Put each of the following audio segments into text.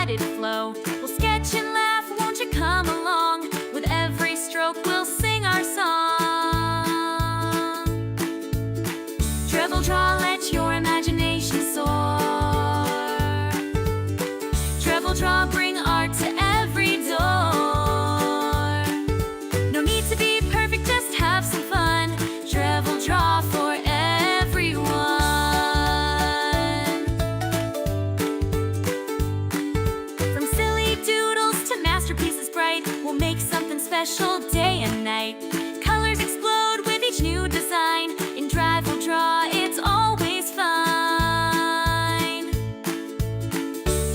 let it flow. We'll sketch and laugh, won't you come along? With every stroke we'll sing our song. Treble draw, let your imagination soar. Treble draw, bring art to every door. No need to be perfect, just have some fun. Treble draw for everyone. From silly doodles to masterpieces bright, we'll make something special day and night. Colors explode with each new design. In Treble draw, it's always fine.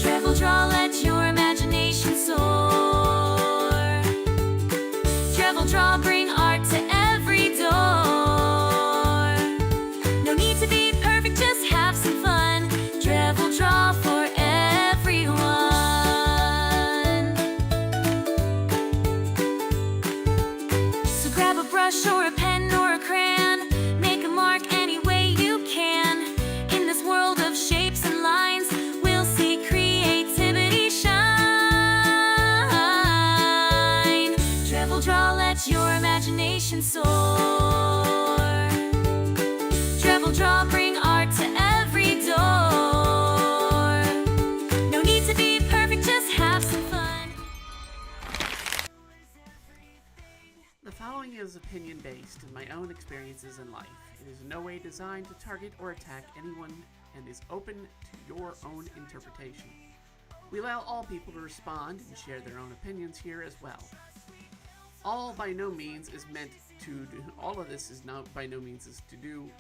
Treble draw, let your imagination soar. Treble draw, bring art to every door. No need to be perfect, just have some fun. Treble draw for everyone. So grab a brush or a pen or a crayon. Make a mark any way you can. In this world of shapes and lines, we'll see creativity shine. Treble draw, let your imagination soar. Treble draw, bring art to every door. No need to be perfect, just have some fun. The following is opinion-based and my own experiences in life. It is in no way designed to target or attack anyone and is open to your own interpretation. We allow all people to respond and share their own opinions here as well. All of this is by no means to do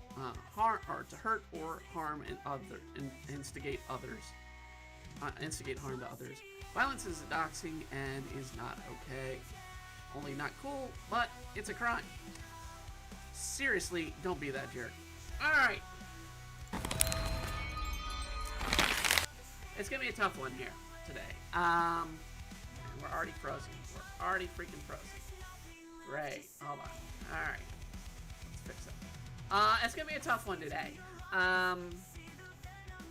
harm or to hurt or harm and instigate harm to others. Violence is doxing and is not okay. Only not cool, but it's a crime. Seriously, don't be that jerk. Alright. It's gonna be a tough one here today. We're already frozen. We're already freaking frozen. Great. Hold on. Alright. Let's fix it. It's gonna be a tough one today.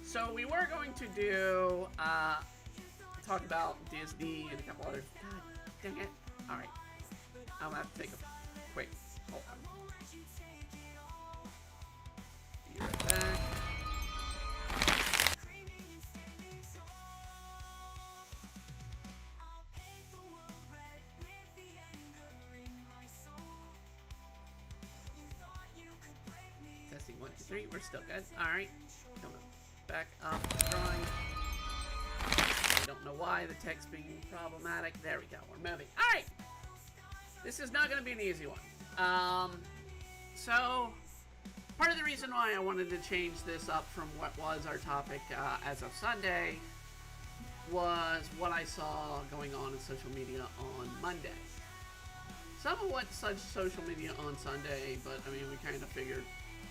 So we were going to do talk about Disney and a couple others. God dang it. Alright. I'm gonna have to take a quick hold on. Be right back. Testing 1, 2, 3. We're still good. Alright. Coming back up. Drawing. I don't know why the text being problematic. There we go. We're moving. Alright. This is not going to be an easy one. So, part of the reason why I wanted to change this up from what was our topic as of Sunday was what I saw going on in social media on Monday. Some of what such social media on Sunday, but I mean, we kind of figured,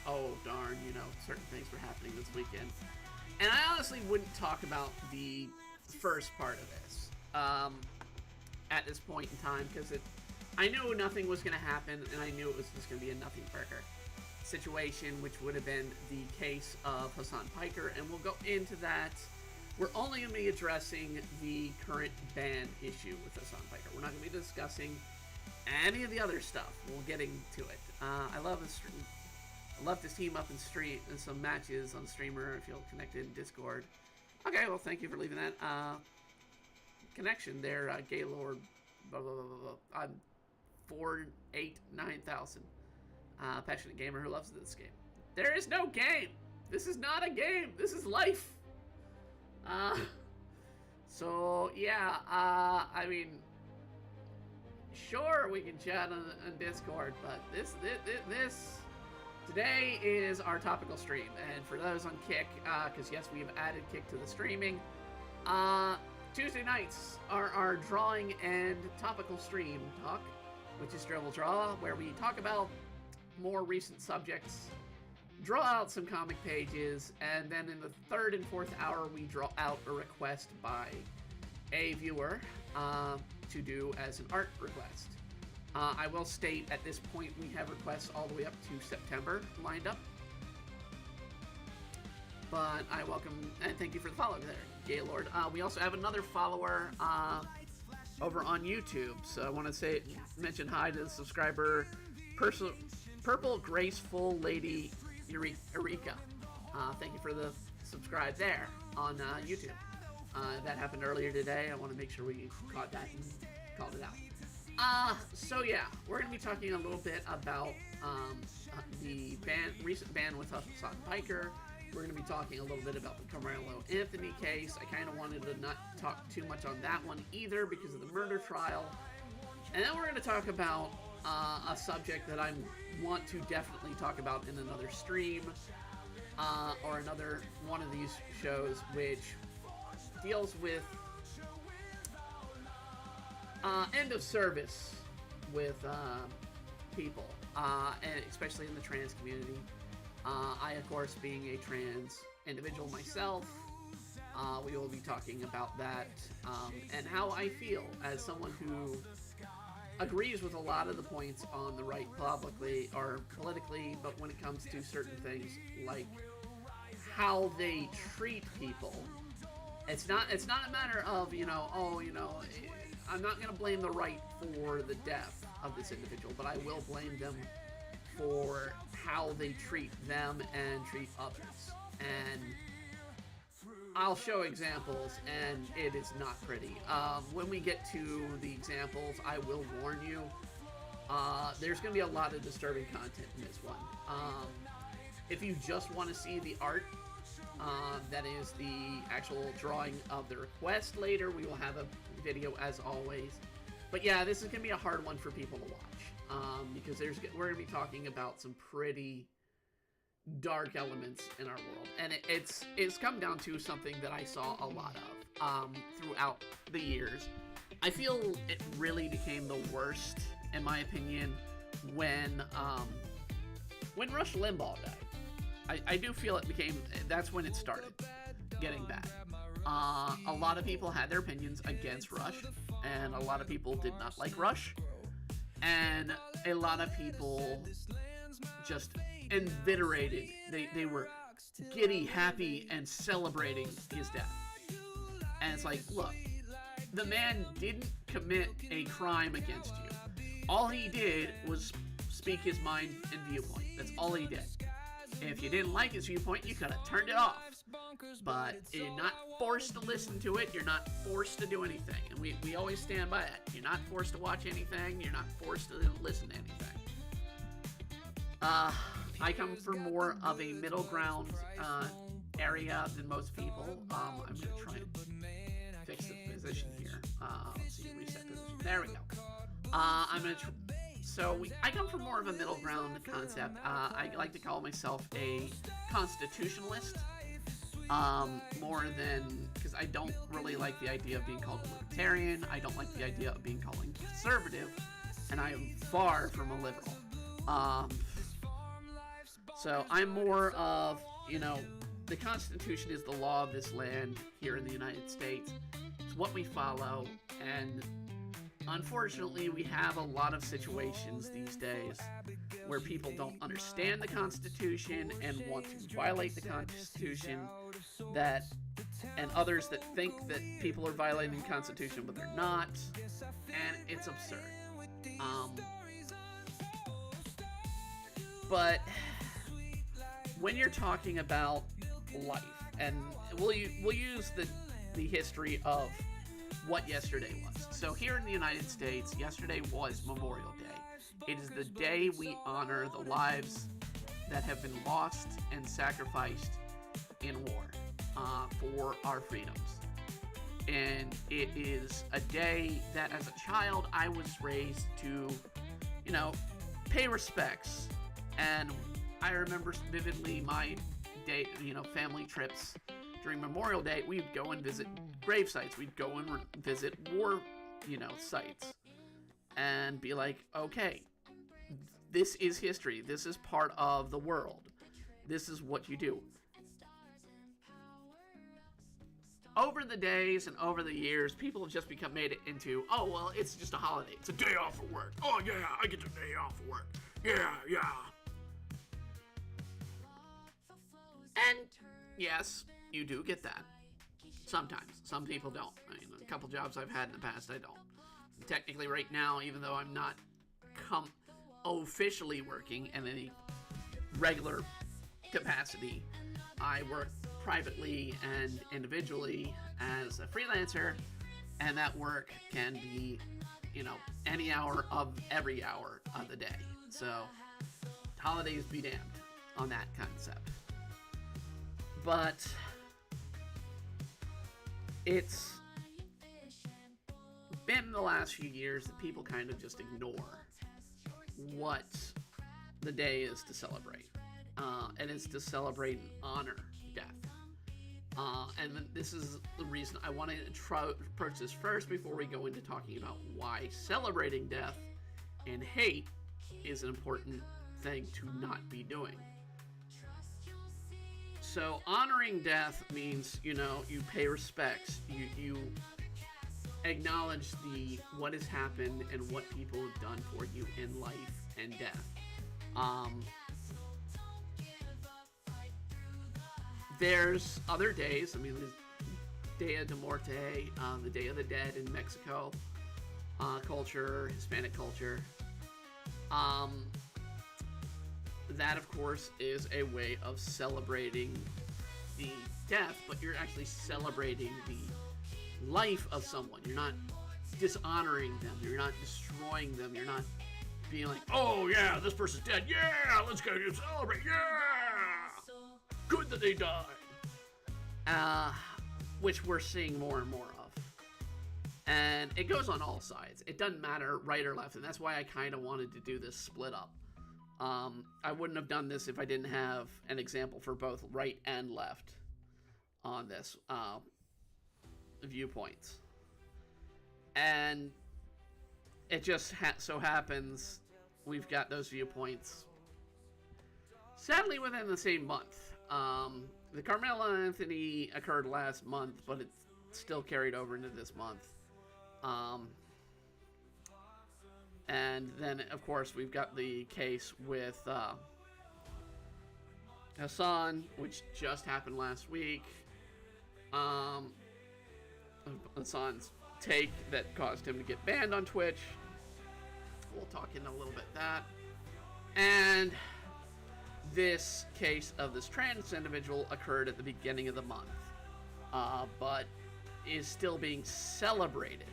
oh darn, you know, certain things were happening this weekend. And I honestly wouldn't talk about the first part of this at this point in time, because I knew nothing was going to happen, and I knew it was just going to be a nothing burger situation, which would have been the case of Hasan Piker, and we'll go into that. We're only going to be addressing the current ban issue with Hasan Piker. We're not going to be discussing any of the other stuff. We'll get into it. I love to team up and some matches on Streamer if you'll connect in Discord. Okay, well, thank you for leaving that connection there, Gaylord. Blah, blah, blah, blah, blah. I'm 489,000. Passionate gamer who loves this game. There is no game. This is not a game. This is life. So yeah. I mean, sure we can chat on Discord, but this today is our topical stream, and for those on Kick, because yes, we have added Kick to the streaming. Tuesday nights are our drawing and topical stream talk, which is Treble Draw, where we talk about more recent subjects, draw out some comic pages, and then in the third and fourth hour, we draw out a request by a viewer to do as an art request. I will state at this point we have requests all the way up to September lined up. But I welcome and thank you for the follow there, Gaylord. We also have another follower over on YouTube, so I want to mention hi to the subscriber, Purple Graceful Lady Eureka. Thank you for the subscribe there on YouTube. That happened earlier today. I want to make sure we caught that and called it out. So yeah, we're going to be talking a little bit about the recent ban with Hassan Piker. We're going to be talking a little bit about the Carmelo Anthony case. I kind of wanted to not talk too much on that one either because of the murder trial. And then we're going to talk about a subject that I want to definitely talk about in another stream or another one of these shows, which deals with end of service with people, and especially in the trans community. I, of course, being a trans individual myself, we will be talking about that and how I feel as someone who agrees with a lot of the points on the right publicly or politically, but when it comes to certain things like how they treat people, it's not a matter of, I'm not going to blame the right for the death of this individual, but I will blame them for how they treat them and treat others. And I'll show examples, and it is not pretty. When we get to the examples, I will warn you, there's going to be a lot of disturbing content in this one. If you just want to see the art, that is the actual drawing of the request later, we will have a video as always. But yeah, this is going to be a hard one for people to watch. Because we're going to be talking about some pretty dark elements in our world, and it's come down to something that I saw a lot of throughout the years. I feel it really became the worst, in my opinion, when Rush Limbaugh died. I do feel that's when it started getting bad. A lot of people had their opinions against Rush, and a lot of people did not like Rush. And a lot of people just invigorated. They were giddy, happy, and celebrating his death. And it's like, look, the man didn't commit a crime against you. All he did was speak his mind and viewpoint. That's all he did. And if you didn't like his viewpoint, you could have turned it off. But you're not forced to listen to it. You're not forced to do anything. And we always stand by it. You're not forced to watch anything. You're not forced to listen to anything. I come from more of a middle ground area than most people. I'm going to try and fix the position here. Let's see, reset position. There we go. I'm going to I come from more of a middle ground concept. I like to call myself a constitutionalist. More than, because I don't really like the idea of being called a libertarian. I don't like the idea of being called conservative, and I am far from a liberal. So I'm more of, the Constitution is the law of this land here in the United States. It's what we follow, and unfortunately, we have a lot of situations these days where people don't understand the Constitution and want to violate the Constitution, and others that think that people are violating the Constitution, but they're not, and it's absurd. But when you're talking about life, and we'll use the history of what yesterday was. So here in the United States, yesterday was Memorial Day. It is the day we honor the lives that have been lost and sacrificed in war for our freedoms. And it is a day that as a child I was raised to, pay respects. And I remember vividly my day, family trips during Memorial Day. We'd go and visit grave sites. We'd go and visit war, sites. And be like, okay, this is history. This is part of the world. This is what you do. Over the days and over the years, people have just made it into, oh, well, it's just a holiday. It's a day off of work. Oh, yeah, I get a day off of work. Yeah. And yes, you do get that. Sometimes. Some people don't. I mean, a couple jobs I've had in the past, I don't. Technically, right now, even though I'm not officially working in any regular capacity, I work privately and individually as a freelancer, and that work can be, any hour of every hour of the day. So, holidays be damned on that concept. But it's been the last few years that people kind of just ignore what the day is to celebrate. And it's to celebrate and honor death. And this is the reason I want to approach this first before we go into talking about why celebrating death and hate is an important thing to not be doing. So honoring death means, you pay respects, you acknowledge what has happened and what people have done for you in life and death. There's other days. I mean, there's Dia de Muerte, the Day of the Dead in Mexico culture, Hispanic culture. That, of course, is a way of celebrating the death, but you're actually celebrating the life of someone. You're not dishonoring them. You're not destroying them. You're not being like, oh, yeah, this person's dead. Yeah, let's go celebrate. Yeah! Good that they died. Which we're seeing more and more of. And it goes on all sides. It doesn't matter right or left, and that's why I kind of wanted to do this split up. I wouldn't have done this if I didn't have an example for both right and left on this viewpoints. And it just so happens we've got those viewpoints sadly within the same month. The Carmelo Anthony occurred last month, but it's still carried over into this month. And then, of course, we've got the case with Hassan, which just happened last week. Hassan's take that caused him to get banned on Twitch. We'll talk in a little bit that. And this case of this trans individual occurred at the beginning of the month, but is still being celebrated.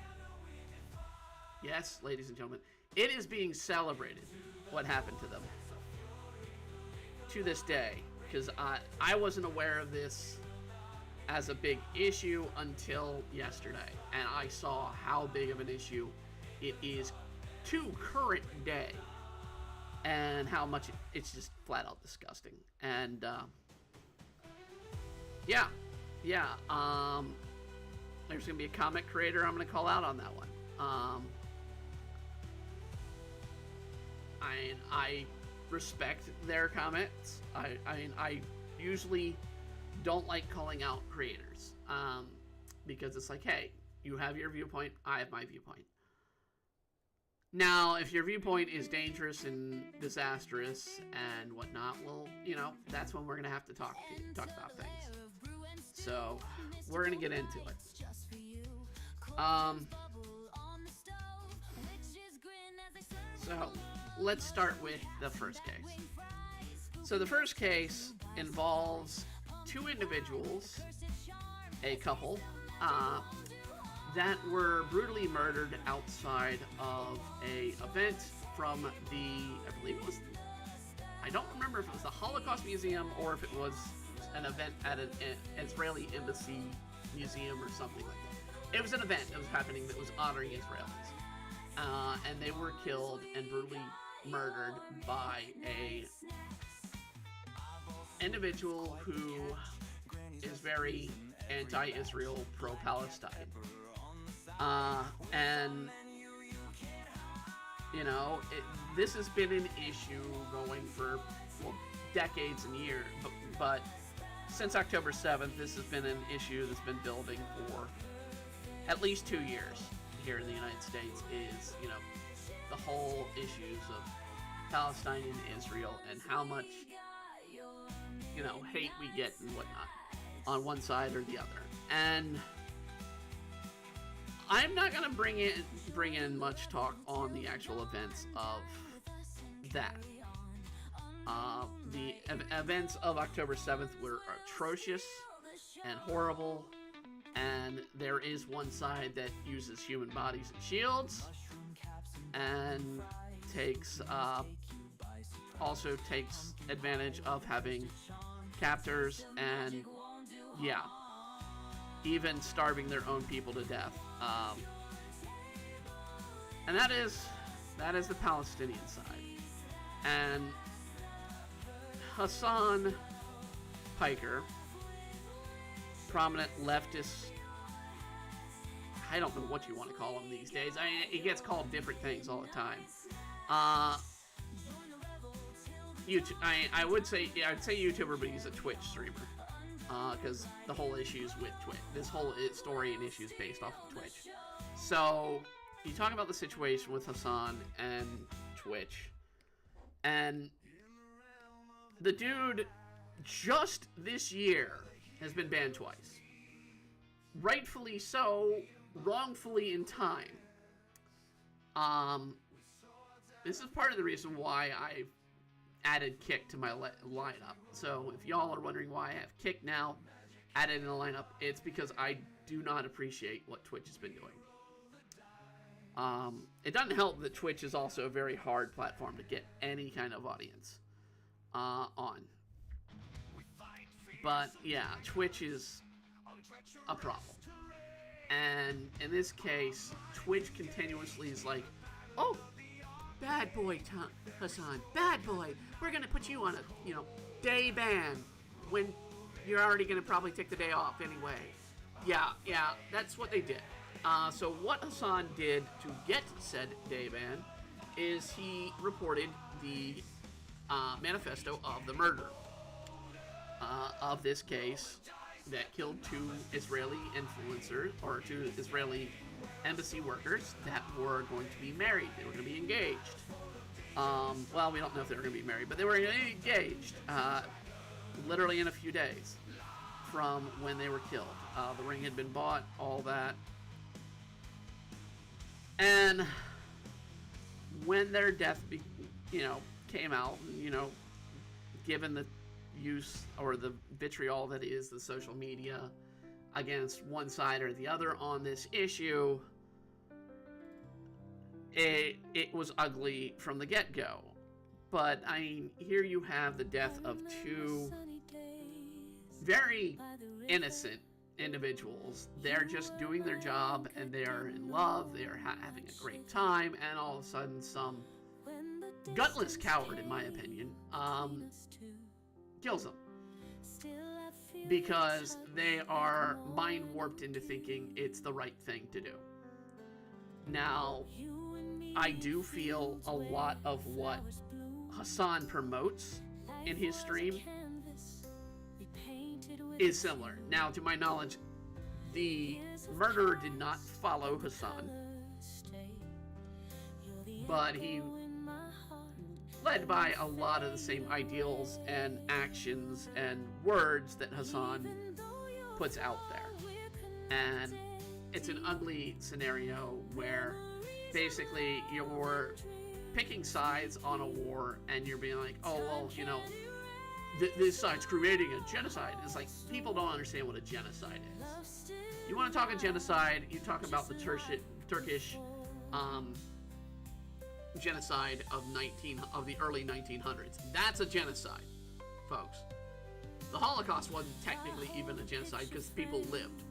Yes, ladies and gentlemen, it is being celebrated what happened to them to this day, because I wasn't aware of this as a big issue until yesterday, and I saw how big of an issue it is to current day, and how much it's just flat out disgusting. And yeah, there's gonna be a comic creator I'm gonna call out on that one. I respect their comments. I usually don't like calling out creators, because it's like, hey, you have your viewpoint, I have my viewpoint. Now, if your viewpoint is dangerous and disastrous and whatnot, well, that's when we're gonna have to talk about things. So we're gonna get into it. So let's start with the first case. So the first case involves two individuals, a couple, that were brutally murdered outside of a event from I don't remember if it was the Holocaust Museum or if it was an event at an Israeli embassy museum or something like that. It was an event that was happening that was honoring Israelis. And they were killed and brutally murdered by a individual who is very anti-Israel, pro-Palestine. And this has been an issue going for decades and years, but since October 7th, this has been an issue that's been building for at least 2 years here in the United States. Is the whole issues of Palestine and Israel and how much hate we get and whatnot on one side or the other. And I'm not gonna bring in much talk on the actual events of that. The events of October 7th were atrocious and horrible, and there is one side that uses human bodies and shields, and also takes advantage of having captors, and yeah, even starving their own people to death. And that is the Palestinian side. And Hasan Piker, prominent leftist, I don't know what you want to call him these days. He gets called different things all the time. I'd say YouTuber, but he's a Twitch streamer. Because the whole issue's with Twitch. This whole story and issue's based off of Twitch. So, you talk about the situation with Hasan and Twitch. And the dude, just this year, has been banned twice. Rightfully so, wrongfully in time. This is part of the reason why I've added Kick to my lineup. So if y'all are wondering why I have Kick now added in the lineup, it's because I do not appreciate what Twitch has been doing. It doesn't help that Twitch is also a very hard platform to get any kind of audience on. But yeah, Twitch is a problem. And in this case, Twitch continuously is like, oh, bad boy, Hasan, bad boy. We're gonna put you on a, day ban when you're already gonna probably take the day off anyway. Yeah, that's what they did. So what Hasan did to get said day ban is he reported the manifesto of the murder of this case that killed two Israeli influencers, or two Israeli embassy workers that were going to be married. They were going to be engaged. Well, we don't know if they were going to be married, but they were engaged literally in a few days from when they were killed. The ring had been bought, all that. And when their death, came out, given the use or the vitriol that is the social media against one side or the other on this issue, it was ugly from the get-go. But here you have the death of two very innocent individuals. They're just doing their job and they're in love, they're having a great time, and all of a sudden some gutless coward, in my opinion, kills them. Because they are mind warped into thinking it's the right thing to do. Now, I do feel a lot of what Hasan promotes in his stream is similar. Now, to my knowledge, the murderer did not follow Hasan, but he led by a lot of the same ideals and actions and words that Hasan puts out there. And it's an ugly scenario where basically you're picking sides on a war and you're being like, oh, well, this side's creating a genocide. It's like, people don't understand what a genocide is. You want to talk a genocide, you talk about the Turkish genocide of the early 1900s. That's a genocide, folks. The Holocaust wasn't technically even a genocide because people lived.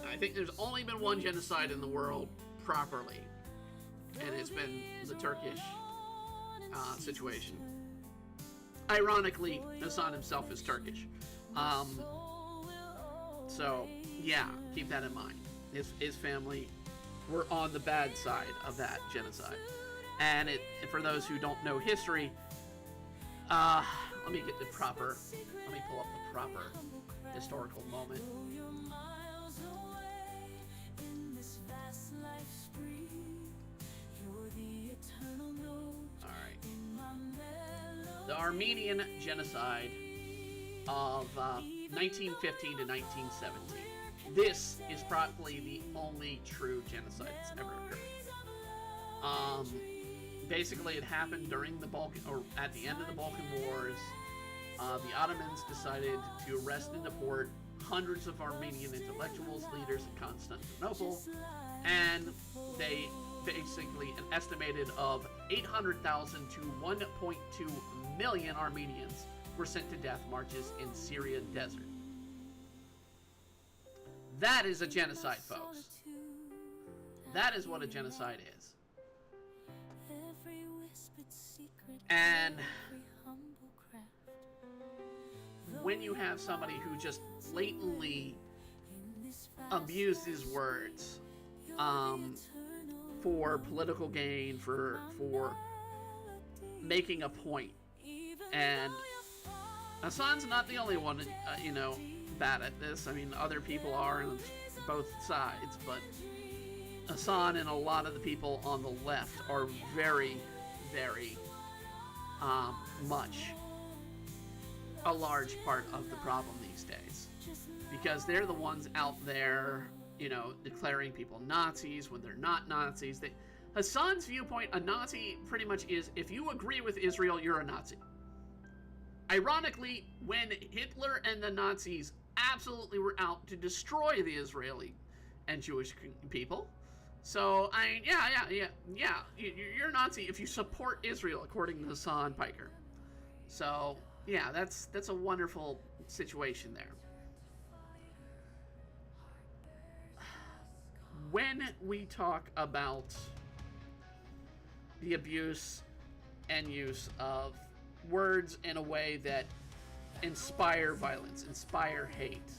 I think there's only been one genocide in the world properly, and it's been the Turkish situation. Ironically, Hasan himself is Turkish. So, yeah, keep that in mind. His family were on the bad side of that genocide. And for those who don't know history, let me pull up the proper historical moment. Alright. the Armenian genocide of 1915 to 1917. This is probably the only true genocide that's ever occurred. Basically, it happened during the Balkan, or at the end of the Balkan Wars. The Ottomans decided to arrest and deport hundreds of Armenian intellectuals, leaders in Constantinople, and they basically an estimated of 800,000 to 1.2 million Armenians were sent to death marches in Syrian desert. That is a genocide, folks. That is what a genocide is. And when you have somebody who just blatantly abuses words for political gain, for making a point, and Hasan's not the only one, bad at this. I mean, other people are on both sides, but Hasan and a lot of the people on the left are very, very much a large part of the problem these days, because they're the ones out there, declaring people Nazis when they're not Nazis. Hasan's viewpoint, a Nazi pretty much is, if you agree with Israel, you're a Nazi. Ironically, when Hitler and the Nazis absolutely were out to destroy the Israeli and Jewish people, so you're a Nazi if you support Israel, according to Hasan Piker. So yeah, that's a wonderful situation there. When we talk about the abuse and use of words in a way that inspire violence, inspire hate,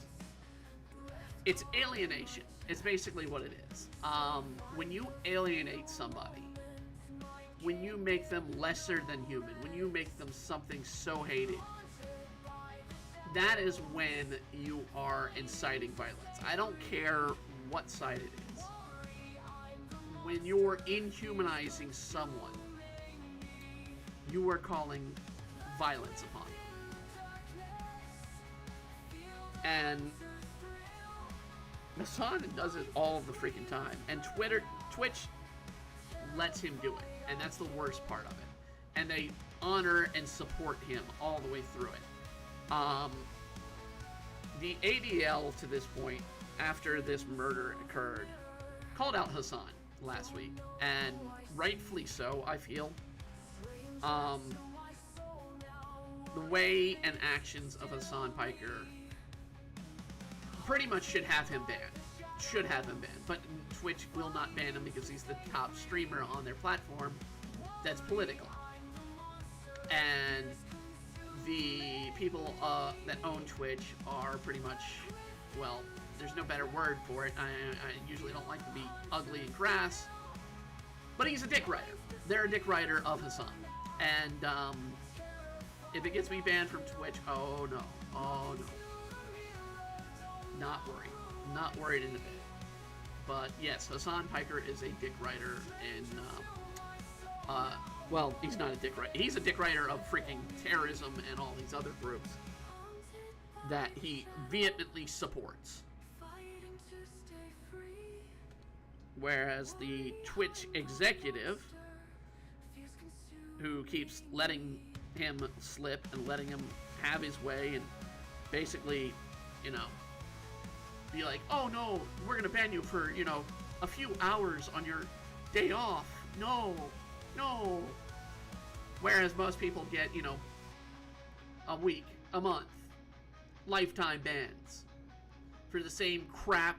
it's alienation. It's basically what it is. When you alienate somebody, when you make them lesser than human, when you make them something so hated, that is when you are inciting violence. I don't care what side it is. When you're inhumanizing someone, you are calling violence upon them. And Hasan does it all the freaking time. And Twitch lets him do it. And that's the worst part of it. And they honor and support him all the way through it. The ADL, to this point, after this murder occurred, called out Hasan last week. And rightfully so, I feel. The way and actions of Hasan Piker pretty much should have him banned. But Twitch will not ban him because he's the top streamer on their platform that's political. And the people that own Twitch are pretty much, well, there's no better word for it. I usually don't like to be ugly and crass, but he's a dick rider. They're a dick rider of Hasan. And if it gets me banned from Twitch, oh no. Not worried in a bit. But yes, Hasan Piker is a dick rider, and well, he's not a dick rider. He's a dick rider of freaking terrorism and all these other groups that he vehemently supports. Whereas the Twitch executive, who keeps letting him slip and letting him have his way and basically, be like, oh no, we're gonna ban you for, a few hours on your day off. No. Whereas most people get, a week, a month, lifetime bans for the same crap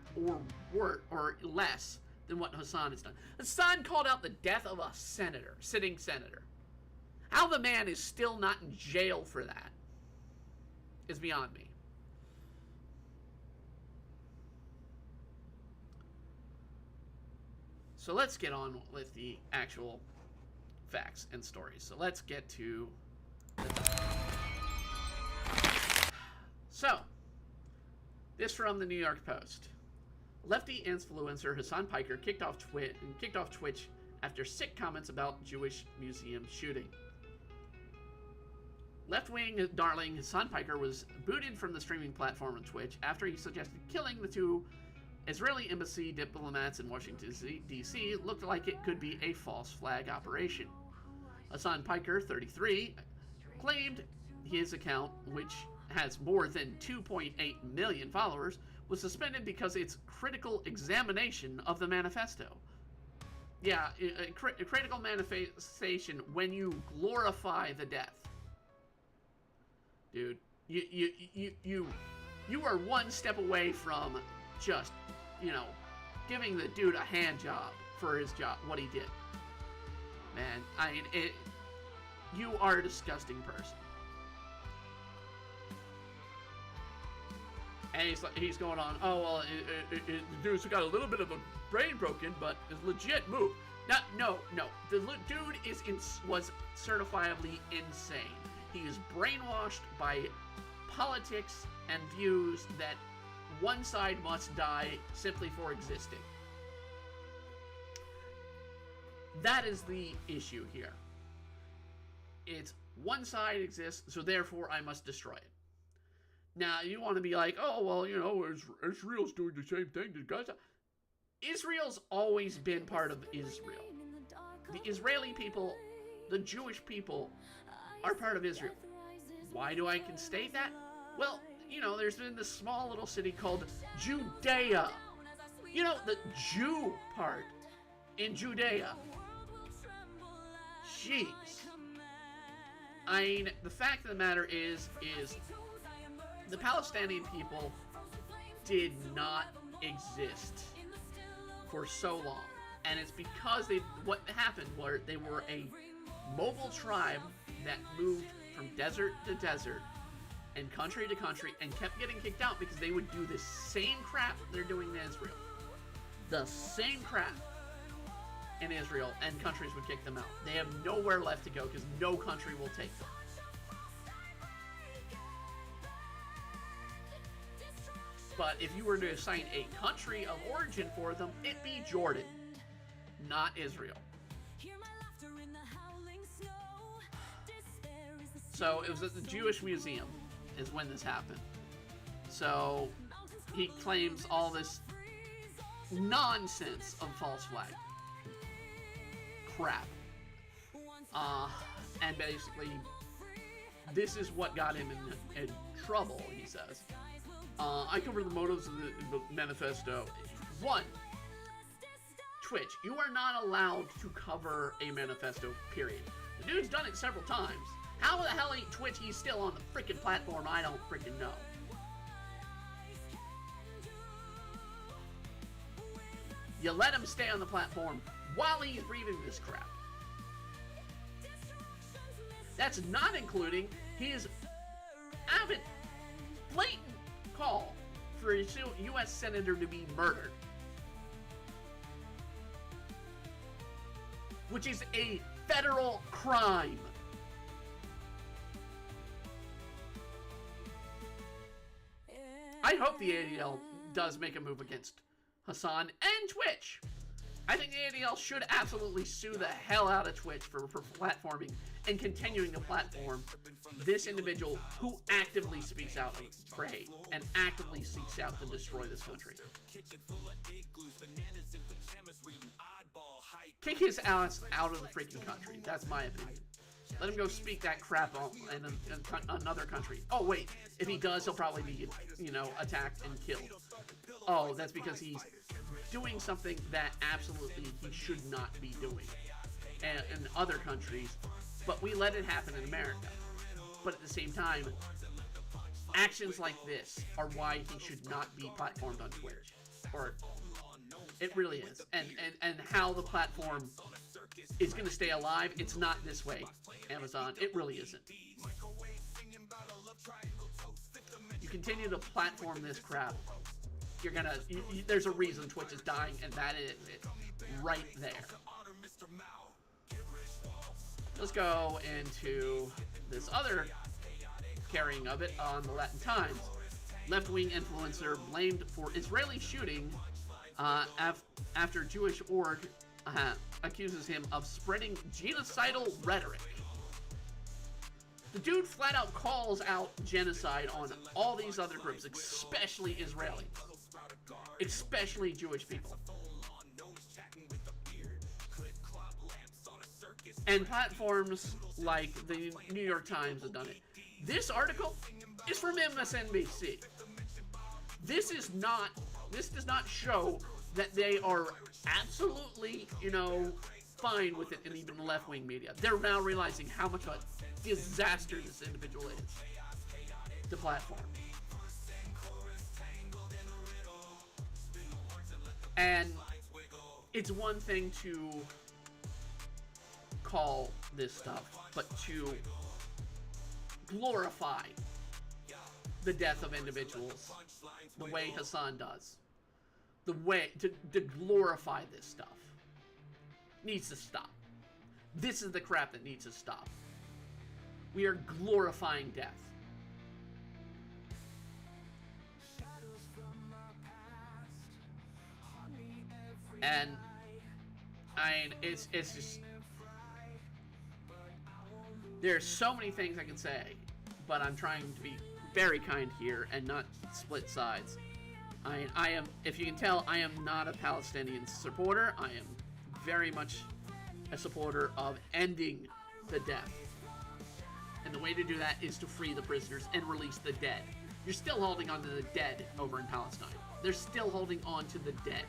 or less than what Hasan has done. Hasan called out the death of a sitting senator. How the man is still not in jail for that is beyond me. So let's get on with the actual facts and stories. So let's get to So, this from the New York Post. Lefty influencer Hasan Piker kicked off Twitch after sick comments about Jewish museum shooting. Left-wing darling Hassan Piker was booted from the streaming platform on Twitch after he suggested killing the two Israeli embassy diplomats in Washington, D.C. looked like it could be a false flag operation. Hassan Piker, 33, claimed his account, which has more than 2.8 million followers, was suspended because its critical examination of the manifesto. Yeah, a critical manifestation when you glorify the death. Dude, you are one step away from just, giving the dude a hand job for his job, what he did. Man, you are a disgusting person. And he's going on, oh, well, the dude's got a little bit of a brain broken, but it's a legit move. No. The dude was certifiably insane. He is brainwashed by politics and views that one side must die simply for existing. That is the issue here. It's one side exists, so therefore I must destroy it. Now, you want to be like, oh, well, Israel's doing the same thing to Gaza. Israel's always been part of Israel. The Israeli people, the Jewish people, are part of Israel. Why do I can state that? Well, there's been this small little city called Judea. The Jew part in Judea. Jeez. I mean, the fact of the matter is the Palestinian people did not exist for so long. And it's because what happened was they were a mobile tribe that moved from desert to desert and country to country and kept getting kicked out because they would do the same crap they're doing in Israel. The same crap in Israel, and countries would kick them out. They have nowhere left to go because no country will take them. But if you were to assign a country of origin for them, it'd be Jordan, not Israel. So it was at the Jewish Museum is when this happened. So he claims all this nonsense of false flag crap. And basically, this is what got him in trouble, he says. I cover the motives of the manifesto. 1. Twitch, you are not allowed to cover a manifesto, period. The dude's done it several times. How the hell Twitch he's still on the freaking platform, I don't freaking know. You let him stay on the platform while he's reading this crap. That's not including his avid, blatant call for a U.S. senator to be murdered. Which is a federal crime. I hope the ADL does make a move against Hassan and Twitch. I think the ADL should absolutely sue the hell out of Twitch for platforming and continuing to platform this individual who actively speaks out for hate and actively seeks out to destroy this country. Kick his ass out of the freaking country. That's my opinion. Let him go speak that crap in another country. Oh, wait. If he does, he'll probably be, attacked and killed. Oh, that's because he's doing something that absolutely he should not be doing in other countries. But we let it happen in America. But at the same time, actions like this are why he should not be platformed on Twitch. Or it really is. And how the platform is going to stay alive, it's not this way, Amazon. It really isn't. You continue to platform this crap, you're going to... there's a reason Twitch is dying, and that is it. Right there. Let's go into this other carrying of it on the Latin Times. Left-wing influencer blamed for Israeli shooting after Jewish org accuses him of spreading genocidal rhetoric. The dude flat out calls out genocide on all these other groups, especially Israelis, especially Jewish people. And platforms like the New York Times have done it. This article is from MSNBC. This does not show that they are absolutely, fine with it in even left-wing media. They're now realizing how much of a disaster this individual is. The platform. And it's one thing to call this stuff, but to glorify the death of individuals the way Hassan does, the way to glorify this stuff needs to stop. This is the crap that needs to stop. We are glorifying death. And it's just, there's so many things I can say, but I'm trying to be very kind here and not split sides. I am, if you can tell, I am not a Palestinian supporter. I am very much a supporter of ending the death. And the way to do that is to free the prisoners and release the dead. You're still holding on to the dead over in Palestine. They're still holding on to the dead.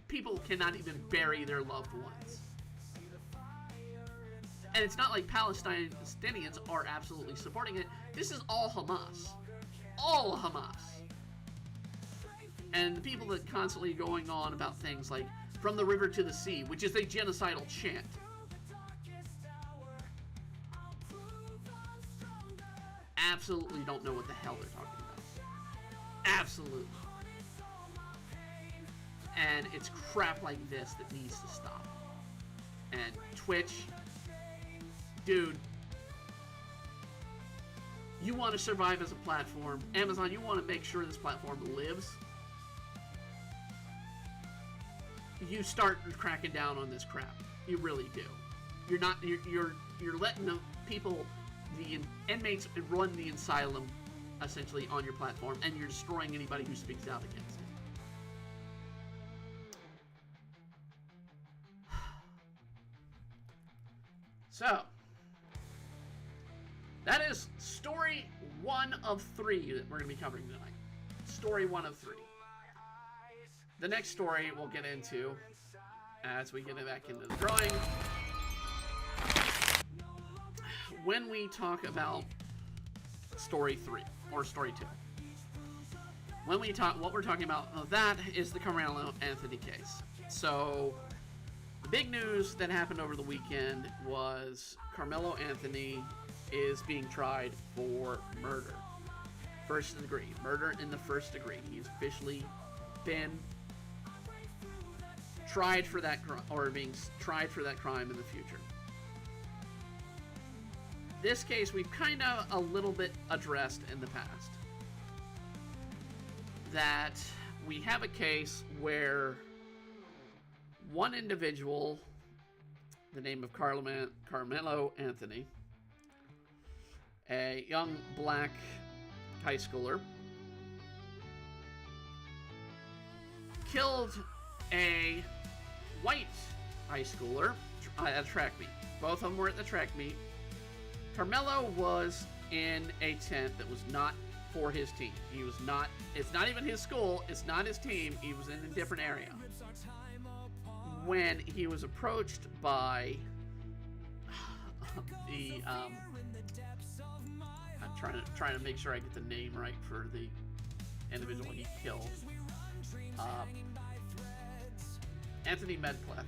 People cannot even bury their loved ones. And it's not like Palestinians are absolutely supporting it. This is all Hamas. All Hamas. And the people that constantly going on about things like from the river to the sea, which is a genocidal chant. Absolutely don't know what the hell they're talking about. Absolutely. And it's crap like this that needs to stop. And Twitch, dude, you want to survive as a platform. Amazon, you want to make sure this platform lives. You start cracking down on this crap. You really do. You're letting the people, the inmates, run the asylum essentially on your platform, and you're destroying anybody who speaks out against it. So, that is story 1 of 3 that we're going to be covering tonight. Story 1 of 3. The next story we'll get into as we get back into the drawing. When we talk about story 3 or story 2. When we talk, what we're talking about, that is the Carmelo Anthony case. So, the big news that happened over the weekend was Carmelo Anthony is being tried for murder. First degree. Murder in the first degree. He's officially been tried for that crime, or being tried for that crime in the future. This case we've kind of a little bit addressed in the past. That we have a case where one individual, the name of Carmelo Anthony, a young black high schooler, killed a white high schooler at a track meet. Both of them were at the track meet. Carmelo was in a tent that was not for his team. He was not, it's not even his school, it's not his team, he was in a different area. When he was approached by the, I'm trying to make sure I get the name right for the individual he killed. Anthony Medcalf.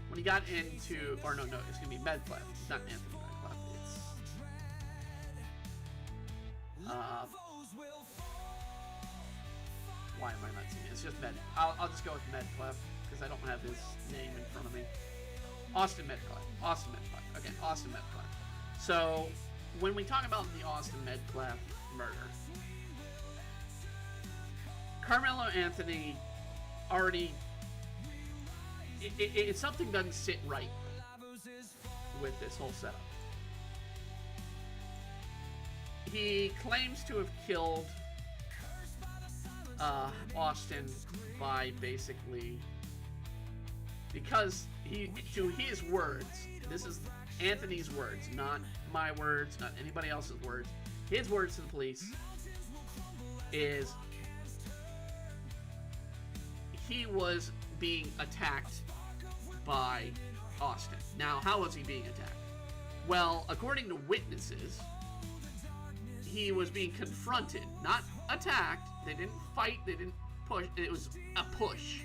When he got into, or no, it's gonna be Medcalf. It's not Anthony Medcalf. It's why am I not seeing it? It's just Med. I'll just go with Medcalf because I don't have his name in front of me. Austin Medcalf. Austin Medcalf. Okay, Austin Medcalf. So when we talk about the Austin Medcalf murder, Carmelo Anthony already, something doesn't sit right with this whole setup. He claims to have killed Austin by basically, because to his words, this is Anthony's words, not my words, not anybody else's words. His words to the police is he was being attacked by Austin. Now, how was he being attacked? Well, according to witnesses, he was being confronted, not attacked. They didn't fight, they didn't push. It was a push.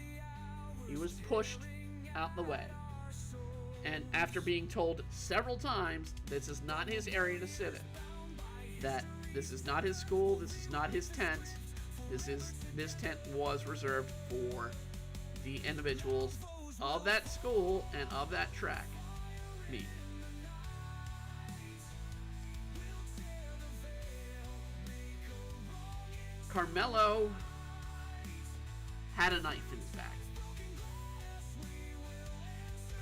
He was pushed out the way. And after being told several times this is not his area to sit in, that this is not his school, this is not his tent, this tent was reserved for the individuals of that school and of that track meet. Carmelo had a knife in his bag.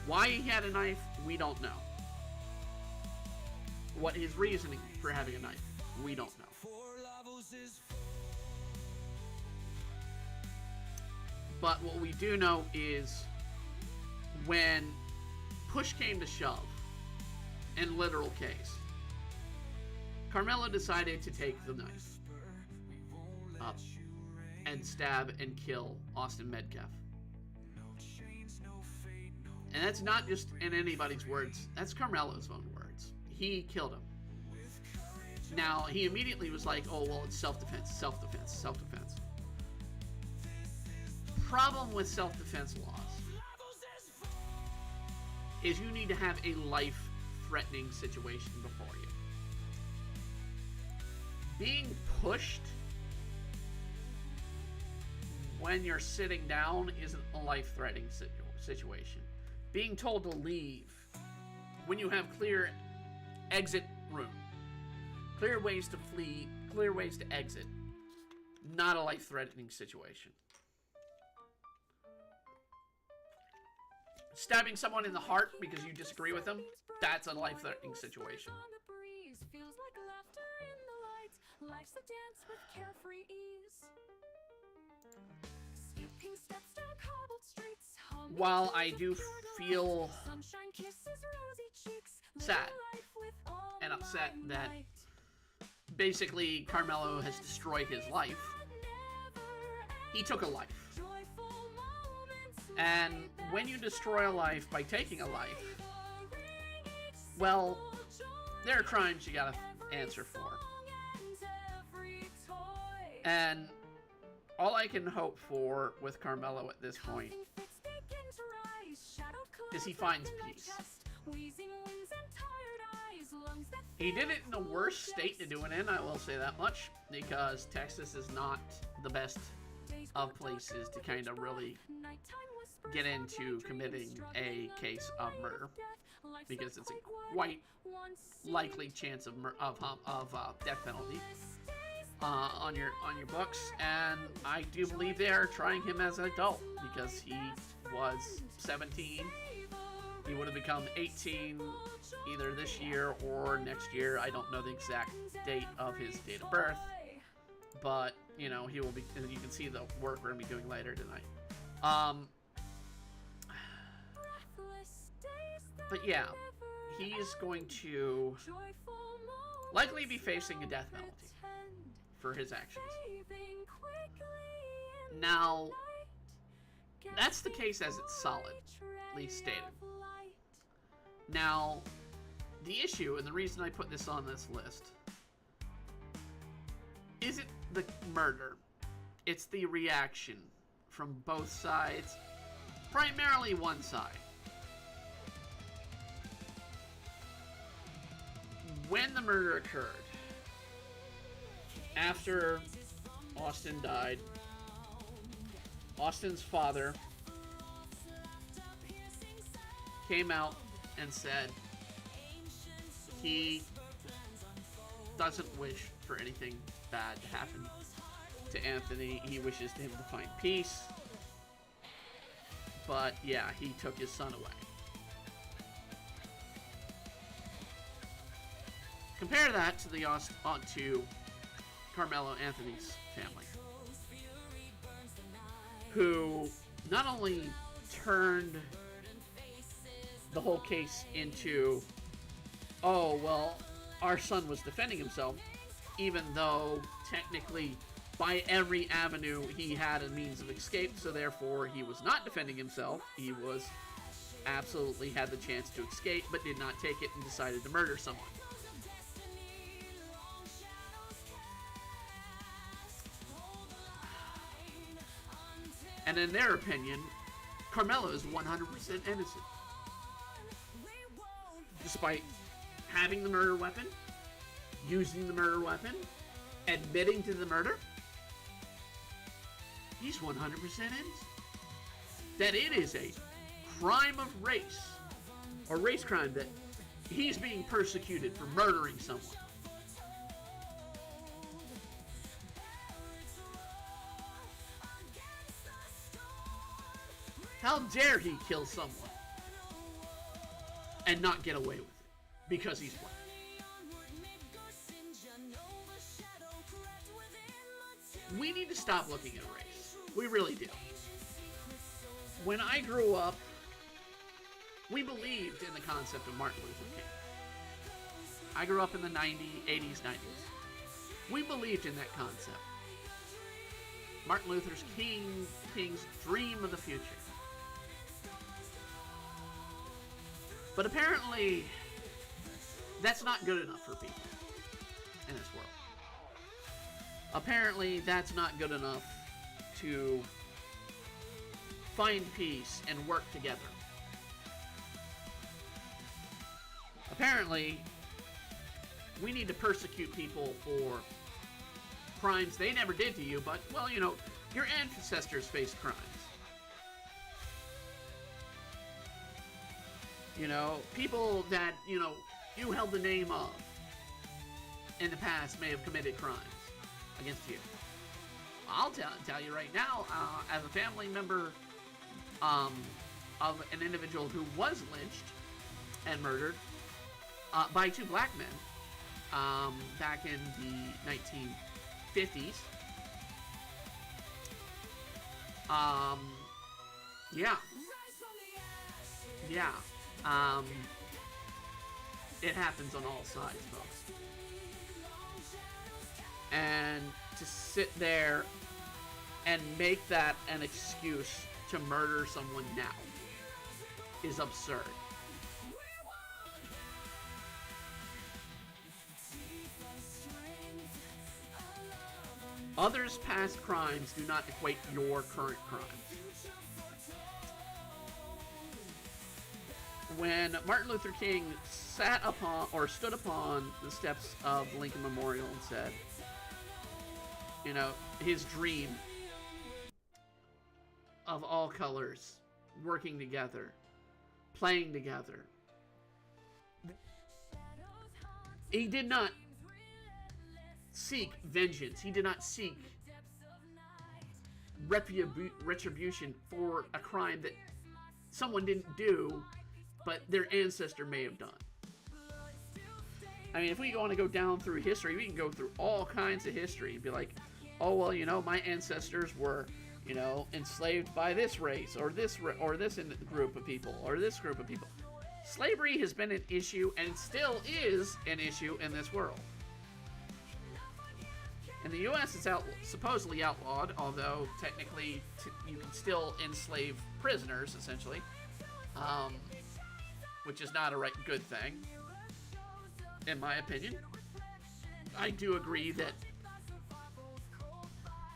Why he had a knife, we don't know. What his reasoning for having a knife, we don't know. But what we do know is when push came to shove, in literal case, Carmelo decided to take the knife up and stab and kill Austin Metcalf. And that's not just in anybody's words, that's Carmelo's own words. He killed him. Now, he immediately was like, oh, well, it's self-defense, self-defense, self-defense. Problem with self-defense laws is you need to have a life-threatening situation before you. Being pushed when you're sitting down isn't a life-threatening situation. Being told to leave when you have clear exit room, clear ways to flee, clear ways to exit, not a life-threatening situation. Stabbing someone in the heart because you disagree with them, that's a life-threatening situation. While I do feel sad and upset that basically Carmelo has destroyed his life, he took a life. And when you destroy a life by taking a life, well, there are crimes you gotta answer for. And all I can hope for with Carmelo at this point is he finds peace. He did it in a worse state to do it in, I will say that much, because Texas is not the best of places to kind of really get into committing a case of murder, because it's a quite likely chance of death penalty on your books, and I do believe they are trying him as an adult because he was 17. He would have become 18 either this year or next year. I don't know the exact date of his date of birth, but you know, he will be. You can see the work we're gonna be doing later tonight. But yeah, he's going to likely be facing a death penalty for his actions. Now, that's the case as it's solidly stated. Now, the issue, and the reason I put this on this list, isn't the murder. It's the reaction from both sides, primarily one side. When the murder occurred, after Austin died, Austin's father came out and said he doesn't wish for anything bad to happen to Anthony. He wishes him to find peace. But yeah, he took his son away. Compare that to to Carmelo Anthony's family, who not only turned the whole case into, oh, well, our son was defending himself, even though technically by every avenue he had a means of escape, so therefore he was not defending himself. He was absolutely had the chance to escape, but did not take it and decided to murder someone. And in their opinion, Carmelo is 100% innocent. Despite having the murder weapon, using the murder weapon, admitting to the murder, he's 100% innocent. That it is a crime of race, or race crime, that he's being persecuted for murdering someone. How dare he kill someone and not get away with it because he's black? We need to stop looking at race. We really do. When I grew up, we believed in the concept of Martin Luther King. I grew up in the 80s, 90s. We believed in that concept. Martin Luther King's dream of the future. But apparently, that's not good enough for people in this world. Apparently, that's not good enough to find peace and work together. Apparently, we need to persecute people for crimes they never did to you, but, well, you know, your ancestors faced crimes. You know, people that, you know, you held the name of in the past may have committed crimes against you. I'll tell you right now, as a family member of an individual who was lynched and murdered by two black men back in the 1950s. It happens on all sides, folks. And to sit there and make that an excuse to murder someone now is absurd. Others' past crimes do not equate your current crimes. When Martin Luther King stood upon the steps of Lincoln Memorial and said, you know, his dream of all colors working together, playing together, he did not seek vengeance. He did not seek retribution for a crime that someone didn't do, but their ancestor may have done. I mean, if we want to go down through history, we can go through all kinds of history and be like, oh, well, you know, my ancestors were, you know, enslaved by this race, or this group of people, or this group of people. Slavery has been an issue and still is an issue in this world. In the U.S., it's supposedly outlawed, although technically you can still enslave prisoners, essentially, which is not a good thing, in my opinion. I do agree that,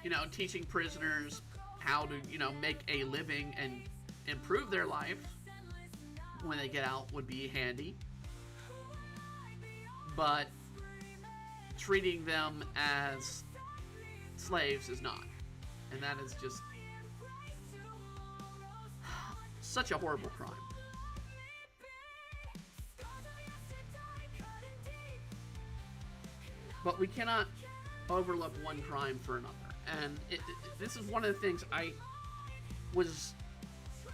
you know, teaching prisoners how to, you know, make a living and improve their life when they get out would be handy. But treating them as slaves is not. And that is just such a horrible crime. But we cannot overlook one crime for another. And this is one of the things I was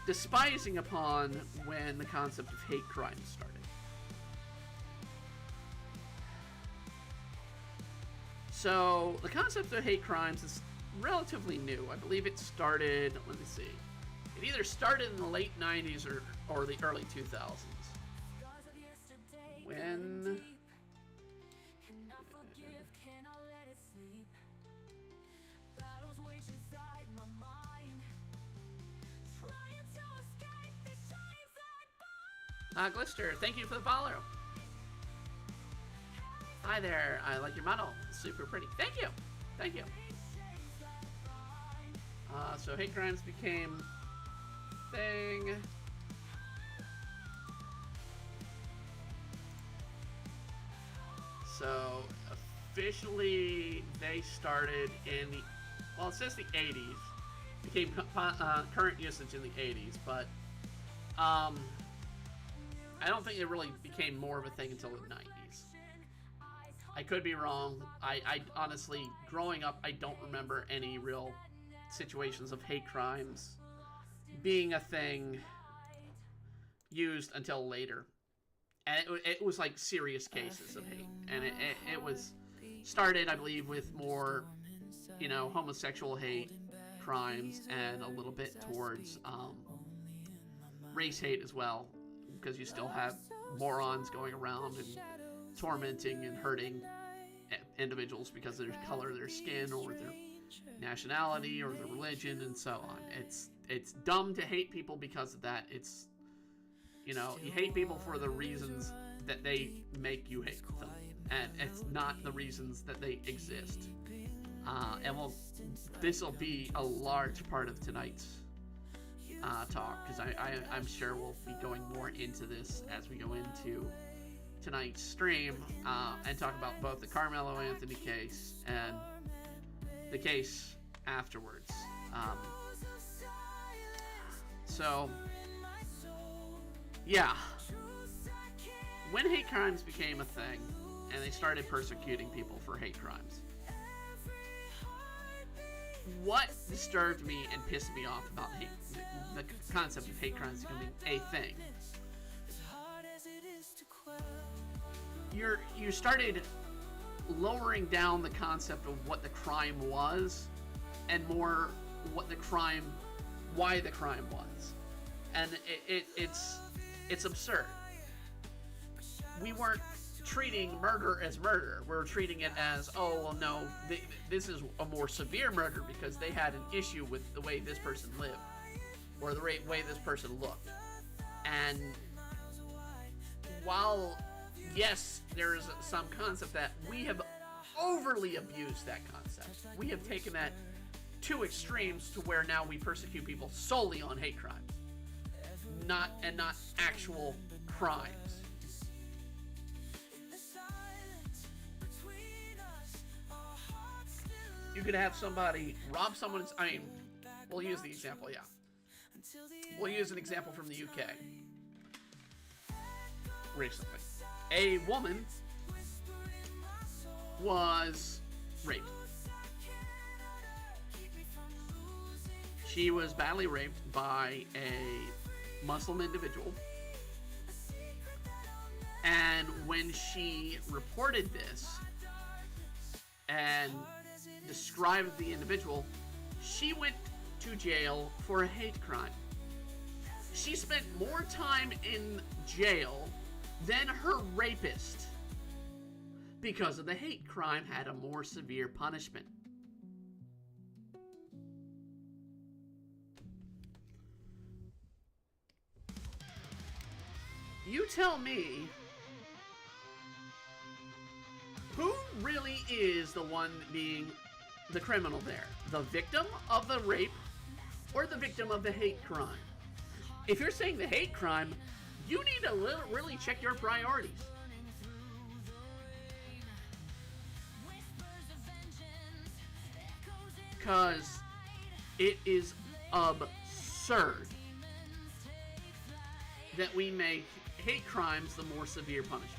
despising upon when the concept of hate crime started. So the concept of hate crimes is relatively new. I believe it started, let me see, it either started in the late 90s or the early 2000s. When... Glister, thank you for the follow. Hi there, I like your model. Super pretty. Thank you. Thank you. So hate crimes became a thing. So officially they started in the, well, it says the 80s. Became current usage in the 80s, but I don't think it really became more of a thing until the 90s. I could be wrong. I honestly, growing up, I don't remember any real situations of hate crimes being a thing used until later. And it was like serious cases of hate. And it was started, I believe, with more, you know, homosexual hate crimes and a little bit towards race hate as well. Because you still have morons going around and tormenting and hurting individuals because of their color, their skin, or their nationality, or their religion, and so on. It's dumb to hate people because of that. It's, you know, you hate people for the reasons that they make you hate them, and it's not the reasons that they exist. And this will be a large part of tonight's talk, because I'm sure we'll be going more into this as we go into tonight's stream, and talk about both the Carmelo Anthony case and the case afterwards. So, yeah. When hate crimes became a thing, and they started persecuting people for hate crimes, what disturbed me and pissed me off about hate, the concept of hate crimes becoming a thing, you started lowering down the concept of what the crime was, and more what the crime, why the crime was, and it's absurd. We weren't treating murder as murder. We're treating it as, oh, well, no, this is a more severe murder because they had an issue with the way this person lived, or the way this person looked. And while, yes, there is some concept that we have overly abused that concept. We have taken that to extremes to where now we persecute people solely on hate crimes, not actual crimes. You could have somebody rob someone's, I mean, we'll use the example, yeah. We'll use an example from the UK. Recently. A woman was raped. She was badly raped by a Muslim individual. And when she reported this and described the individual, she went to jail for a hate crime. She spent more time in jail than her rapist because of the hate crime had a more severe punishment. You tell me, who really is the one being the criminal there? The victim of the rape or the victim of the hate crime? If you're saying the hate crime, you need to really check your priorities. Because it is absurd that we make hate crimes the more severe punishment.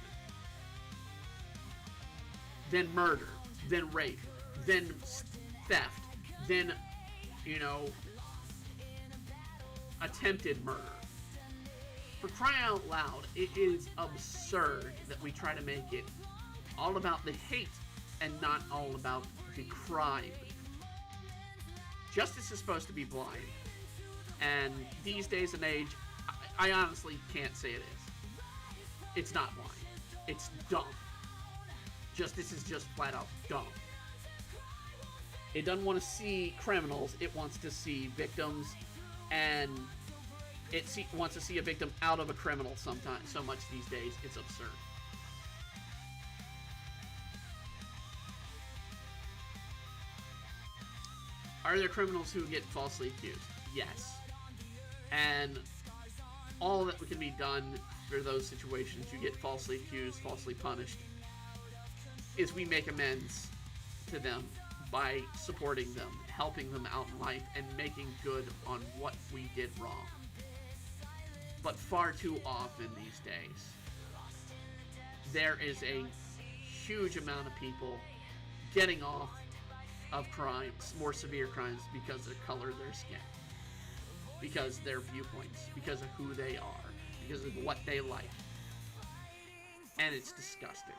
Then murder, then rape, then theft, then, you know, attempted murder. For crying out loud, it is absurd that we try to make it all about the hate and not all about the crime. Justice is supposed to be blind. And these days and age, I honestly can't say it is. It's not blind. It's dumb. Justice is just flat out dumb. It doesn't want to see criminals. It wants to see victims, and it wants to see a victim out of a criminal sometimes. So much these days, it's absurd. Are there criminals who get falsely accused? Yes. And all that can be done for those situations, you get falsely accused, falsely punished, is we make amends to them by supporting them, helping them out in life, and making good on what we did wrong. But far too often these days, there is a huge amount of people getting off of crimes, more severe crimes, because of the color of their skin, because of their viewpoints, because of who they are, because of what they like. And it's disgusting.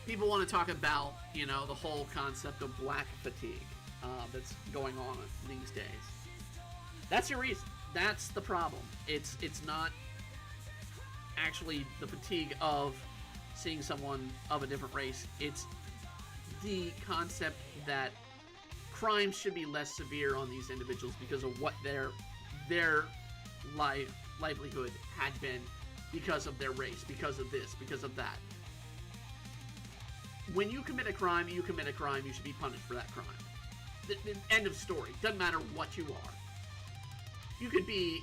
People want to talk about, the whole concept of black fatigue that's going on these days. That's your reason. That's the problem. It's not actually the fatigue of seeing someone of a different race. It's the concept that crimes should be less severe on these individuals because of what their livelihood had been, because of their race, because of this, because of that. When you commit a crime, you should be punished for that crime. The end of story. Doesn't matter what you are. You could be,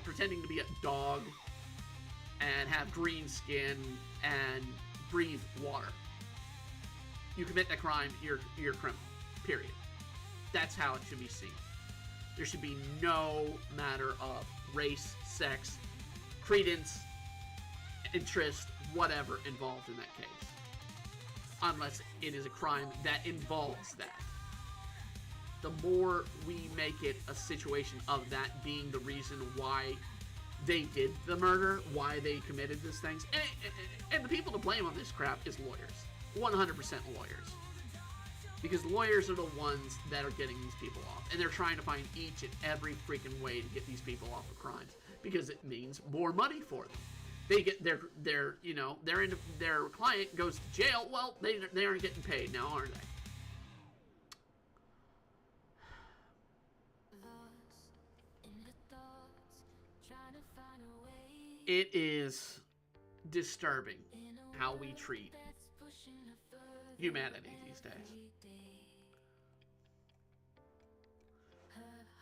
pretending to be a dog and have green skin and breathe water. You commit that crime, you're a criminal. Period. That's how it should be seen. There should be no matter of race, sex, credence, interest, whatever involved in that case. Unless it is a crime that involves that. The more we make it a situation of that being the reason why they did the murder, why they committed these things, and the people to blame on this crap is lawyers. 100% lawyers. Because lawyers are the ones that are getting these people off. And they're trying to find each and every freaking way to get these people off of crimes. Because it means more money for them. They get their client goes to jail. Well, they aren't getting paid now, are they? It is disturbing how we treat humanity these days.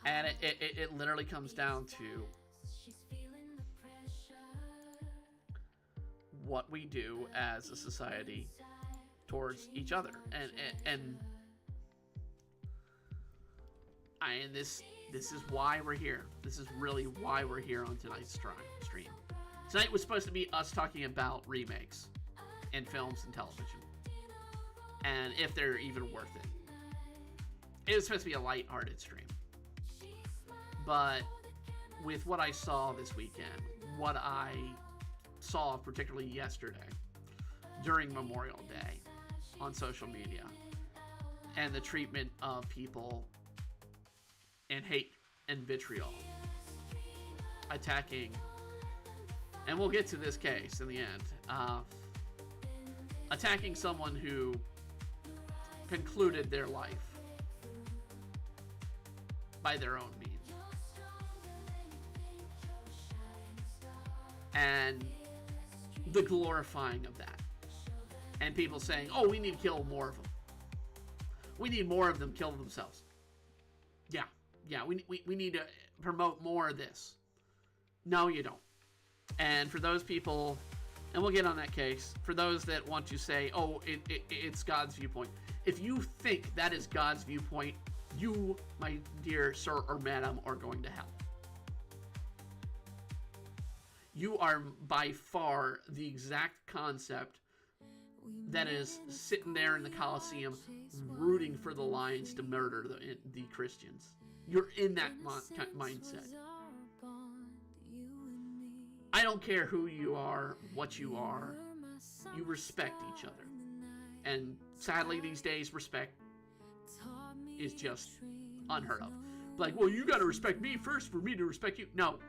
And it literally comes down to what we do as a society towards each other. And this is why we're here. This is really why we're here on tonight's stream. Tonight was supposed to be us talking about remakes in films and television, and if they're even worth it. It was supposed to be a light-hearted stream. But with what I saw this weekend, what I saw particularly yesterday during Memorial Day on social media, and the treatment of people and hate and vitriol, attacking, and we'll get to this case in the end, attacking someone who concluded their life by their own means. And the glorifying of that. And people saying, oh, we need to kill more of them. We need more of them kill themselves. Yeah, we need to promote more of this. No, you don't. And for those people, and we'll get on that case, for those that want to say, oh, it's God's viewpoint. If you think that is God's viewpoint, you, my dear sir or madam, are going to hell. You are by far the exact concept that is sitting there in the Colosseum rooting for the lions to murder the Christians. You're in that mindset. I don't care who you are, what you are. you respect each other. And sadly, these days, respect is just unheard of. Like, well, you gotta respect me first for me to respect you. No.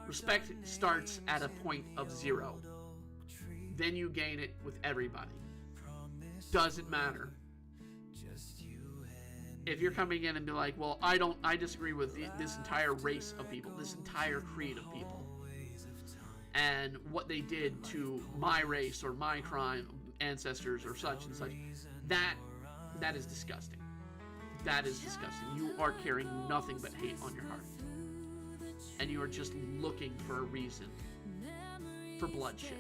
Respect starts at a point of 0. Then you gain it with everybody. Doesn't matter. If you're coming in and be like, well, I disagree with this entire race of people, this entire creed of people, and what they did to my race or my crime, ancestors or such and such, that is disgusting. That is disgusting. You are carrying nothing but hate on your heart. And you are just looking for a reason for bloodshed.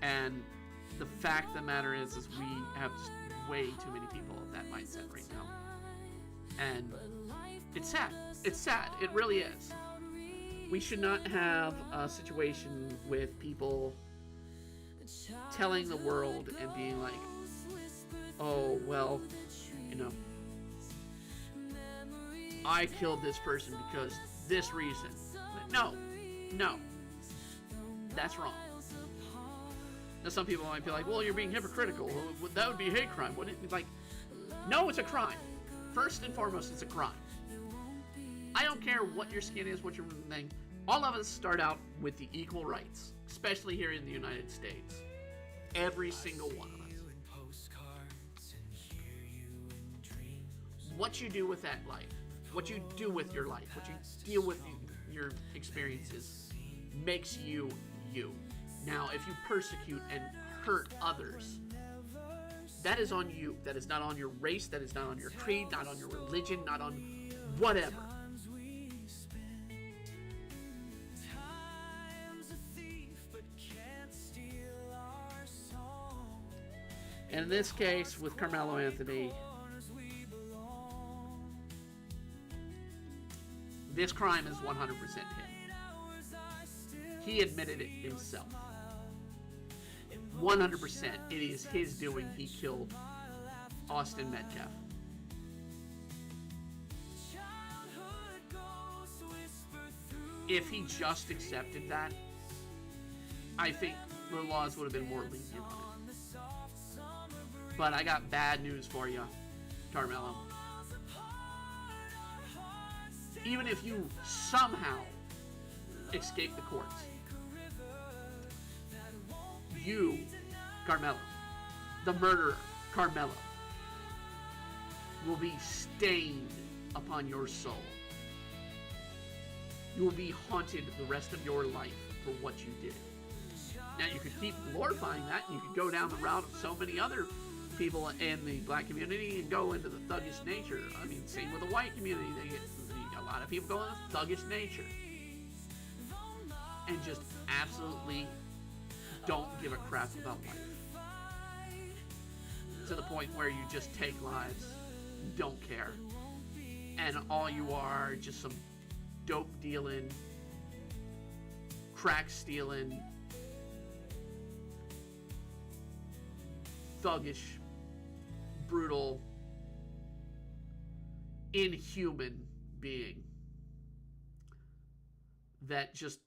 And the fact of the matter is we have just way too many people of that mindset right now. And it's sad. It's sad. It really is. We should not have a situation with people telling the world and being like, oh, well, you know, I killed this person because this reason. No. That's wrong. Now, some people might be like, well, you're being hypocritical. That would be a hate crime, wouldn't it? Like, no, it's a crime. First and foremost, it's a crime. I don't care what your skin is, what your thing. All of us start out with the equal rights, especially here in the United States. Every single one of us. What you do with that life, what you do with your life, what you deal with your experiences makes you you. Now, if you persecute and hurt others, that is on you. That is not on your race, that is not on your creed, not on your religion, not on whatever. And in this case, with Carmelo Anthony, this crime is 100% him. He admitted it himself. 100%. It is his doing. He killed Austin Metcalf. If he just accepted that, I think the laws would have been more lenient on it. But I got bad news for you, Carmelo. Even if you somehow escape the courts, you, Carmelo, the murderer, Carmelo, will be stained upon your soul. You will be haunted the rest of your life for what you did. Now, you could keep glorifying that, and you could go down the route of so many other people in the black community and go into the thuggish nature. I mean, same with the white community. A lot of people go into thuggish nature and just absolutely don't give a crap about life, to the point where you just take lives, don't care, and all you are just some dope dealing, crack stealing, thuggish, brutal, inhuman being that just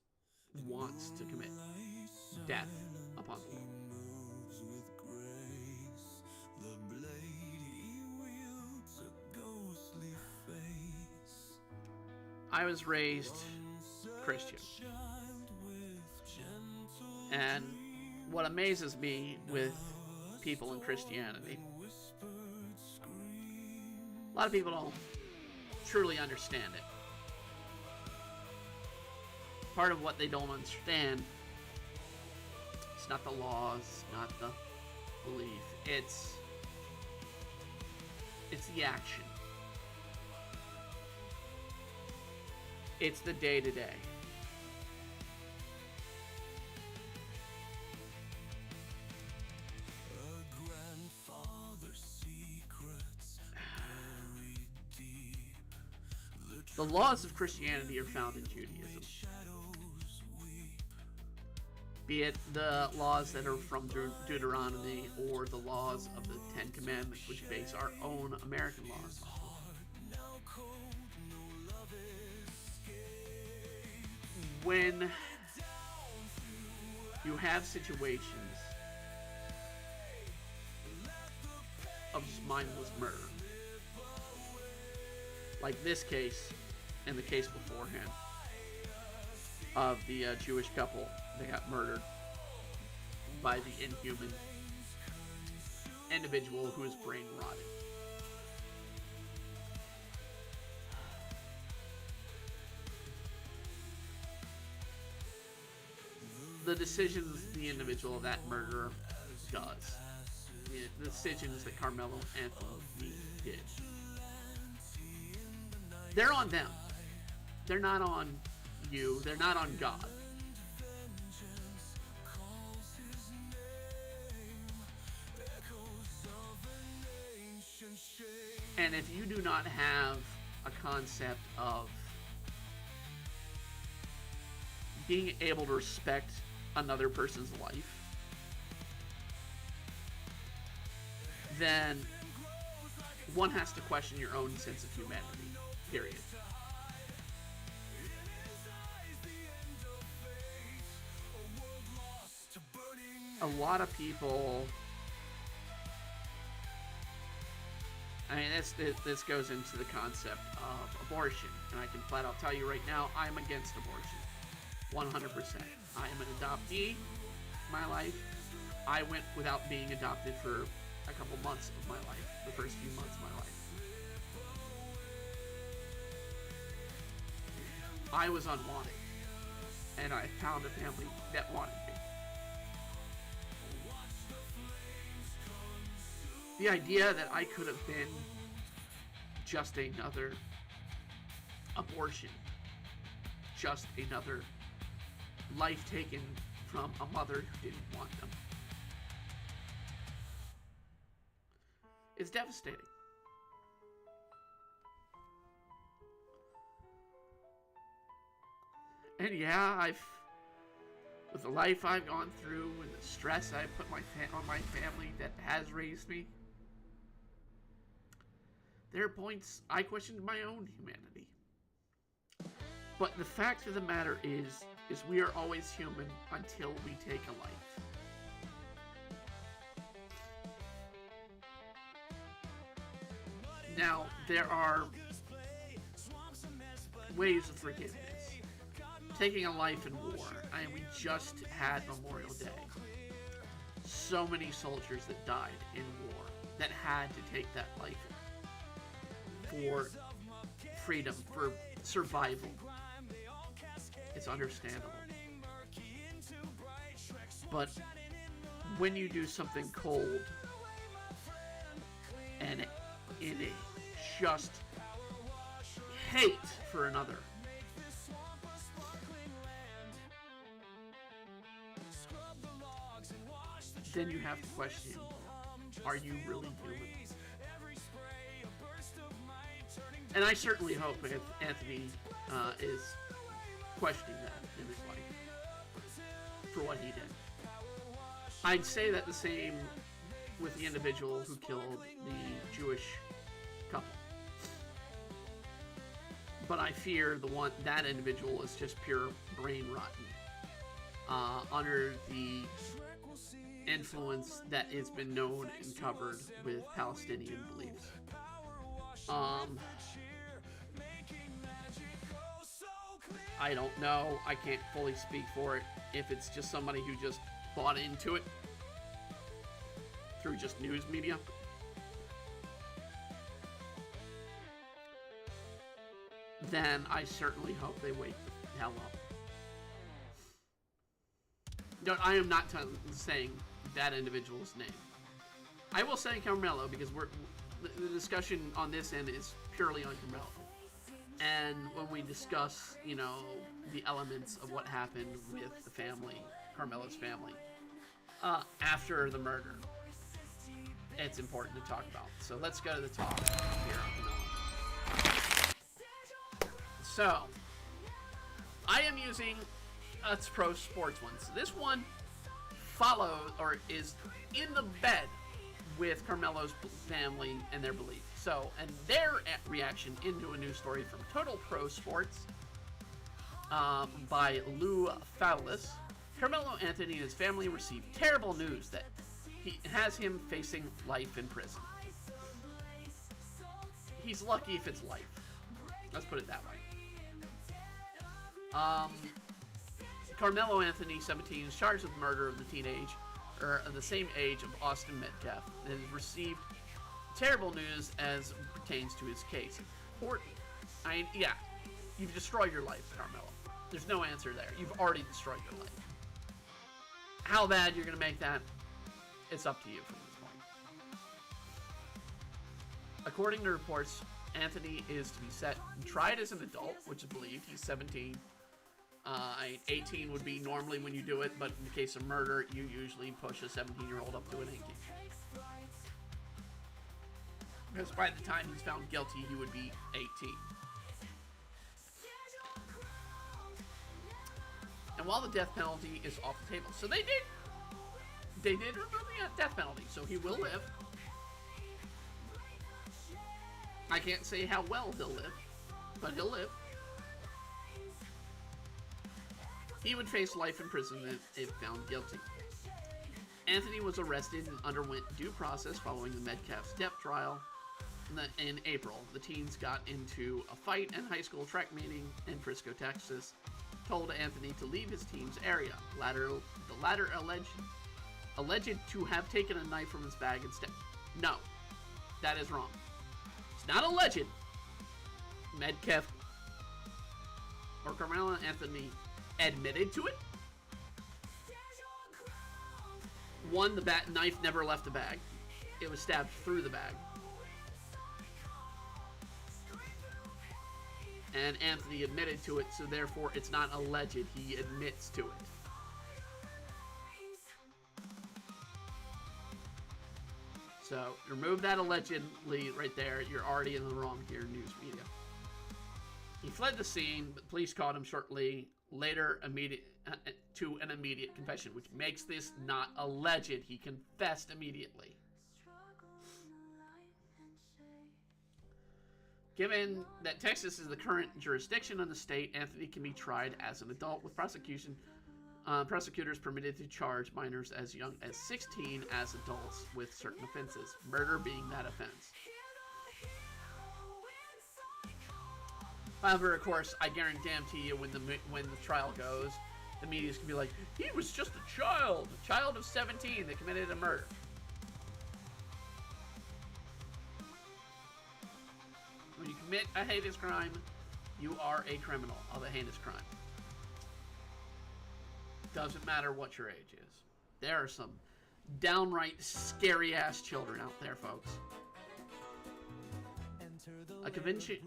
wants to commit death upon people. I was raised Christian, and what amazes me with people in Christianity, a lot of people don't truly understand it. Part of what they don't understand, it's not the laws, not the belief, it's the action. It's the day-to-day. The laws of Christianity are found in Judaism. Be it the laws that are from Deuteronomy or the laws of the Ten Commandments, which base our own American laws on. when you have situations of just mindless murder, like this case and the case beforehand of the Jewish couple that got murdered by the inhuman individual who is brain rotted. The decisions the individual of that murderer does, the decisions that Carmelo Anthony did, they're on them. They're not on you. They're not on God. And if you do not have a concept of being able to respect another person's life, then one has to question your own sense of humanity, period. A lot of people, I mean, this goes into the concept of abortion, and I can flat out tell you right now, I'm against abortion, 100%. I am an adoptee in my life. I went without being adopted for a couple months of my life, the first few months of my life. I was unwanted, and I found a family that wanted me. The idea that I could have been just another abortion, just another life taken from a mother who didn't want them, it's devastating. And yeah, with the life I've gone through and the stress I put on my family that has raised me, there are points I questioned my own humanity. But the fact of the matter is we are always human until we take a life. Now, there are ways of forgiveness. Taking a life in war. I mean, we just had Memorial Day. So many soldiers that died in war that had to take that life for freedom, for survival. It's understandable. But when you do something cold and in a just hate for another, then you have to question, are you really human? And I certainly hope Anthony is questioning that in his life for what he did. I'd say that the same with the individual who killed the Jewish couple. But I fear that individual is just pure brain rotten, under the influence that has been known and covered with Palestinian beliefs. I don't know. I can't fully speak for it. If it's just somebody who just bought into it through just news media. Then I certainly hope they wake the hell up. No, I am not saying that individual's name. I will say Carmelo because the discussion on this end is purely on Carmelo. And when we discuss, the elements of what happened with the family, Carmelo's family, after the murder, it's important to talk about. So let's go to the talk here on Carmelo. So, I am using a Pro Sports one. So this one is in the bed with Carmelo's family and their belief. So, and their reaction into a news story from Total Pro Sports. by Lou Fowlis, Carmelo Anthony and his family received terrible news that he has him facing life in prison. He's lucky if it's life. Let's put it that way. Carmelo Anthony, 17, is charged with murder of the the same age of Austin Metcalf, and has received terrible news as pertains to his case. You've destroyed your life, Carmelo. There's no answer there. You've already destroyed your life. How bad you're going to make that, it's up to you from this point. According to reports, Anthony is to be tried as an adult, which is believed. He's 17. 18 would be normally when you do it, but in the case of murder, you usually push a 17-year-old up to an 18. Because by the time he's found guilty, he would be 18. And while the death penalty is off the table, so they did remove the death penalty, so he will live. I can't say how well he'll live, but he'll live. He would face life in prison if found guilty. Anthony was arrested and underwent due process following the Metcalf's death trial. In April, the teens got into a fight at high school track meeting in Frisco, Texas, told Anthony to leave his team's area. The latter alleged to have taken a knife from his bag instead. No, that is wrong. It's not alleged. Metcalf or Carmelo Anthony admitted to it. One, the knife never left the bag. It was stabbed through the bag. And Anthony admitted to it, so therefore it's not alleged. He admits to it. So, remove that allegedly right there. You're already in the wrong here, news media. He fled the scene, but police caught him shortly later to an immediate confession, which makes this not alleged. He confessed immediately. Given that Texas is the current jurisdiction of the state, Anthony can be tried as an adult, with prosecutors permitted to charge minors as young as 16 as adults with certain offenses, murder being that offense. However, of course, I guarantee you when the trial goes, the media's gonna be like, he was just a child of 17 that committed a murder. When you commit a heinous crime, you are a criminal of a heinous crime. Doesn't matter what your age is. There are some downright scary-ass children out there, folks. A conviction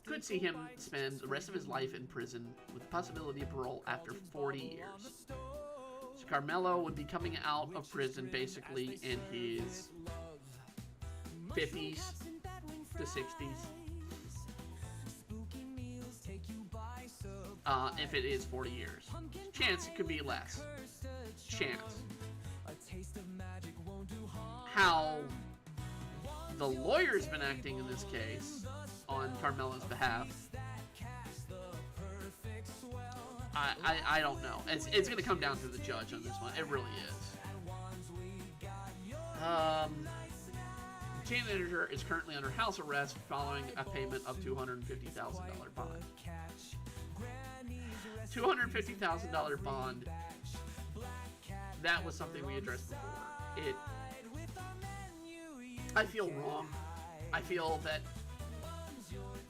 could see him spend the rest of his life in prison with the possibility of parole after 40 years. So Carmelo would be coming out of prison basically in his 50s to 60s. If it is 40 years. Chance it could be less. Chance. How the lawyer's been acting in this case on Carmelo's behalf, I don't know. It's going to come down to the judge on this one. It really is. Janitor is currently under house arrest following a payment of $250,000 bond. $250,000 bond. That was something we addressed before. I feel wrong. I feel that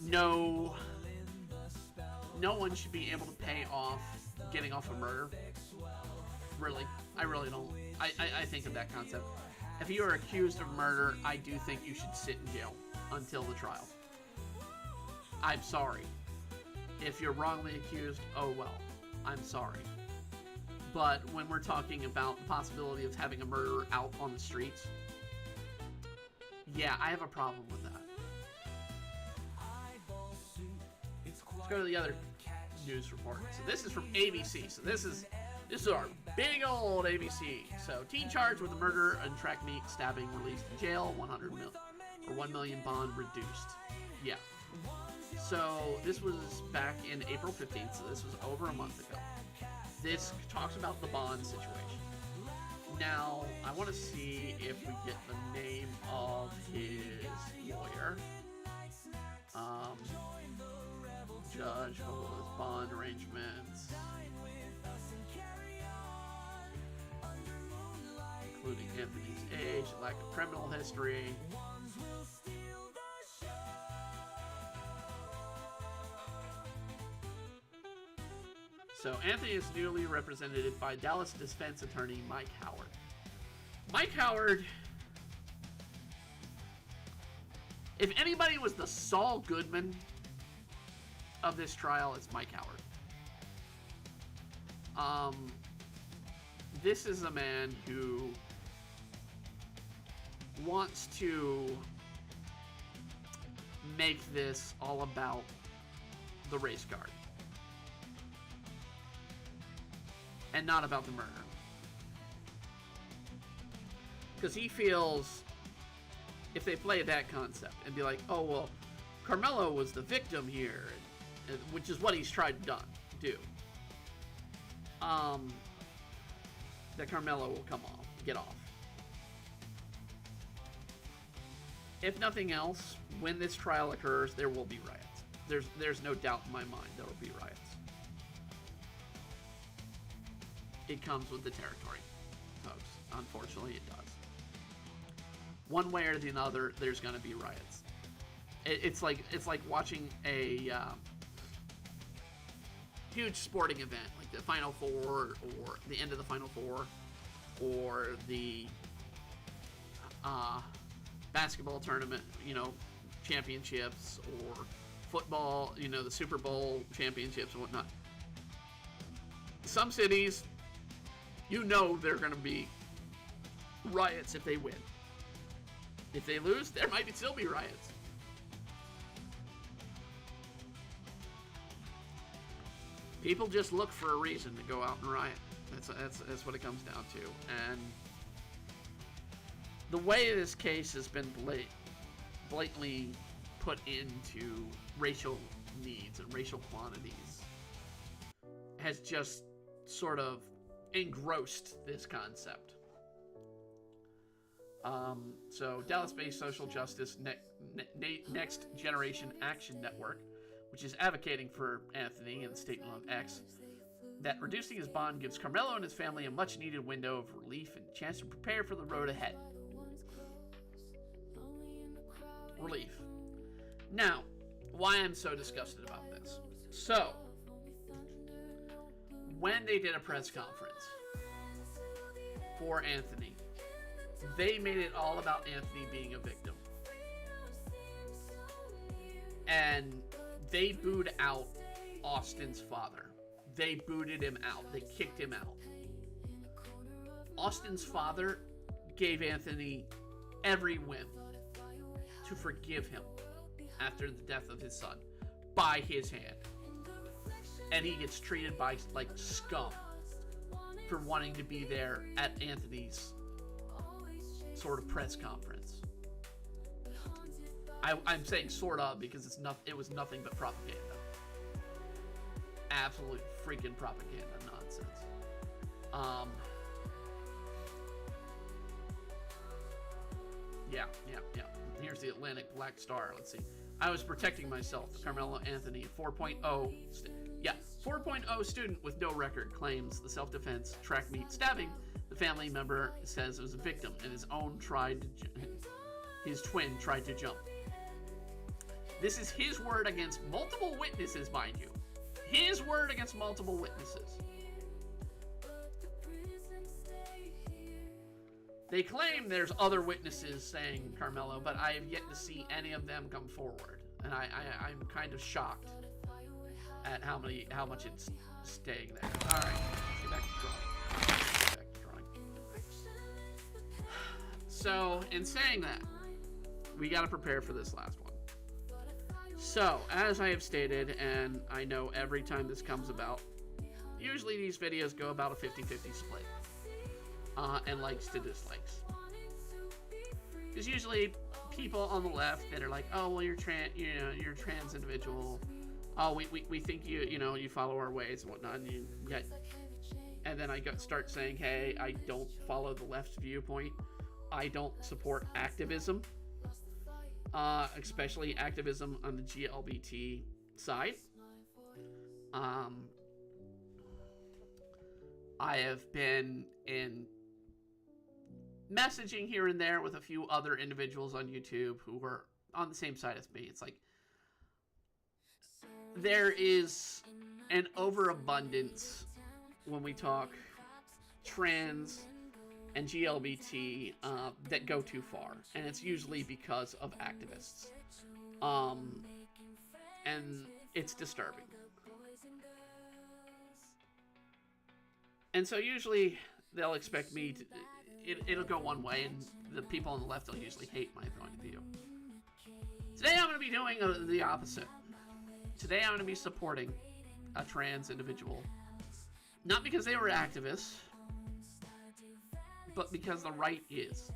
no one should be able to pay off getting off a murder. Really. I really don't. I think of that concept. If you are accused of murder, I do think you should sit in jail until the trial. I'm sorry. If you're wrongly accused, oh well. I'm sorry. But when we're talking about the possibility of having a murderer out on the streets, yeah, I have a problem with that. Let's go to the other news report. So this is from ABC. So this is our big old ABC. So teen charged with a murder and track meet stabbing released in jail. $1 million bond reduced. Yeah, So this was back in April 15th, so this was over a month ago. This talks about the bond situation. Now, I want to see if we get the name of his lawyer. Judge, what was his bond arrangements? Including Anthony's age, lack of criminal history. So Anthony is newly represented by Dallas defense attorney Mike Howard. Mike Howard, if anybody was the Saul Goodman of this trial, it's Mike Howard. This is a man who wants to make this all about the race card and not about the murder. Because he feels if they play that concept and be like, oh, well, Carmelo was the victim here, which is what he's tried to do, that Carmelo will get off. If nothing else, when this trial occurs, there will be riots. There's no doubt in my mind there will be riots. It comes with the territory, folks. Unfortunately, it does. One way or the other, there's going to be riots. It's like watching a huge sporting event, like the Final Four or the end of the Final Four, or the basketball tournament, championships, or football, the Super Bowl championships and whatnot. Some cities, they're going to be riots if they win. If they lose, there might still be riots. People just look for a reason to go out and riot. That's what it comes down to. And the way this case has been blatantly put into racial needs and racial quantities has just sort of engrossed this concept. So Dallas-based social justice Next Generation Action Network, which is advocating for Anthony in the statement on X, that reducing his bond gives Carmelo and his family a much-needed window of relief and chance to prepare for the road ahead. Relief. Now, why I'm so disgusted about this. So, when they did a press conference for Anthony, they made it all about Anthony being a victim. And they booed out Austin's father. They booted him out. They kicked him out. Austin's father gave Anthony every whim to forgive him after the death of his son by his hand. And he gets treated like scum for wanting to be there at Anthony's sort of press conference. I'm saying sort of because it was nothing but propaganda. Absolute freaking propaganda nonsense. Yeah. Here's the Atlantic Black Star. Let's see. I was protecting myself. The Carmelo Anthony 4.0. 4.0 student with no record claims the self-defense track meet stabbing. The family member says it was a victim and his twin tried to jump. This is his word against multiple witnesses, mind you. His word against multiple witnesses. They claim there's other witnesses saying Carmelo, but I have yet to see any of them come forward. And I'm kind of shocked at how much it's staying there. Alright, let's get back to drawing. So, in saying that, we gotta prepare for this last one. So, as I have stated, and I know every time this comes about, usually these videos go about a 50-50 split. And likes to dislikes. Because usually people on the left that are like, oh, well, you're you're a trans individual. Oh, we think you follow our ways and whatnot. And then I start saying, hey, I don't follow the left's viewpoint. I don't support activism, especially activism on the GLBT side. I have been in messaging here and there with a few other individuals on YouTube who were on the same side as me. It's like there is an overabundance when we talk trans and GLBT that go too far, and it's usually because of activists, and it's disturbing. And so usually they'll expect me to, it'll go one way, and the people on the left will usually hate my point of view. Today I'm going to be doing the opposite. Today I'm going to be supporting a trans individual, not because they were activists, but because the right is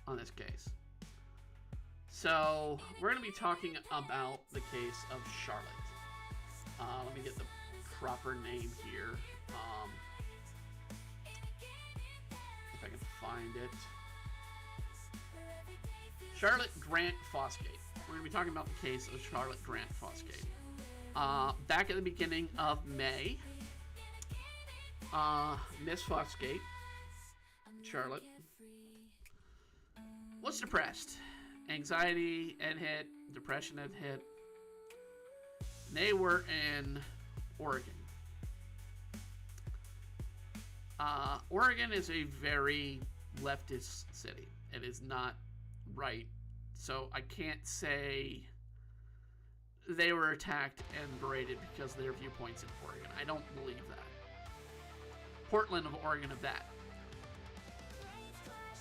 on this case. So we're going to be talking about the case of Charlotte. Let me get the proper name here. If I can find it. Charlotte Grant Fosgate. We're going to be talking about the case of Charlotte Grant Fosgate. Back at the beginning of May, Miss Fosgate, Charlotte, was depressed. Anxiety had hit, depression had hit. They were in Oregon. Oregon is a very leftist city. It is not right. So I can't say they were attacked and berated because of their viewpoints in Oregon. I don't believe that. Portland of Oregon of that.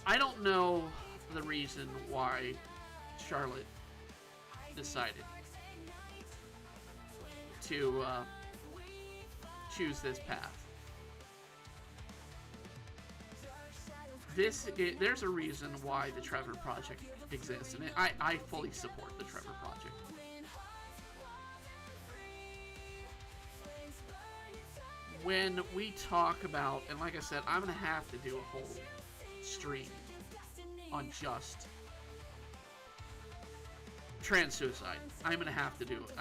I don't know the reason why Charlotte decided to choose this path. There's a reason why the Trevor Project exists, and I fully support the Trevor Project. When we talk about, and like I said, I'm going to have to do a whole stream on just trans suicide. I'm going to have to do it.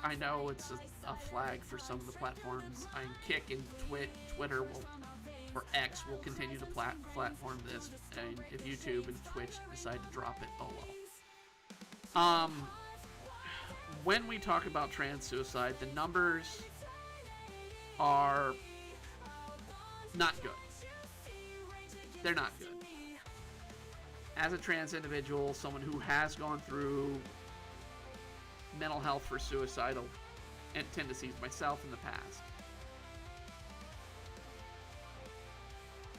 I know it's a flag for some of the platforms. Kick and Twitter or X will continue to platform this, and if YouTube and Twitch decide to drop it, oh well. When we talk about trans suicide, the numbers are not good. They're not good. As a trans individual, someone who has gone through mental health for suicidal tendencies myself in the past,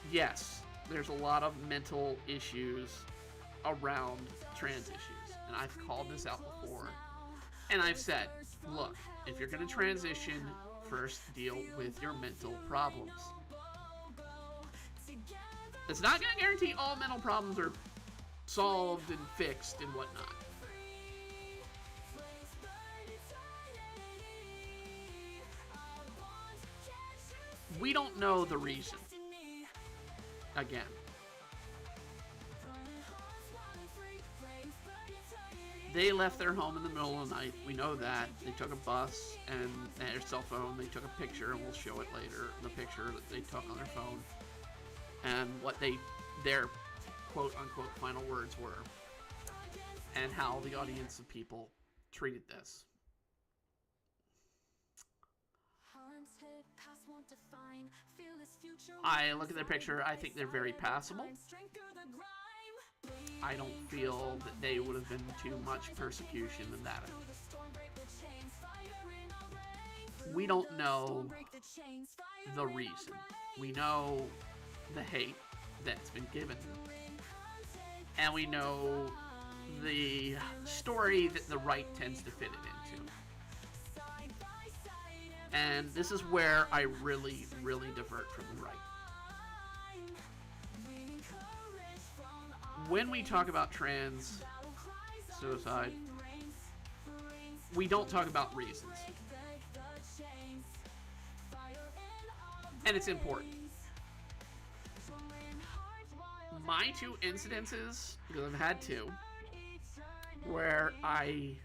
yes, there's a lot of mental issues around trans issues, and I've called this out before, and I've said, look, if you're going to transition, first deal with your mental problems. It's not going to guarantee all mental problems are solved and fixed and whatnot. We don't know the reason. Again. They left their home in the middle of the night. We know that. They took a bus and their cell phone. They took a picture, and we'll show it later. The picture that they took on their phone. And what their quote-unquote final words were. And how the audience of people treated this. I look at their picture, I think they're very passable. I don't feel that they would have been too much persecution in that. We don't know the reason. We know the hate that's been given. And we know the story that the right tends to fit it into. And this is where I really, really divert from the right. when we talk about trans suicide, we don't talk about reasons. And it's important. My two incidences, because I've had two, where I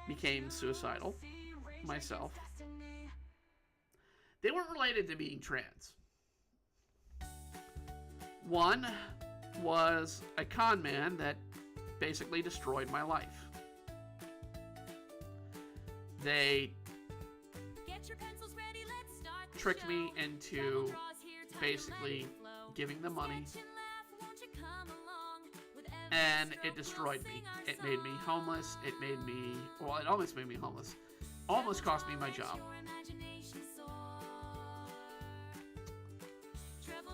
became suicidal myself, they weren't related to being trans. One was a con man that basically destroyed my life. They tricked me into basically giving them money, and it destroyed me. It made me homeless. It almost made me homeless. Almost cost me my job.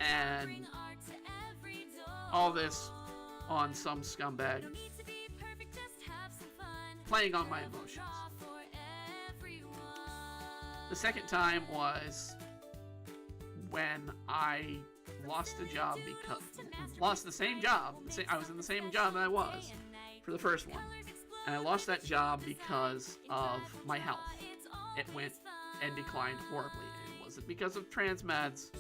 And all this on some scumbag playing on my emotions. The second time was when I lost a job lost the same job. I was in the same job that I was for the first one. And I lost that job because of my health. It went and declined horribly. It wasn't because of trans meds.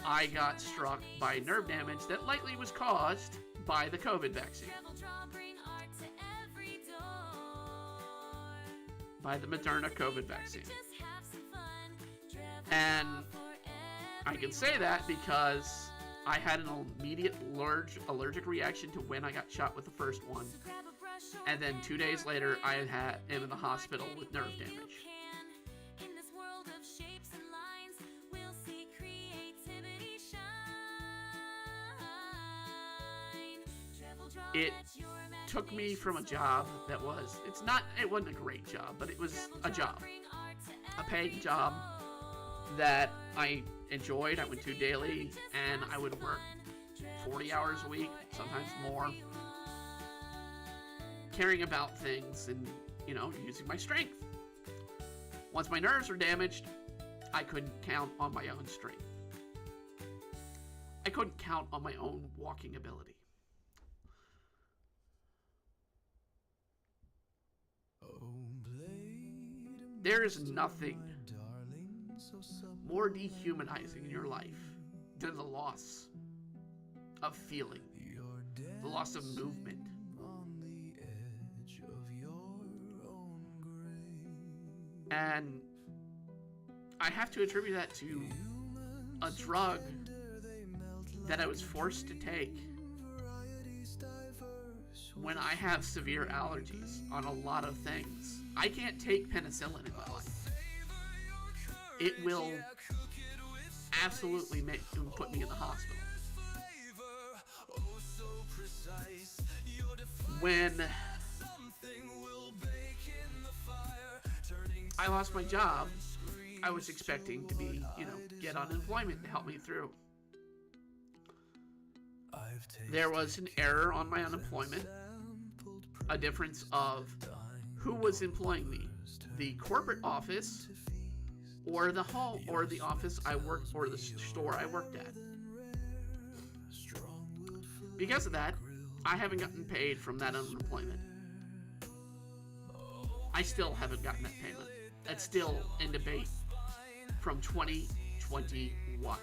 I got struck by nerve damage that likely was caused by the COVID vaccine. By the Moderna COVID vaccine. And I can say that because I had an immediate allergic reaction to when I got shot with the first one. And then 2 days later, I am in the hospital with nerve damage. It took me from a job that it wasn't a great job, but it was a job. A paying job that I enjoyed. I went to daily, and I would work 40 hours a week, sometimes more, caring about things and, using my strength. Once my nerves were damaged, I couldn't count on my own strength. I couldn't count on my own walking ability. There is nothing more dehumanizing in your life than the loss of feeling, the loss of movement. And I have to attribute that to a drug that I was forced to take when I have severe allergies on a lot of things. I can't take penicillin in my life. It will absolutely put me in the hospital. When I lost my job, I was expecting to be, get unemployment to help me through. There was an error on my unemployment, a difference of who was employing me, the corporate office or the home or the office I worked or the store I worked at. Because of that, I haven't gotten paid from that unemployment. I still haven't gotten that payment. That's still in debate from 2021.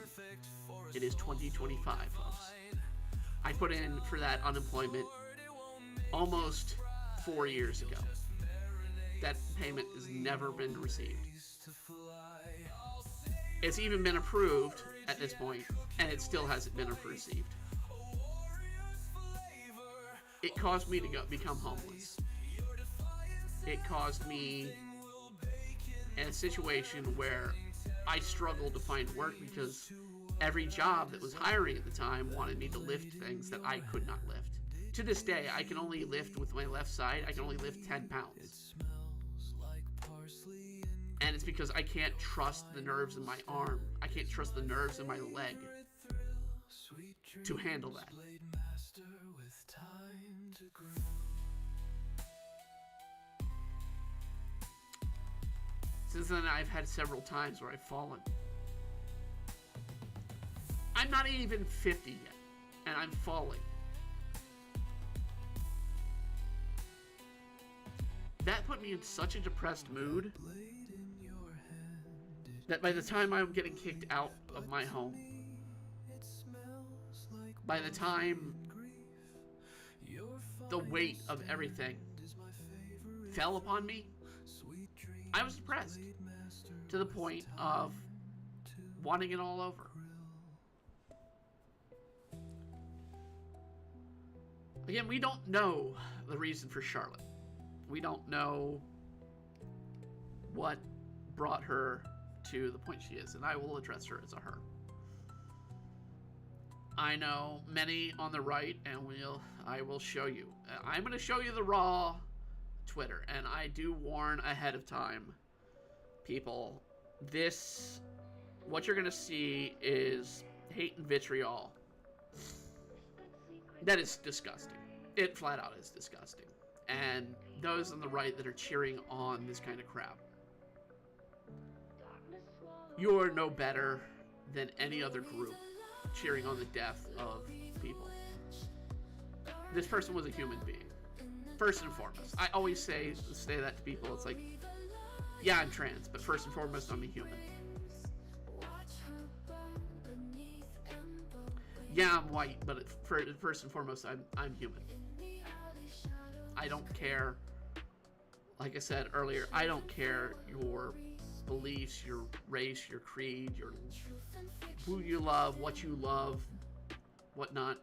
It is 2025, folks. I put in for that unemployment almost 4 years ago. That payment has never been received. It's even been approved at this point, and it still hasn't been received. It caused me to become homeless. It caused me in a situation where I struggled to find work because every job that was hiring at the time wanted me to lift things that I could not lift. To this day, I can only lift with my left side, I can only lift 10 pounds. And it's because I can't trust the nerves in my arm. I can't trust the nerves in my leg to handle that. Since then, I've had several times where I've fallen. I'm not even 50 yet. and I'm falling. That put me in such a depressed mood that by the time I'm getting kicked out of my home, by the time the weight of everything fell upon me, I was depressed to the point of wanting it all over. Again, we don't know the reason for Charlotte. We don't know what brought her to the point she is, and I will address her as a her. I know many on the right, and I will show you. I'm going to show you the raw Twitter, and I do warn ahead of time, people, what you're going to see is hate and vitriol. That is disgusting. It flat out is disgusting. And those on the right that are cheering on this kind of crap, you are no better than any other group cheering on the death of people. This person was a human being, first and foremost. I always say that to people. It's like, yeah, I'm trans, but first and foremost, I'm a human. Yeah, I'm white, but first and foremost, I'm human. I don't care. Like I said earlier, I don't care your beliefs, your race, your creed, who you love, what you love, whatnot.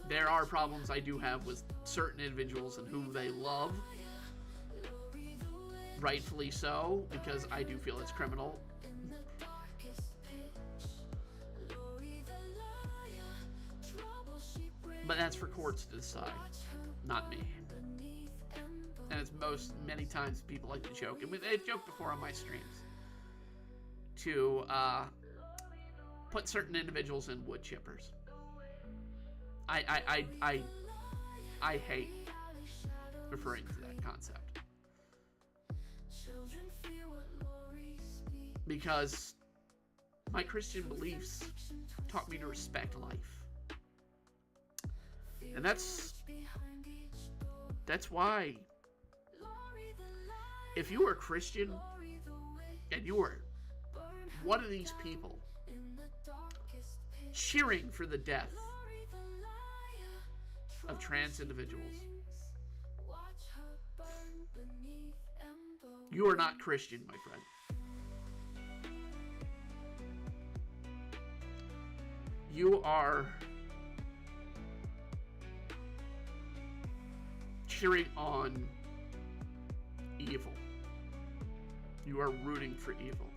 There are problems I do have with certain individuals and who they love. Rightfully so, because I do feel it's criminal. But that's for courts to decide, not me. And it's many times people like to joke, and they've joked before on my streams, to put certain individuals in wood chippers. I hate referring to that concept, because my Christian beliefs taught me to respect life. And that's why, if you are a Christian and you are one of these people cheering for the death of trans individuals, you are not Christian, my friend. You are cheering on evil. You are rooting for evil.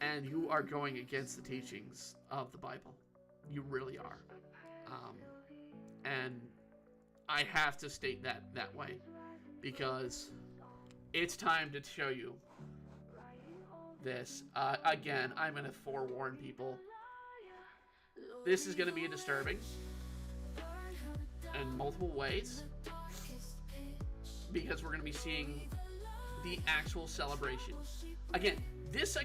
And you are going against the teachings of the Bible. You really are. And I have to state that way, because it's time to show you this. Again, I'm going to forewarn people. This is going to be disturbing in multiple ways, because we're going to be seeing the actual celebration. Again, this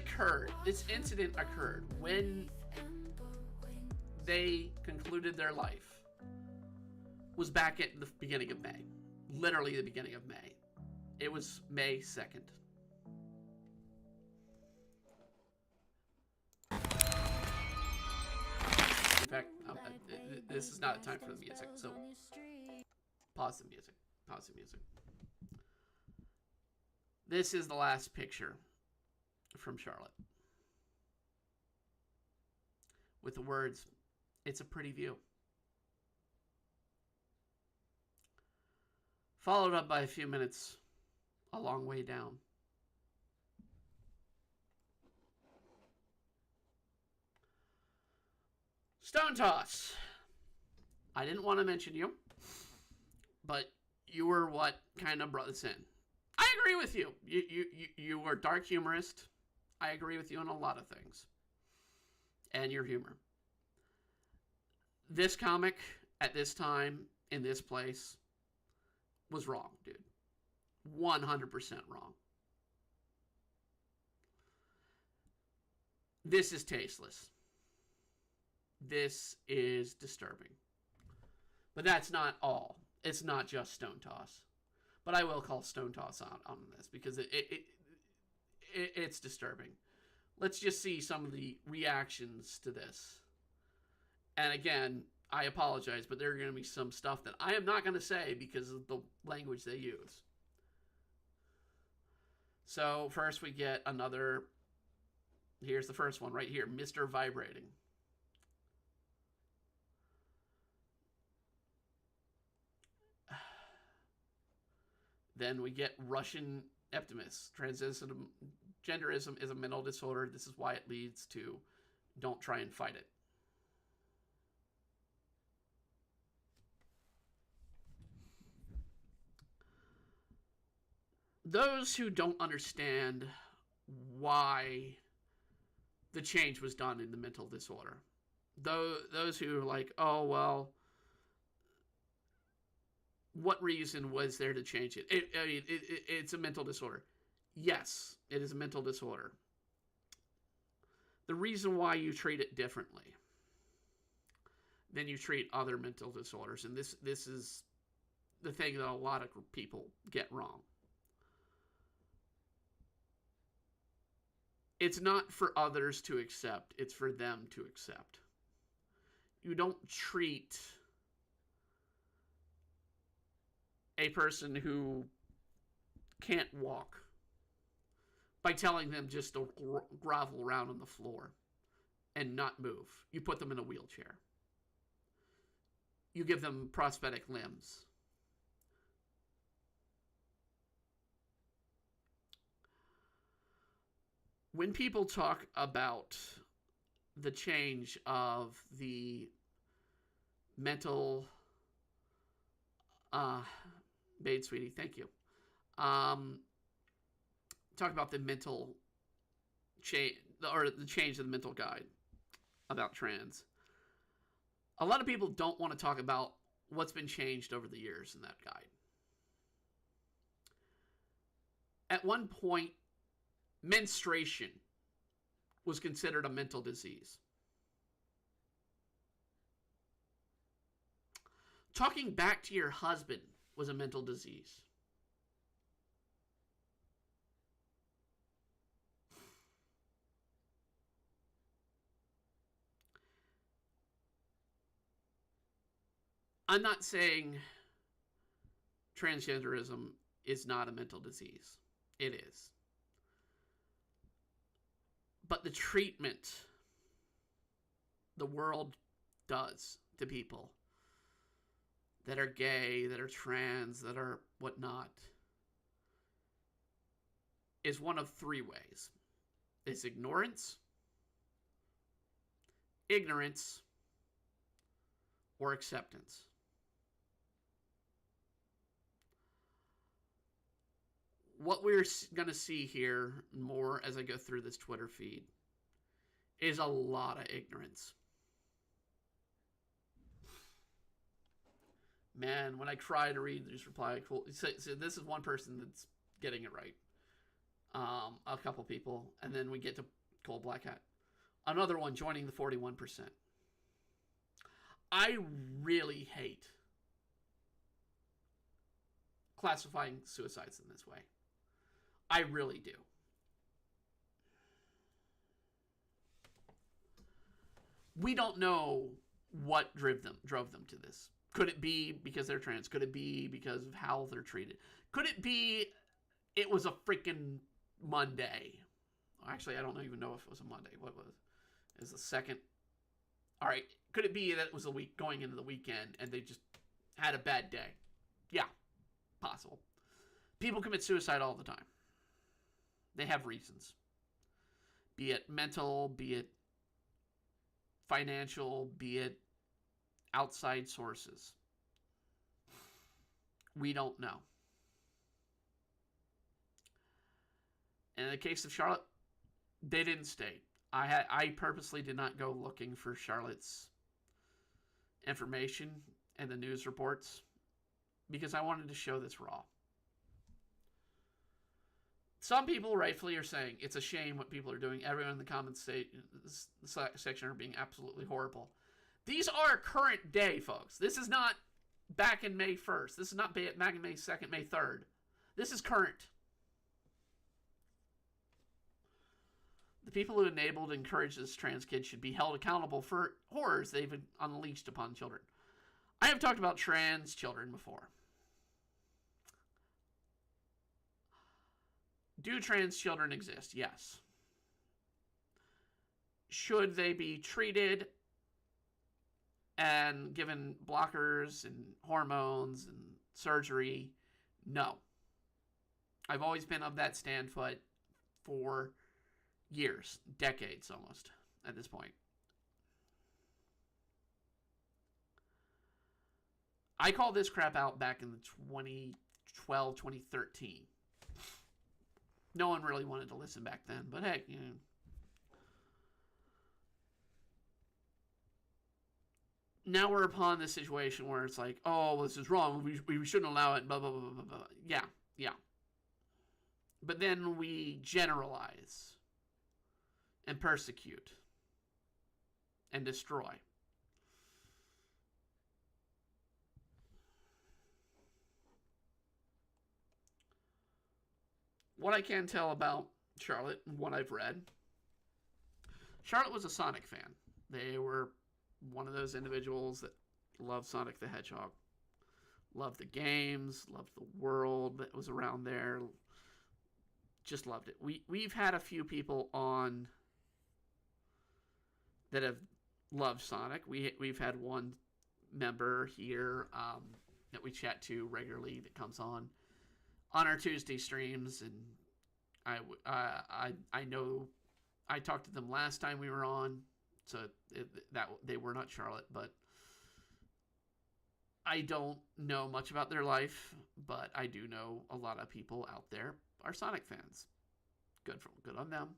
incident occurred when they concluded their life, was back at the beginning of May. Literally the beginning of May. It was May 2nd. In fact, this is not a time for the music, so pause the music. Pause the music. This is the last picture from Charlotte, with the words, "It's a pretty view." Followed up by a few minutes, "A long way down." Stone Toss. I didn't want to mention you, but you were what kind of brought this in. I agree with you. You were a dark humorist. I agree with you on a lot of things. And your humor. This comic, at this time, in this place, was wrong, dude. 100% wrong. This is tasteless. this is disturbing. But that's not all. It's not just Stone Toss. But I will call Stone Toss on this because it's disturbing. Let's just see some of the reactions to this. And again, I apologize, but there are going to be some stuff that I am not going to say because of the language they use. So first we get another, here's the first one right here, Mr. Vibrating. Then we get Russian Optimist. Transgenderism is a mental disorder. This is why it leads to don't try and fight it. Those who don't understand why the change was done in the mental disorder, those who are like, oh, well, what reason was there to change it? It's a mental disorder. Yes, it is a mental disorder. The reason why you treat it differently than you treat other mental disorders, and this is the thing that a lot of people get wrong. It's not for others to accept, it's for them to accept. You don't treat a person who can't walk by telling them just to grovel around on the floor and not move. You put them in a wheelchair. You give them prosthetic limbs. When people talk about the change of the mental, Bade, sweetie, thank you. Talk about the mental change, or the change of the mental guide about trans. A lot of people don't want to talk about what's been changed over the years in that guide. At one point, menstruation was considered a mental disease. Talking back to your husband was a mental disease. I'm not saying transgenderism is not a mental disease. It is. But the treatment the world does to people that are gay, that are trans, that are whatnot, is one of three ways. It's ignorance, or acceptance. What we're going to see here more as I go through this Twitter feed is a lot of ignorance. Man, when I try to read these reply, cool. So this is one person that's getting it right. A couple people, and then we get to Cold Black Hat. Another one joining the 41%. I really hate classifying suicides in this way. I really do. We don't know what drove them to this. Could it be because they're trans? Could it be because of how they're treated? Could it be it was a freaking Monday? Actually, I don't even know if it was a Monday. What was it? Is the second? All right. Could it be that it was a week going into the weekend and they just had a bad day? Yeah, possible. People commit suicide all the time. They have reasons. Be it mental, be it financial, be it outside sources. We don't know. In the case of Charlotte, they didn't state. I purposely did not go looking for Charlotte's information and the news reports because I wanted to show this raw. Some people rightfully are saying it's a shame what people are doing. Everyone in the comments section are being absolutely horrible. These are current day, folks. This is not back in May 1st. This is not back in May 2nd, May 3rd. This is current. The people who enabled and encouraged this trans kid should be held accountable for horrors they've unleashed upon children. I have talked about trans children before. Do trans children exist? Yes. Should they be treated and given blockers and hormones and surgery? No. I've always been of that standpoint for years, decades almost, at this point. I called this crap out back in the 2012, 2013. No one really wanted to listen back then, but hey, you know. Now we're upon this situation where it's like, oh, this is wrong. We shouldn't allow it, blah, blah, blah, blah, blah. Yeah. But then we generalize and persecute and destroy. What I can tell about Charlotte and what I've read, Charlotte was a Sonic fan. They were one of those individuals that loved Sonic the Hedgehog. Loved the games, loved the world that was around there. Just loved it. We've had a few people on that have loved Sonic. We've had one member here that we chat to regularly that comes on our Tuesday streams, and I know I talked to them last time we were on. So that they were not Charlotte, but I don't know much about their life, but I do know a lot of people out there are Sonic fans. Good on them.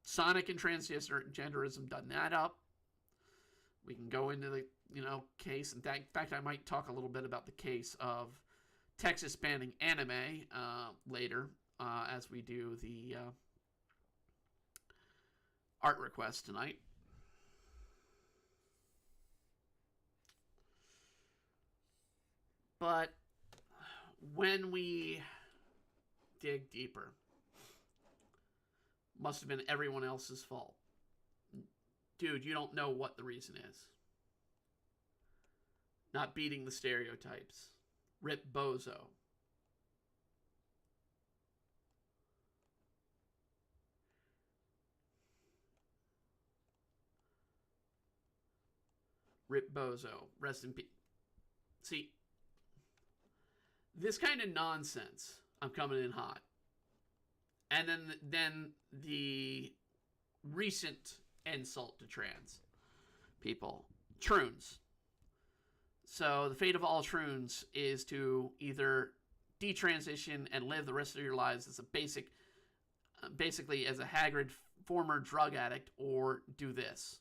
Sonic and transgenderism doesn't add up. We can go into the case. In fact, I might talk a little bit about the case of Texas banning anime later as we do the art request tonight. But when we dig deeper, must have been everyone else's fault. Dude, you don't know what the reason is. Not beating the stereotypes. Rip Bozo. Rip Bozo. Rest in peace. See, this kind of nonsense, I'm coming in hot. And then the recent insult to trans people. Troons. So the fate of all troons is to either detransition and live the rest of your lives as a basically as a haggard former drug addict, or do this.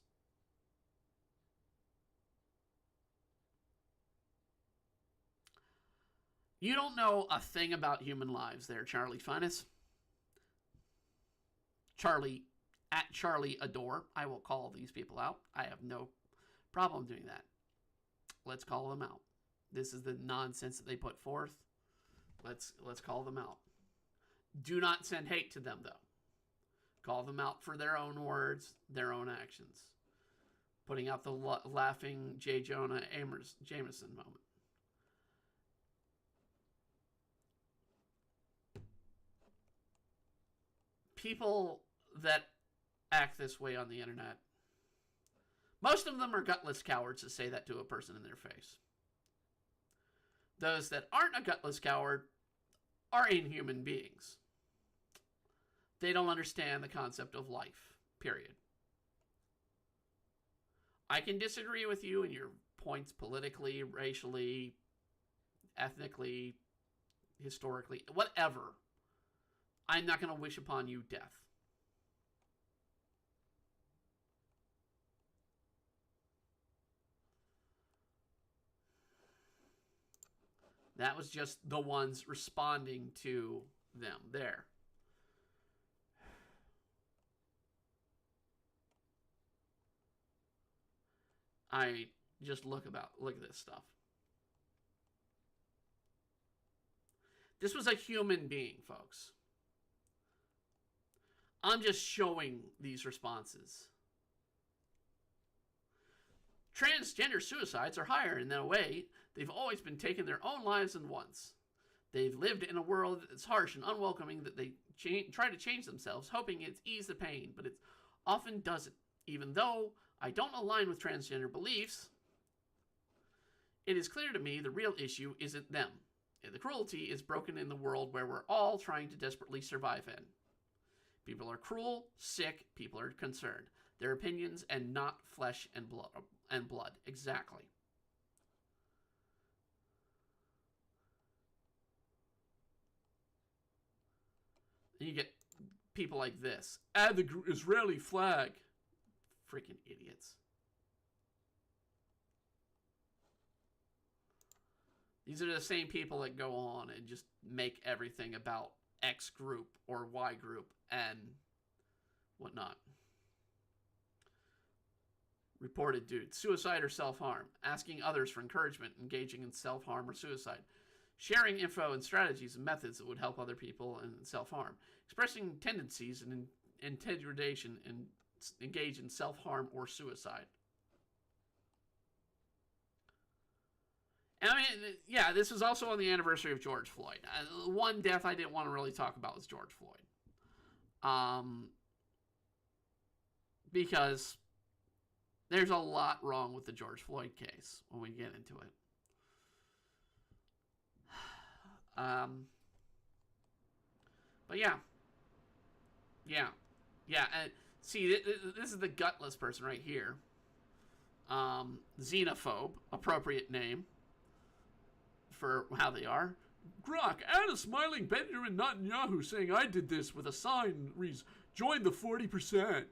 You don't know a thing about human lives there, Charlie Finus. Charlie Adore. I will call these people out. I have no problem doing that. Let's call them out. This is the nonsense that they put forth. Let's call them out. Do not send hate to them, though. Call them out for their own words, their own actions. Putting out the laughing J. Jonah Jameson moment. People that act this way on the internet, most of them are gutless cowards to say that to a person in their face. Those that aren't a gutless coward are inhuman beings. They don't understand the concept of life, period. I can disagree with you in your points politically, racially, ethnically, historically, whatever. I'm not going to wish upon you death. That was just the ones responding to them there. I just look at this stuff. This was a human being, folks. I'm just showing these responses. Transgender suicides are higher, and in a way, they've always been taking their own lives at once. They've lived in a world that's harsh and unwelcoming, that they try to change themselves, hoping it's ease the pain, but it often doesn't. Even though I don't align with transgender beliefs, it is clear to me the real issue isn't them. The cruelty is broken in the world where we're all trying to desperately survive in. People are cruel, sick, people are concerned. Their opinions and not flesh and blood. Exactly. And you get people like this. Add the Israeli flag. Freaking idiots. These are the same people that go on and just make everything about X group or Y group and whatnot. Reported dude. Suicide or self-harm. Asking others for encouragement. Engaging in self-harm or suicide. Sharing info and strategies and methods that would help other people and self-harm. Expressing tendencies and intimidation and engage in self-harm or suicide. And I mean, yeah, this was also on the anniversary of George Floyd. One death I didn't want to really talk about was George Floyd. Because there's a lot wrong with the George Floyd case when we get into it. But yeah. And see, this is the gutless person right here. Xenophobe, appropriate name for how they are. Grok, add a smiling Benjamin Netanyahu saying I did this with a sign that reads, join the 40%.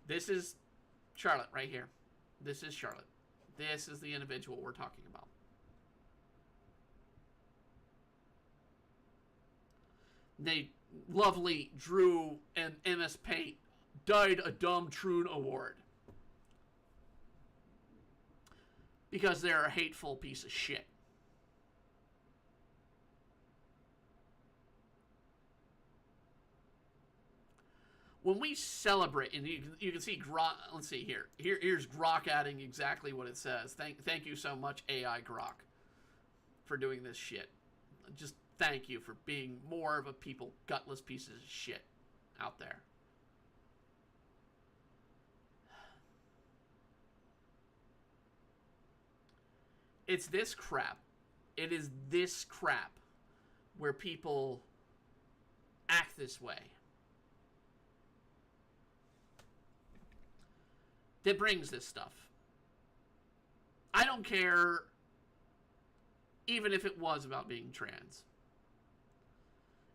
This is Charlotte right here. This is Charlotte. This is the individual we're talking about. They lovely drew an MS Paint Died a Dumb Troon Award. Because they're a hateful piece of shit. When we celebrate, and you can see Grok, let's see here. Here's Grok adding exactly what it says. Thank you so much, AI Grok, for doing this shit. Just thank you for being more of a gutless pieces of shit out there. It's this crap. It is this crap where people act this way that brings this stuff. I don't care even if it was about being trans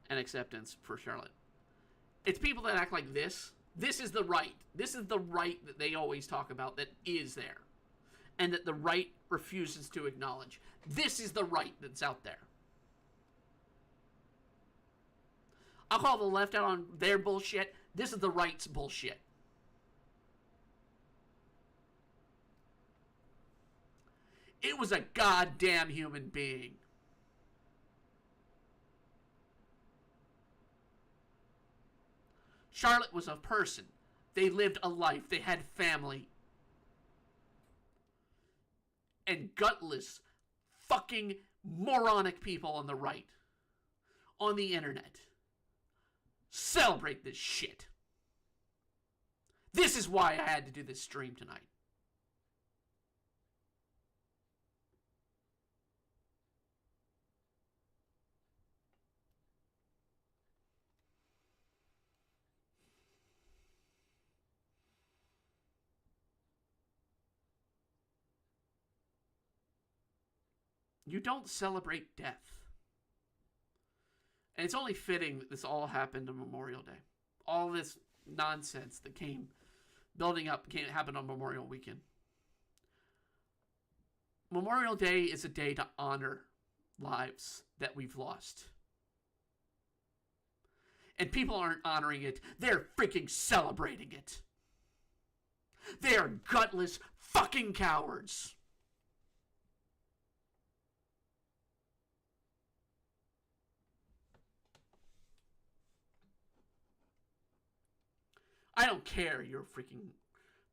and acceptance for Charlotte. It's people that act like this. This is the right. This is the right that they always talk about that is there. And that the right refuses to acknowledge. This is the right that's out there. I'll call the left out on their bullshit. This is the right's bullshit. It was a goddamn human being. Charlotte was a person. They lived a life. They had family. And gutless, fucking moronic people on the right, on the internet, celebrate this shit. This is why I had to do this stream tonight. You don't celebrate death. And it's only fitting that this all happened on Memorial Day. All this nonsense that came building up happened on Memorial Weekend. Memorial Day is a day to honor lives that we've lost. And people aren't honoring it. They're freaking celebrating it. They are gutless fucking cowards. I don't care your freaking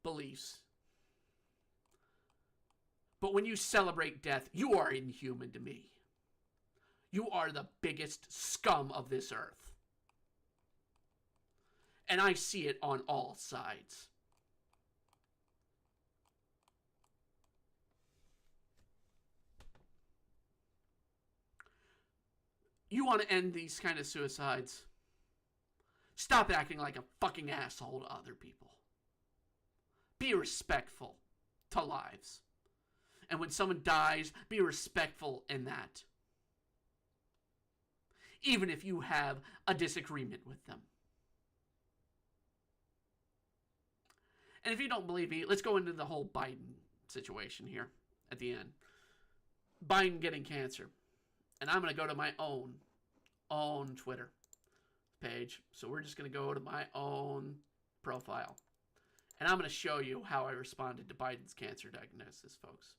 beliefs. But when you celebrate death, you are inhuman to me. You are the biggest scum of this earth. And I see it on all sides. You want to end these kind of suicides? Stop acting like a fucking asshole to other people. Be respectful to lives. And when someone dies, be respectful in that. Even if you have a disagreement with them. And if you don't believe me, let's go into the whole Biden situation here at the end. Biden getting cancer. And I'm going to go to my own Twitter page. So we're just going to go to my own profile. And I'm going to show you how I responded to Biden's cancer diagnosis, folks.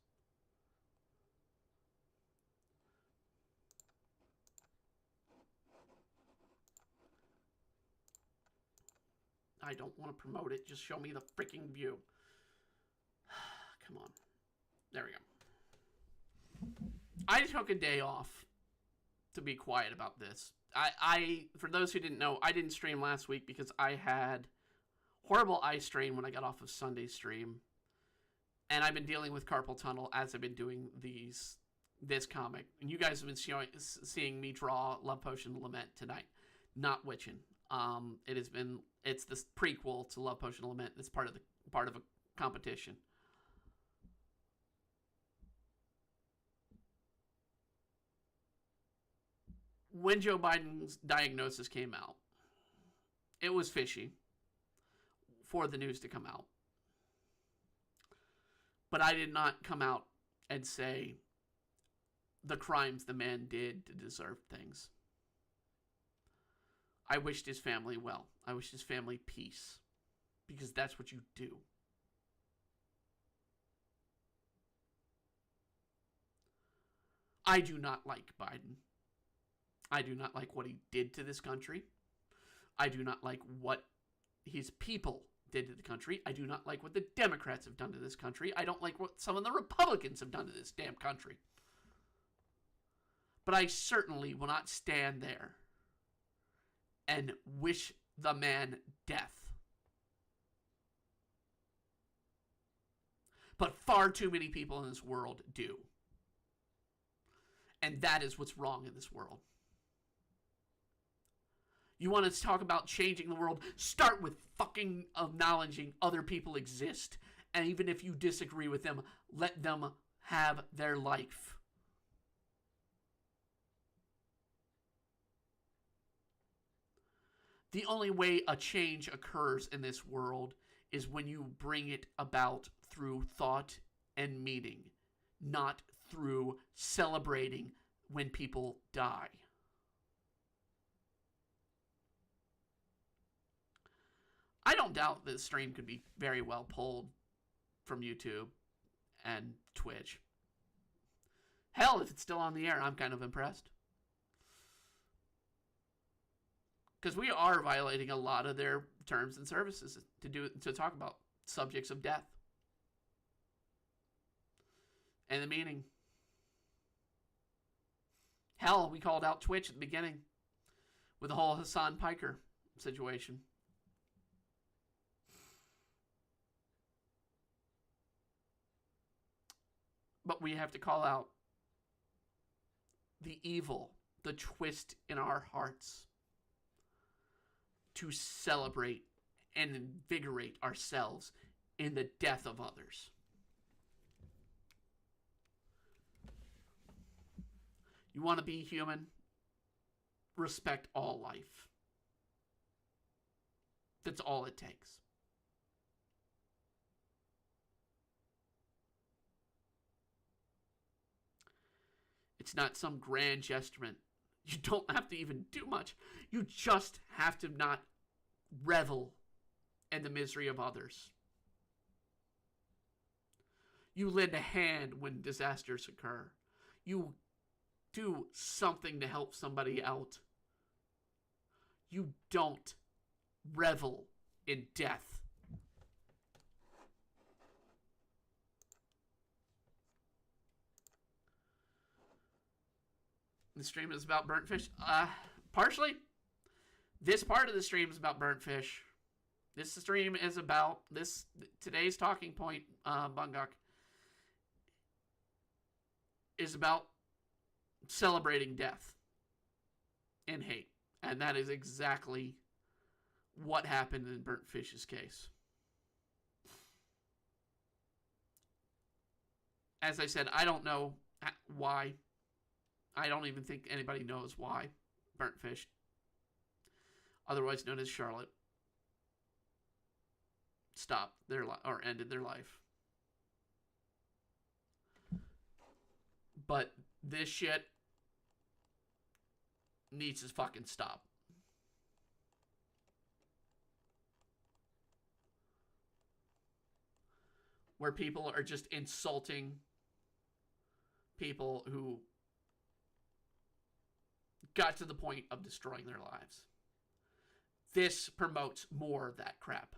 I don't want to promote it. Just show me the freaking view. Come on. There we go. I took a day off to be quiet about this. I for those who didn't know, I didn't stream last week because I had horrible eye strain when I got off of Sunday's stream. And I've been dealing with carpal tunnel as I've been doing this comic. And you guys have been seeing me draw Love Potion Lament tonight. Not Witchin'. It's this prequel to Love Potion Lament that's part of a competition. When Joe Biden's diagnosis came out, it was fishy for the news to come out. But I did not come out and say the crimes the man did to deserve things. I wished his family well. I wished his family peace. Because that's what you do. I do not like Biden. I do not like what he did to this country. I do not like what his people did to the country. I do not like what the Democrats have done to this country. I don't like what some of the Republicans have done to this damn country. But I certainly will not stand there and wish the man death. But far too many people in this world do. And that is what's wrong in this world. You want to talk about changing the world? Start with fucking acknowledging other people exist. And even if you disagree with them, let them have their life. The only way a change occurs in this world is when you bring it about through thought and meaning, not through celebrating when people die. I don't doubt this stream could be very well pulled from YouTube and Twitch. Hell, if it's still on the air, I'm kind of impressed. Because we are violating a lot of their terms and services to talk about subjects of death. And the meaning. Hell, we called out Twitch at the beginning with the whole Hassan Piker situation. But we have to call out the evil, the twist in our hearts to celebrate and invigorate ourselves in the death of others. You want to be human? Respect all life. That's all it takes. It's not some grand gesture. You don't have to even do much. You just have to not revel in the misery of others. You lend a hand when disasters occur. You do something to help somebody out. You don't revel in death. The stream is about burnt fish. Partially. This part of the stream is about burnt fish. This stream is about today's talking point, Bungok, is about celebrating death and hate. And that is exactly what happened in Burnt Fish's case. As I said, I don't know why. I don't even think anybody knows why Burnt Fish, otherwise known as Charlotte, stopped their or ended their life. But this shit needs to fucking stop. Where people are just insulting people who got to the point of destroying their lives. This promotes more of that crap.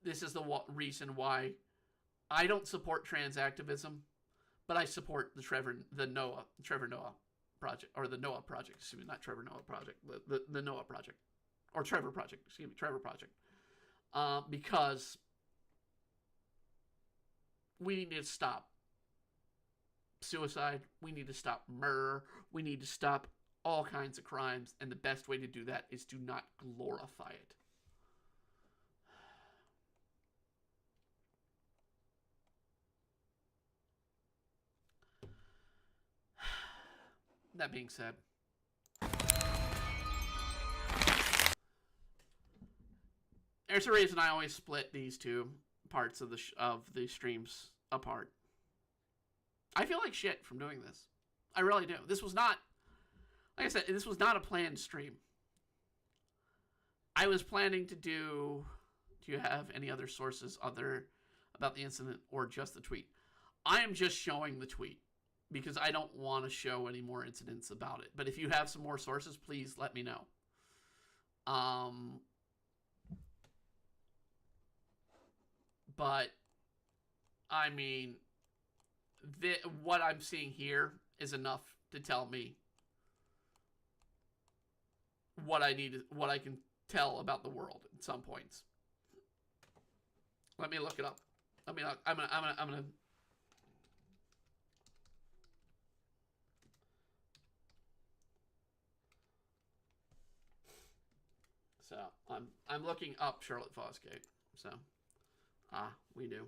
This is the reason why I don't support trans activism, but I support the Trevor Noah project, or the Noah project. Excuse me, not Trevor Noah project, the Noah project, or Trevor project. Excuse me, Trevor project, because we need to stop suicide. We need to stop murder. We need to stop all kinds of crimes, and the best way to do that is to not glorify it. That being said, there's a reason I always split these two parts of the streams apart. I feel like shit from doing this. I really do. This was not, like I said, this was not a planned stream. I was planning to do you have any other sources other about the incident or just the tweet? I am just showing the tweet because I don't want to show any more incidents about it. But if you have some more sources, please let me know. But, I mean, what I'm seeing here is enough to tell me what I can tell about the world at some points. Let me look it up. I mean, I'm gonna. So I'm looking up Charlotte Fosgate. So, we do.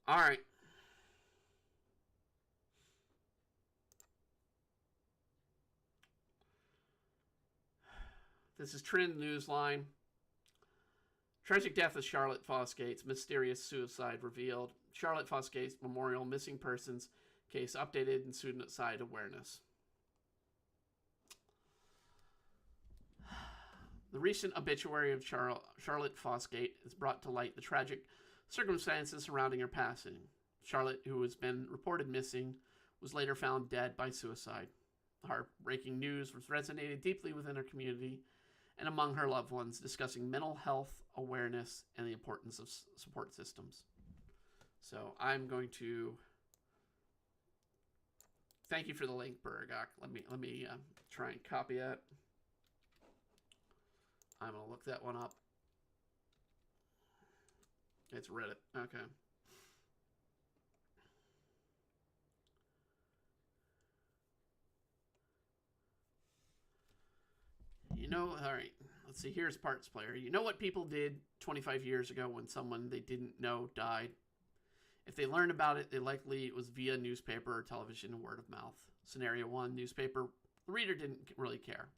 All right. This is Trend Newsline. Tragic death of Charlotte Fosgate's mysterious suicide revealed. Charlotte Fosgate's memorial missing persons case updated and suicide awareness. The recent obituary of Charlotte Fosgate has brought to light the tragic circumstances surrounding her passing. Charlotte, who has been reported missing, was later found dead by suicide. The heartbreaking news resonated deeply within her community and among her loved ones, discussing mental health awareness and the importance of support systems. So I'm going to thank you for the link, Burgok. Let me try and copy it. I'm gonna look that one up. It's Reddit. Okay. All right, let's see. Here's Parts Player. You know what people did 25 years ago when someone they didn't know died? If they learned about it, it was via newspaper or television and word of mouth. Scenario 1, newspaper. The reader didn't really care.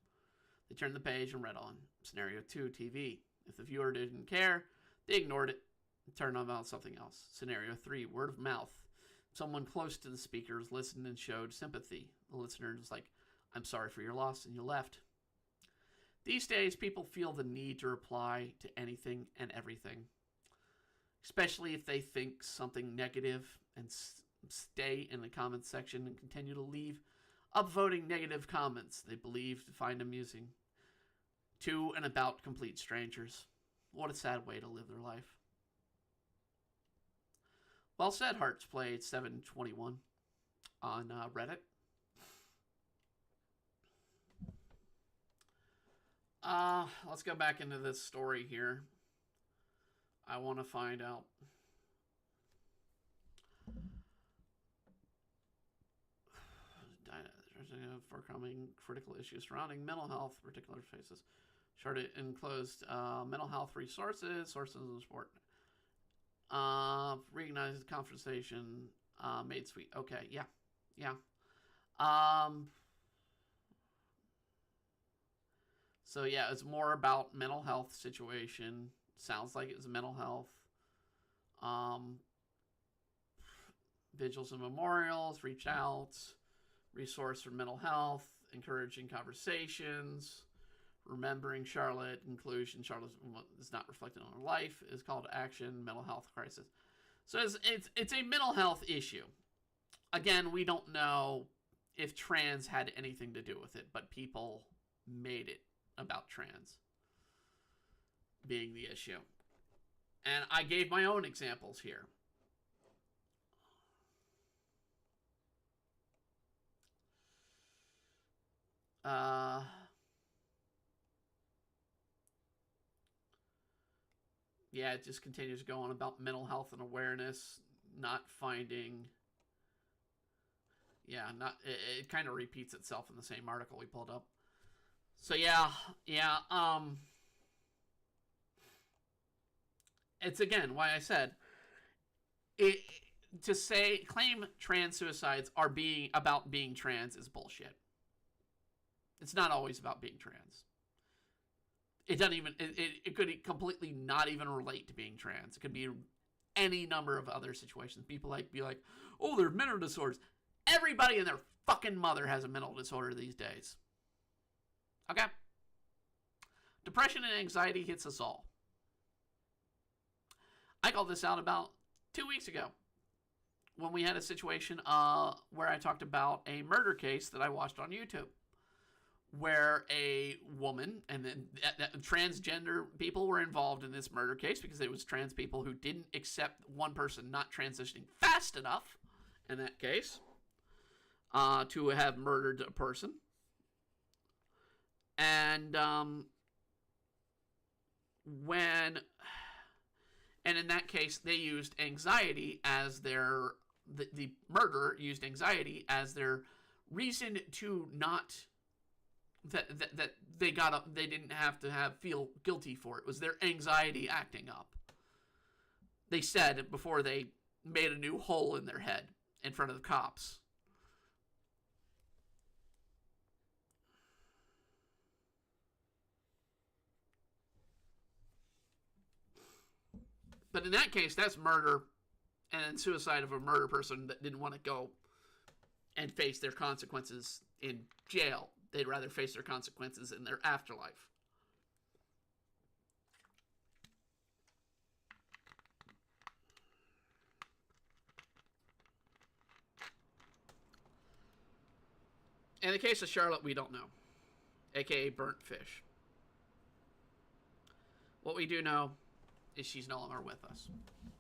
They turned the page and read on. Scenario 2, TV. If the viewer didn't care, they ignored it and turned on something else. Scenario 3, word of mouth. Someone close to the speakers listened and showed sympathy. The listener was like, "I'm sorry for your loss," and you left. These days, people feel the need to reply to anything and everything, especially if they think something negative, and stay in the comments section and continue to leave upvoting negative comments they believe to find amusing to and about complete strangers. What a sad way to live their life. Well said, Hearts Played 721 on Reddit. Let's go back into this story here. I want to find out. Forecoming critical issues surrounding mental health, particular faces. Charted enclosed mental health resources, sources of support. Recognized conversation made sweet. Okay, yeah. So yeah, it's more about mental health situation. Sounds like it's mental health. Vigils and memorials, reach out, resource for mental health, encouraging conversations, remembering Charlotte, inclusion. Charlotte is not reflected on her life, is called to action, mental health crisis. So it's a mental health issue. Again, we don't know if trans had anything to do with it, but people made it about trans being the issue. And I gave my own examples here. Yeah, it just continues to go on about mental health and awareness, not finding. Yeah, it kind of repeats itself in the same article we pulled up. So yeah. It's again why I said it. To claim trans suicides are about being trans is bullshit. It's not always about being trans. It doesn't even. It could completely not even relate to being trans. It could be any number of other situations. People be like, oh, they're mental disorders. Everybody and their fucking mother has a mental disorder these days. Okay? Depression and anxiety hits us all. I called this out about 2 weeks ago when we had a situation where I talked about a murder case that I watched on YouTube, where a woman and then transgender people were involved in this murder case because it was trans people who didn't accept one person not transitioning fast enough in that case to have murdered a person. And in that case, they used anxiety as the murderer used anxiety as their reason to not that they didn't have to feel guilty for it. It was their anxiety acting up. They said before they made a new hole in their head in front of the cops. But in that case, that's murder and suicide of a murder person that didn't want to go and face their consequences in jail. They'd rather face their consequences in their afterlife. In the case of Charlotte, we don't know, aka burnt fish. What we do know is she's no longer with us.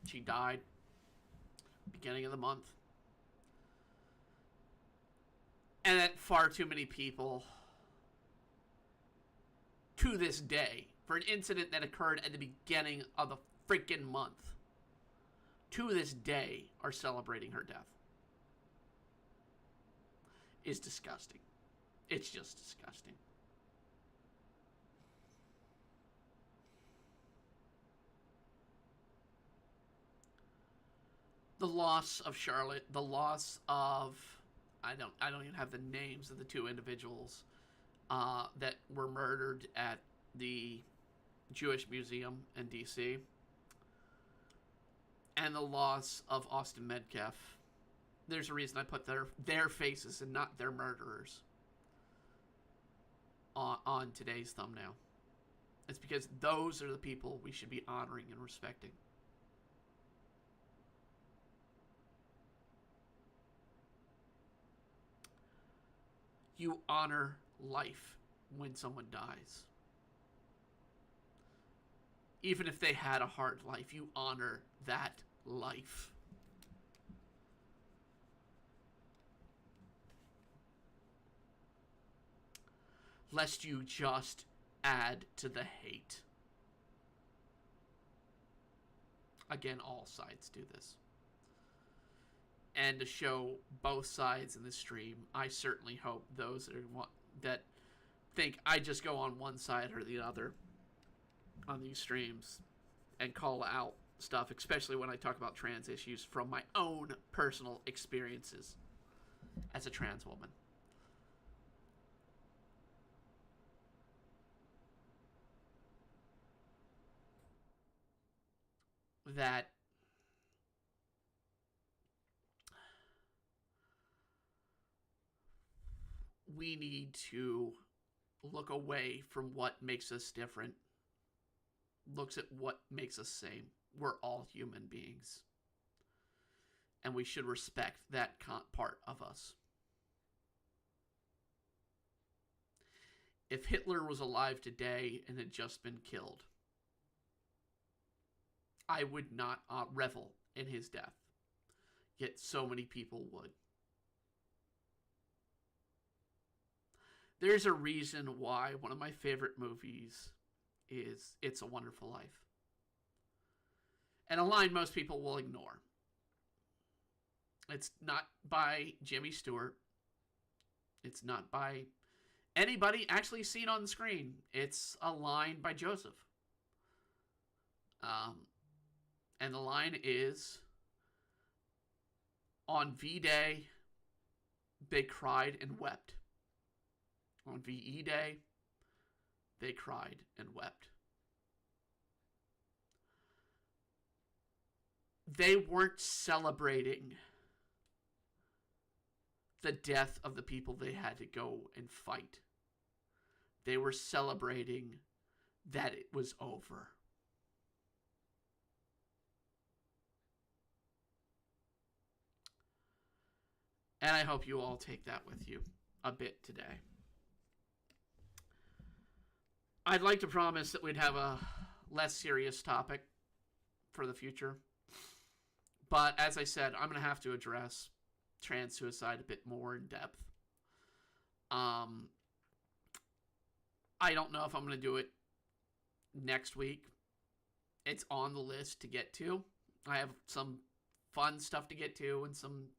She died beginning of the month. And that far too many people to this day, for an incident that occurred at the beginning of the freaking month, to this day are celebrating her death. Is disgusting. It's just disgusting. The loss of Charlotte, the loss of I don't even have the names of the two individuals that were murdered at the Jewish Museum in D.C. And the loss of Austin Metcalf. There's a reason I put their faces and not their murderers. on today's thumbnail. It's because those are the people we should be honoring and respecting. You honor life when someone dies. Even if they had a hard life, you honor that life. Lest you just add to the hate. Again, all sides do this. And to show both sides in the stream, I certainly hope those that think I just go on one side or the other on these streams and call out stuff, especially when I talk about trans issues from my own personal experiences as a trans woman. That we need to look away from what makes us different, looks at what makes us same. We're all human beings. And we should respect that part of us. If Hitler was alive today and had just been killed, I would not revel in his death. Yet so many people would. There's a reason why one of my favorite movies is It's a Wonderful Life. And a line most people will ignore. It's not by Jimmy Stewart. It's not by anybody actually seen on the screen. It's a line by Joseph. And the line is, on V-Day, they cried and wept. On VE Day, they cried and wept. They weren't celebrating the death of the people they had to go and fight. They were celebrating that it was over. And I hope you all take that with you a bit today. I'd like to promise that we'd have a less serious topic for the future. But as I said, I'm going to have to address trans suicide a bit more in depth. I don't know if I'm going to do it next week. It's on the list to get to. I have some fun stuff to get to and some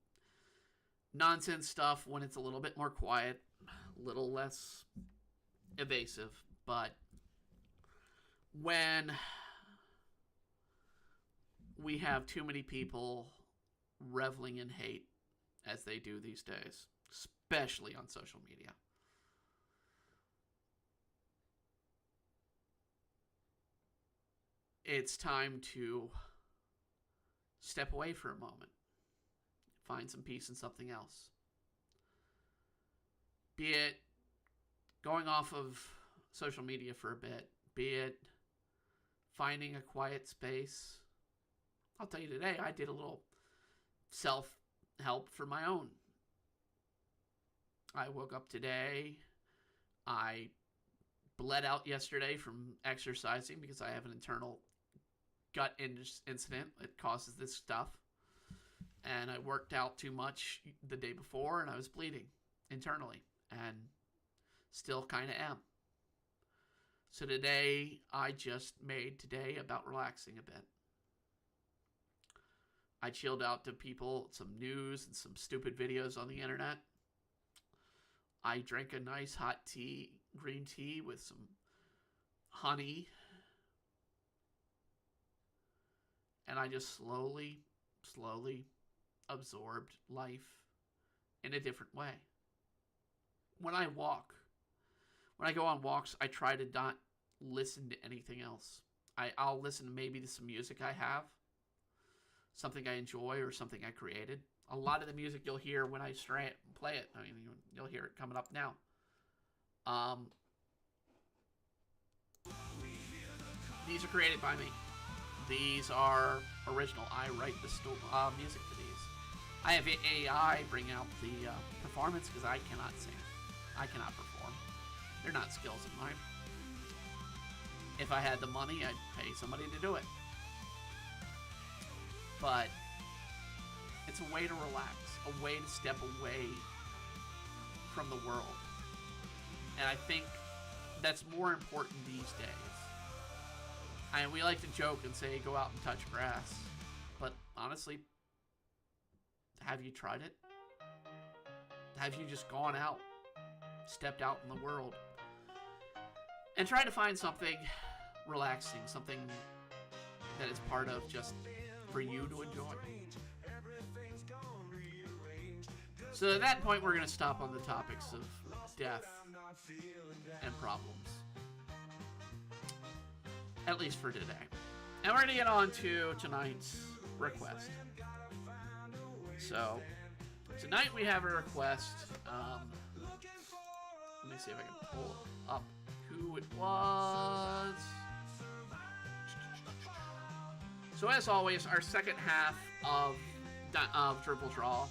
nonsense stuff when it's a little bit more quiet, a little less evasive. But when we have too many people reveling in hate, as they do these days, especially on social media, it's time to step away for a moment. Find some peace in something else. Be it going off of social media for a bit, be it finding a quiet space. I'll tell you today, I did a little self-help for my own. I woke up today, I bled out yesterday from exercising because I have an internal gut incident that causes this stuff. And I worked out too much the day before and I was bleeding internally and still kind of am. So today, I just made today about relaxing a bit. I chilled out to people, some news and some stupid videos on the internet. I drank a nice hot tea, green tea with some honey. And I just slowly absorbed life in a different way. When I go on walks, I try to not listen to anything else. I'll listen maybe to some music I have, something I enjoy or something I created. A lot of the music you'll hear when I play it, I mean, you'll hear it coming up now. These are created by me. These are original. I write the music to these. I have AI bring out the performance because I cannot sing. I cannot perform. They're not skills of mine. If I had the money, I'd pay somebody to do it. But it's a way to relax, a way to step away from the world. And I think that's more important these days. And we like to joke and say, go out and touch grass. But honestly, have you tried it? Have you just gone out, stepped out in the world, and tried to find something relaxing, something that is part of just for you to enjoy? So at that point, we're going to stop on the topics of death and problems. At least for today. And we're going to get on to tonight's request. So, tonight we have a request. Let me see if I can pull up who it was. So as always, our second half of Triple Draw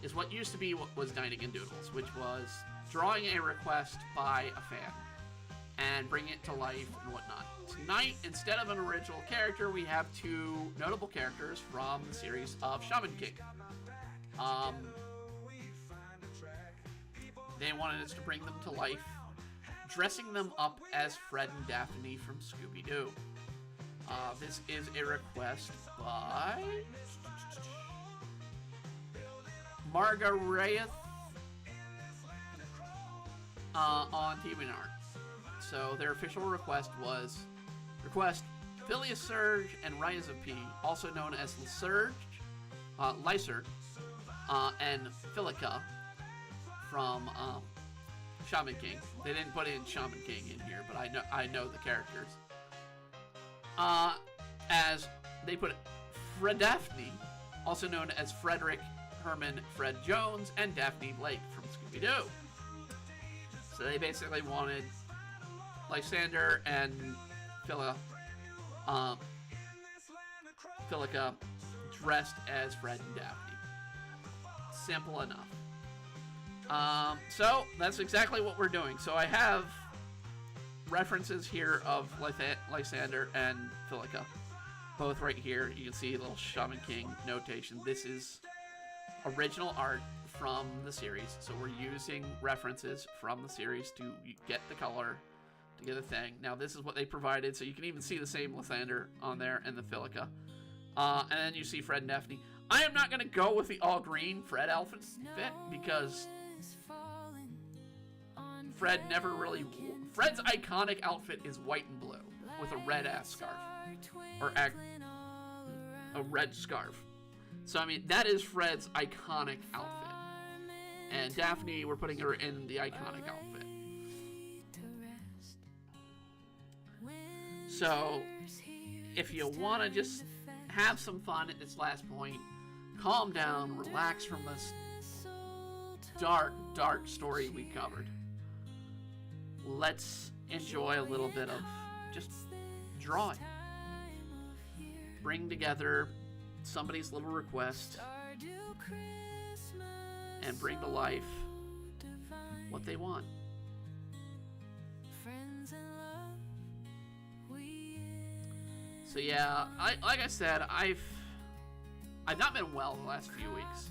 is what used to be what was Dining and Doodles, which was drawing a request by a fan and bringing it to life and whatnot. Tonight, instead of an original character, we have two notable characters from the series of Shaman King. They wanted us to bring them to life, dressing them up as Fred and Daphne from Scooby-Doo. This is a request by Margaret on DeviantArt. So their official request was request Phileas Surge and Rise of P, also known as Lyserg, and Philica from Shaman King. They didn't put in Shaman King in here, but I know the characters. As they put it, Fred Daphne, also known as Frederick Herman Fred Jones, and Daphne Blake from Scooby-Doo. So they basically wanted Lysander and Philica dressed as Fred and Daphne. Simple enough. So that's exactly what we're doing. So I have references here of Lysander and Philica, both right here. You can see a little Shaman King notation. This is original art from the series, so we're using references from the series to get the color, to get the thing. Now this is what they provided, so you can even see the same Lysander on there and the Philica. And then you see Fred and Daphne. I am not going to go with the all green Fred outfit because Fred never really... Fred's iconic outfit is white and blue with a red ass scarf. Or a red scarf. So, I mean, that is Fred's iconic outfit. And Daphne, we're putting her in the iconic outfit. So, if you want to just have some fun at this last point, calm down, relax from this dark, dark story we covered. Let's enjoy a little bit of just drawing. Bring together somebody's little request and bring to life what they want. So yeah, like I said, I've not been well the last few weeks,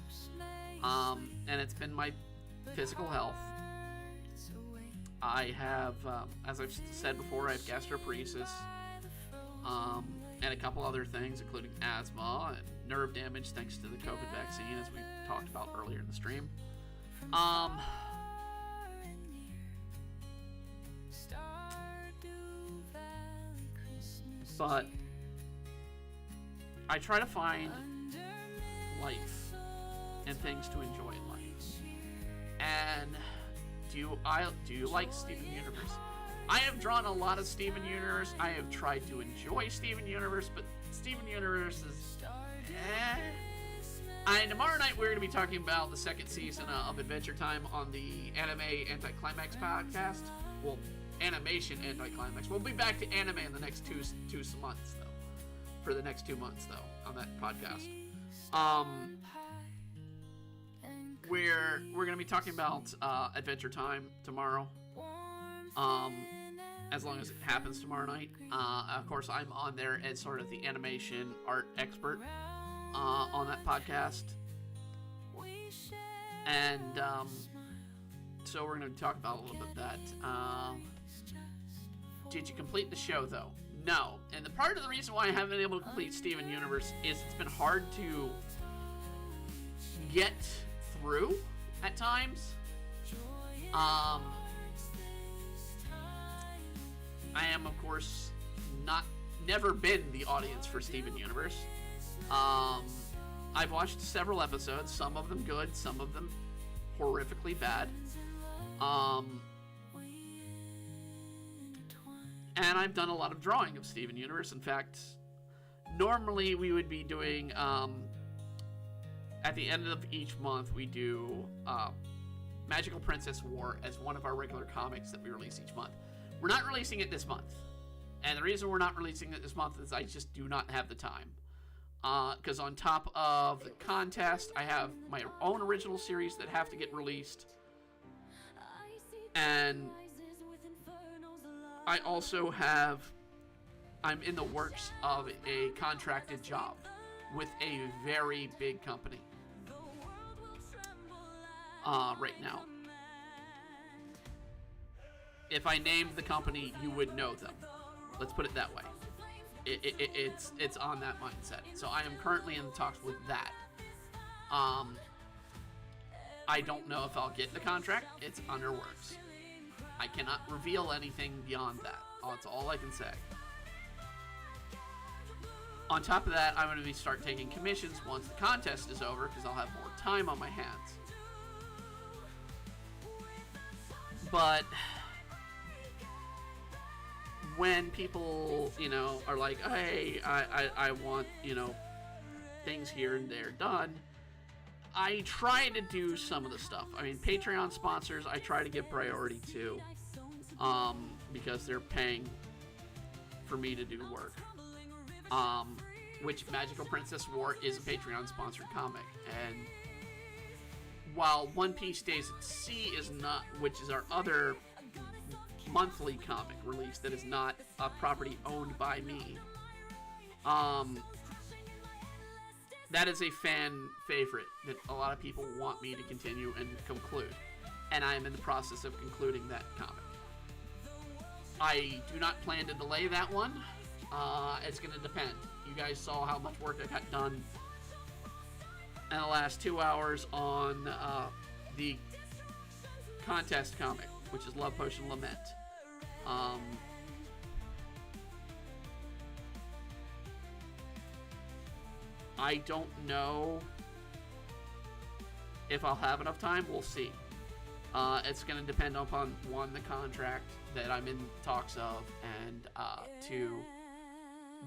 and it's been my physical health. I have, as I've said before, I have gastroparesis, and a couple other things, including asthma and nerve damage thanks to the COVID vaccine, as we talked about earlier in the stream. But I try to find life and things to enjoy in life. And do you like Steven Universe? I have drawn a lot of Steven Universe. I have tried to enjoy Steven Universe, but Steven Universe is And tomorrow night we're going to be talking about the second season of Adventure Time on the Anime Anticlimax podcast. Well, animation anticlimax. We'll be back to anime in the next two months, though. For the next 2 months, though, on that podcast. We're going to be talking about Adventure Time tomorrow. As long as it happens tomorrow night. Of course, I'm on there as sort of the animation art expert on that podcast. And so we're going to talk about a little bit of that. Did you complete the show, though? No. And the part of the reason why I haven't been able to complete Steven Universe is it's been hard to get through at times. I am, of course, never been the audience for Steven Universe. I've watched several episodes, some of them good, some of them horrifically bad. And I've done a lot of drawing of Steven Universe. In fact, normally we would be doing, at the end of each month, we do Magical Princess War as one of our regular comics that we release each month. We're not releasing it this month. And the reason we're not releasing it this month is I just do not have the time. Because on top of the contest, I have my own original series that have to get released. And I also I'm in the works of a contracted job with a very big company right now. If I named the company, you would know them. Let's put it that way. It's on that mindset. So I am currently in talks with that. I don't know if I'll get the contract. It's under works. I cannot reveal anything beyond that. That's all I can say. On top of that, I'm going to start taking commissions once the contest is over because I'll have more time on my hands. But when people, are like, hey, I want, things here and there done, I try to do some of the stuff. I mean, Patreon sponsors, I try to give priority to, because they're paying for me to do work. Which Magical Princess War is a Patreon-sponsored comic. And while One Piece Days at Sea is not, which is our other monthly comic release that is not a property owned by me, that is a fan favorite that a lot of people want me to continue and conclude, and I am in the process of concluding that comic. I do not plan to delay that one. It's going to depend. You guys saw how much work I got done in the last 2 hours on the contest comic, which is Love Potion Lament. I don't know if I'll have enough time. We'll see. It's going to depend upon, one, the contract that I'm in talks of, and two,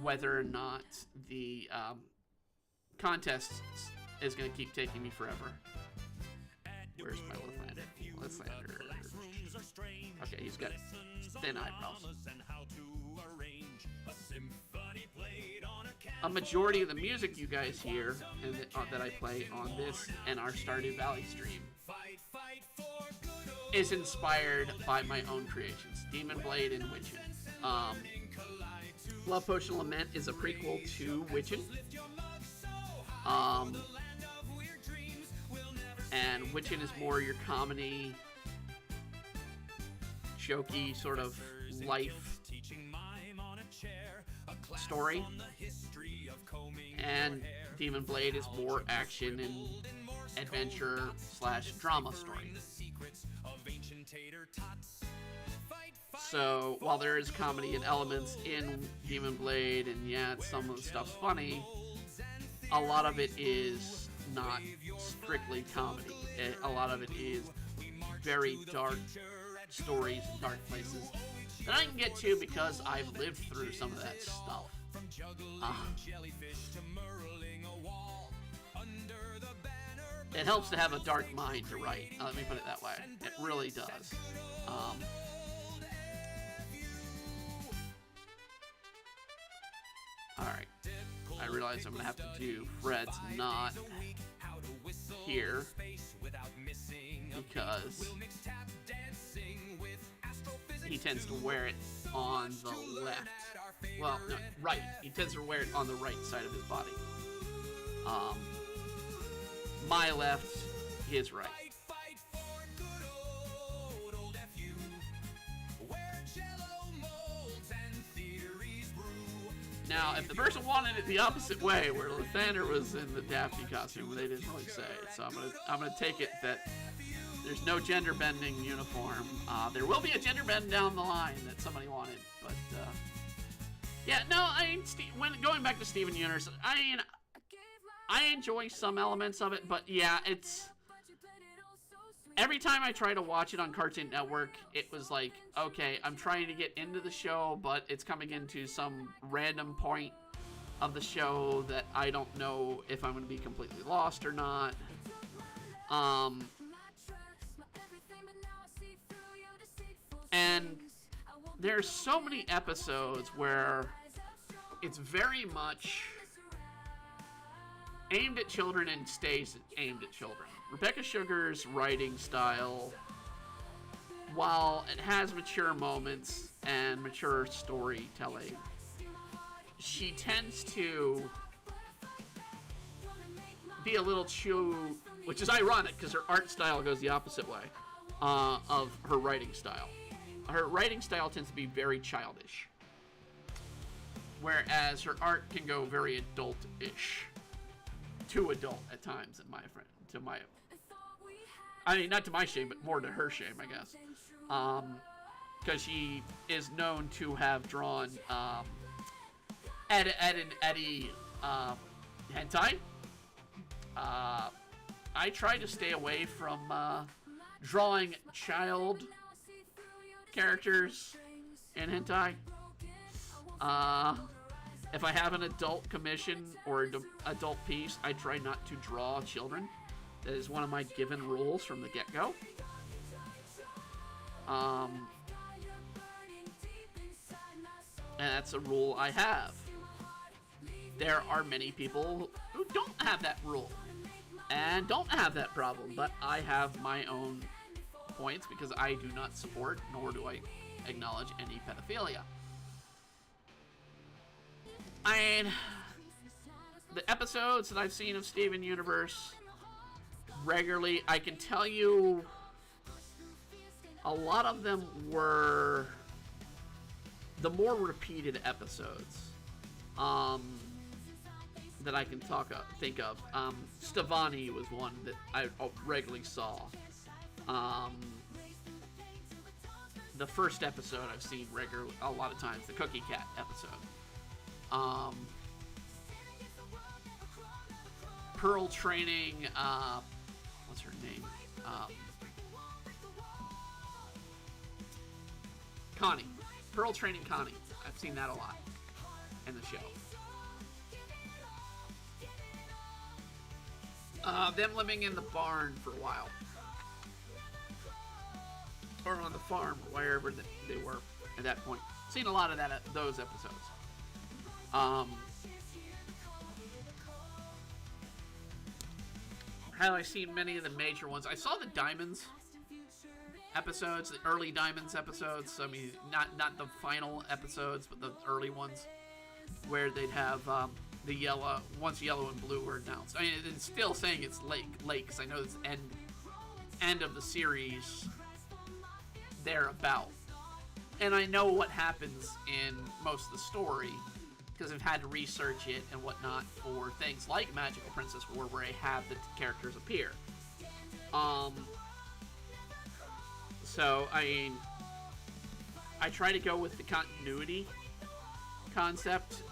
whether or not the contest is going to keep taking me forever. Where's my Lithlander? Okay, he's got thin eyebrows. A majority of the music you guys hear and that I play on this and our Stardew Valley stream is inspired by my own creations, Demon Blade and Witchin. Love Potion Lament is a prequel to Witchin. And Witchin is more your comedy, jokey sort of life story. And Demon Blade is more action and adventure / drama story. So while there is comedy and elements in Demon Blade, and yeah, some of the stuff's funny, a lot of it is not strictly comedy. A lot of it is very dark stories and dark places that I can get to because I've lived through some of that stuff. It helps to have a dark mind to write. Let me put it that way. It really does. Alright. I realize I'm gonna have to do Fred's not here because he tends to wear it on the left. Well, no, right. He tends to wear it on the right side of his body. My left, his right. Now, if the person wanted it the opposite way, where Lathander was in the Daphne costume, they didn't really say it. So I'm gonna take it that there's no gender bending uniform. There will be a gender bend down the line that somebody wanted, but yeah, no. When going back to Steven Universe, I enjoy some elements of it, but yeah, it's. Every time I try to watch it on Cartoon Network, it was like, okay, I'm trying to get into the show, but it's coming into some random point of the show that I don't know if I'm going to be completely lost or not. And there's so many episodes where it's very much aimed at children and stays aimed at children. Rebecca Sugar's writing style, while it has mature moments and mature storytelling, she tends to be a little which is ironic because her art style goes the opposite way of her writing style. Her writing style tends to be very childish, whereas her art can go very adult-ish. Too adult at times, not to my shame, but more to her shame, I guess. Because she is known to have drawn Ed and Eddie hentai. I try to stay away from drawing child characters in hentai. If I have an adult commission or an adult piece, I try not to draw children. That is one of my given rules from the get-go. And that's a rule I have. There are many people who don't have that rule and don't have that problem, but I have my own points because I do not support nor do I acknowledge any pedophilia. The episodes that I've seen of Steven Universe regularly, I can tell you a lot of them were the more repeated episodes that I can think of. Stevani was one that I regularly saw. The first episode I've seen regularly a lot of times, the Cookie Cat episode. Pearl Training, what's her name? Connie. Pearl Training Connie. I've seen that a lot in the show. Them living in the barn for a while. Or on the farm, or wherever they were at that point. Seen a lot of those episodes. Have I seen many of the major ones? I saw the Diamonds episodes, the early Diamonds episodes. I mean, not the final episodes, but the early ones, where they'd have the yellow, once yellow and blue were announced. I mean, it's still saying it's Lake, because I know it's end of the series thereabout. And I know what happens in most of the story, because I've had to research it and whatnot for things like Magical Princess War, where I have the characters appear. So, I mean, I try to go with the continuity concept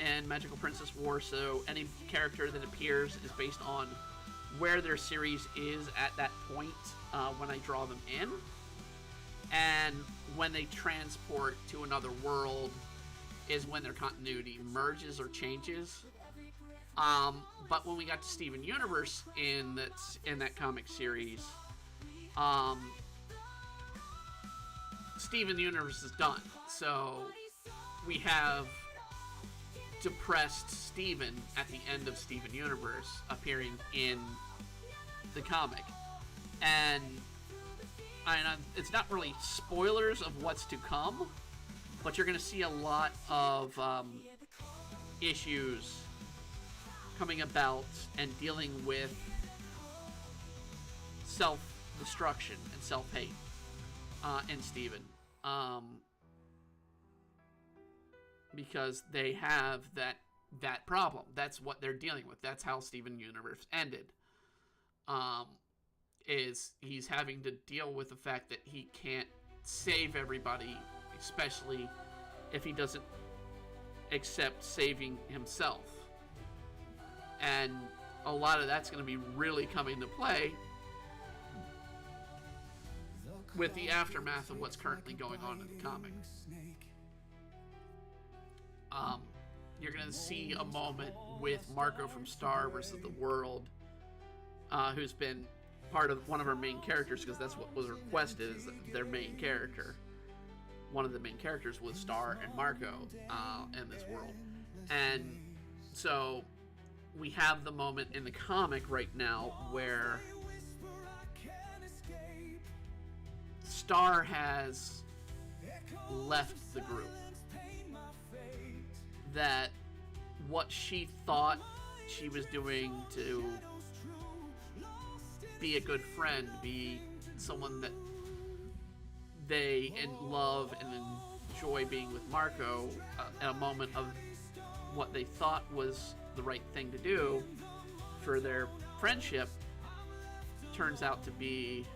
in Magical Princess War, so any character that appears is based on where their series is at that point when I draw them in. And when they transport to another world is when their continuity merges or changes. But when we got to Steven Universe in that comic series, Steven Universe is done. So we have depressed Steven at the end of Steven Universe appearing in the comic. And it's not really spoilers of what's to come, but you're going to see a lot of issues coming about and dealing with self-destruction and self-hate in Steven. Because they have that problem. That's what they're dealing with. That's how Steven Universe ended. Is he's having to deal with the fact that he can't save everybody, especially if he doesn't accept saving himself. And a lot of that's going to be really coming to play with the aftermath of what's currently going on in the comic. You're going to see a moment with Marco from Star versus the World, who's been part of one of our main characters, because that's what was requested, is their main character. One of the main characters was Star and Marco in this world. And so we have the moment in the comic right now where Star has left the group. That what she thought she was doing to be a good friend, be someone that they love and enjoy being with Marco at a moment of what they thought was the right thing to do for their friendship, turns out to be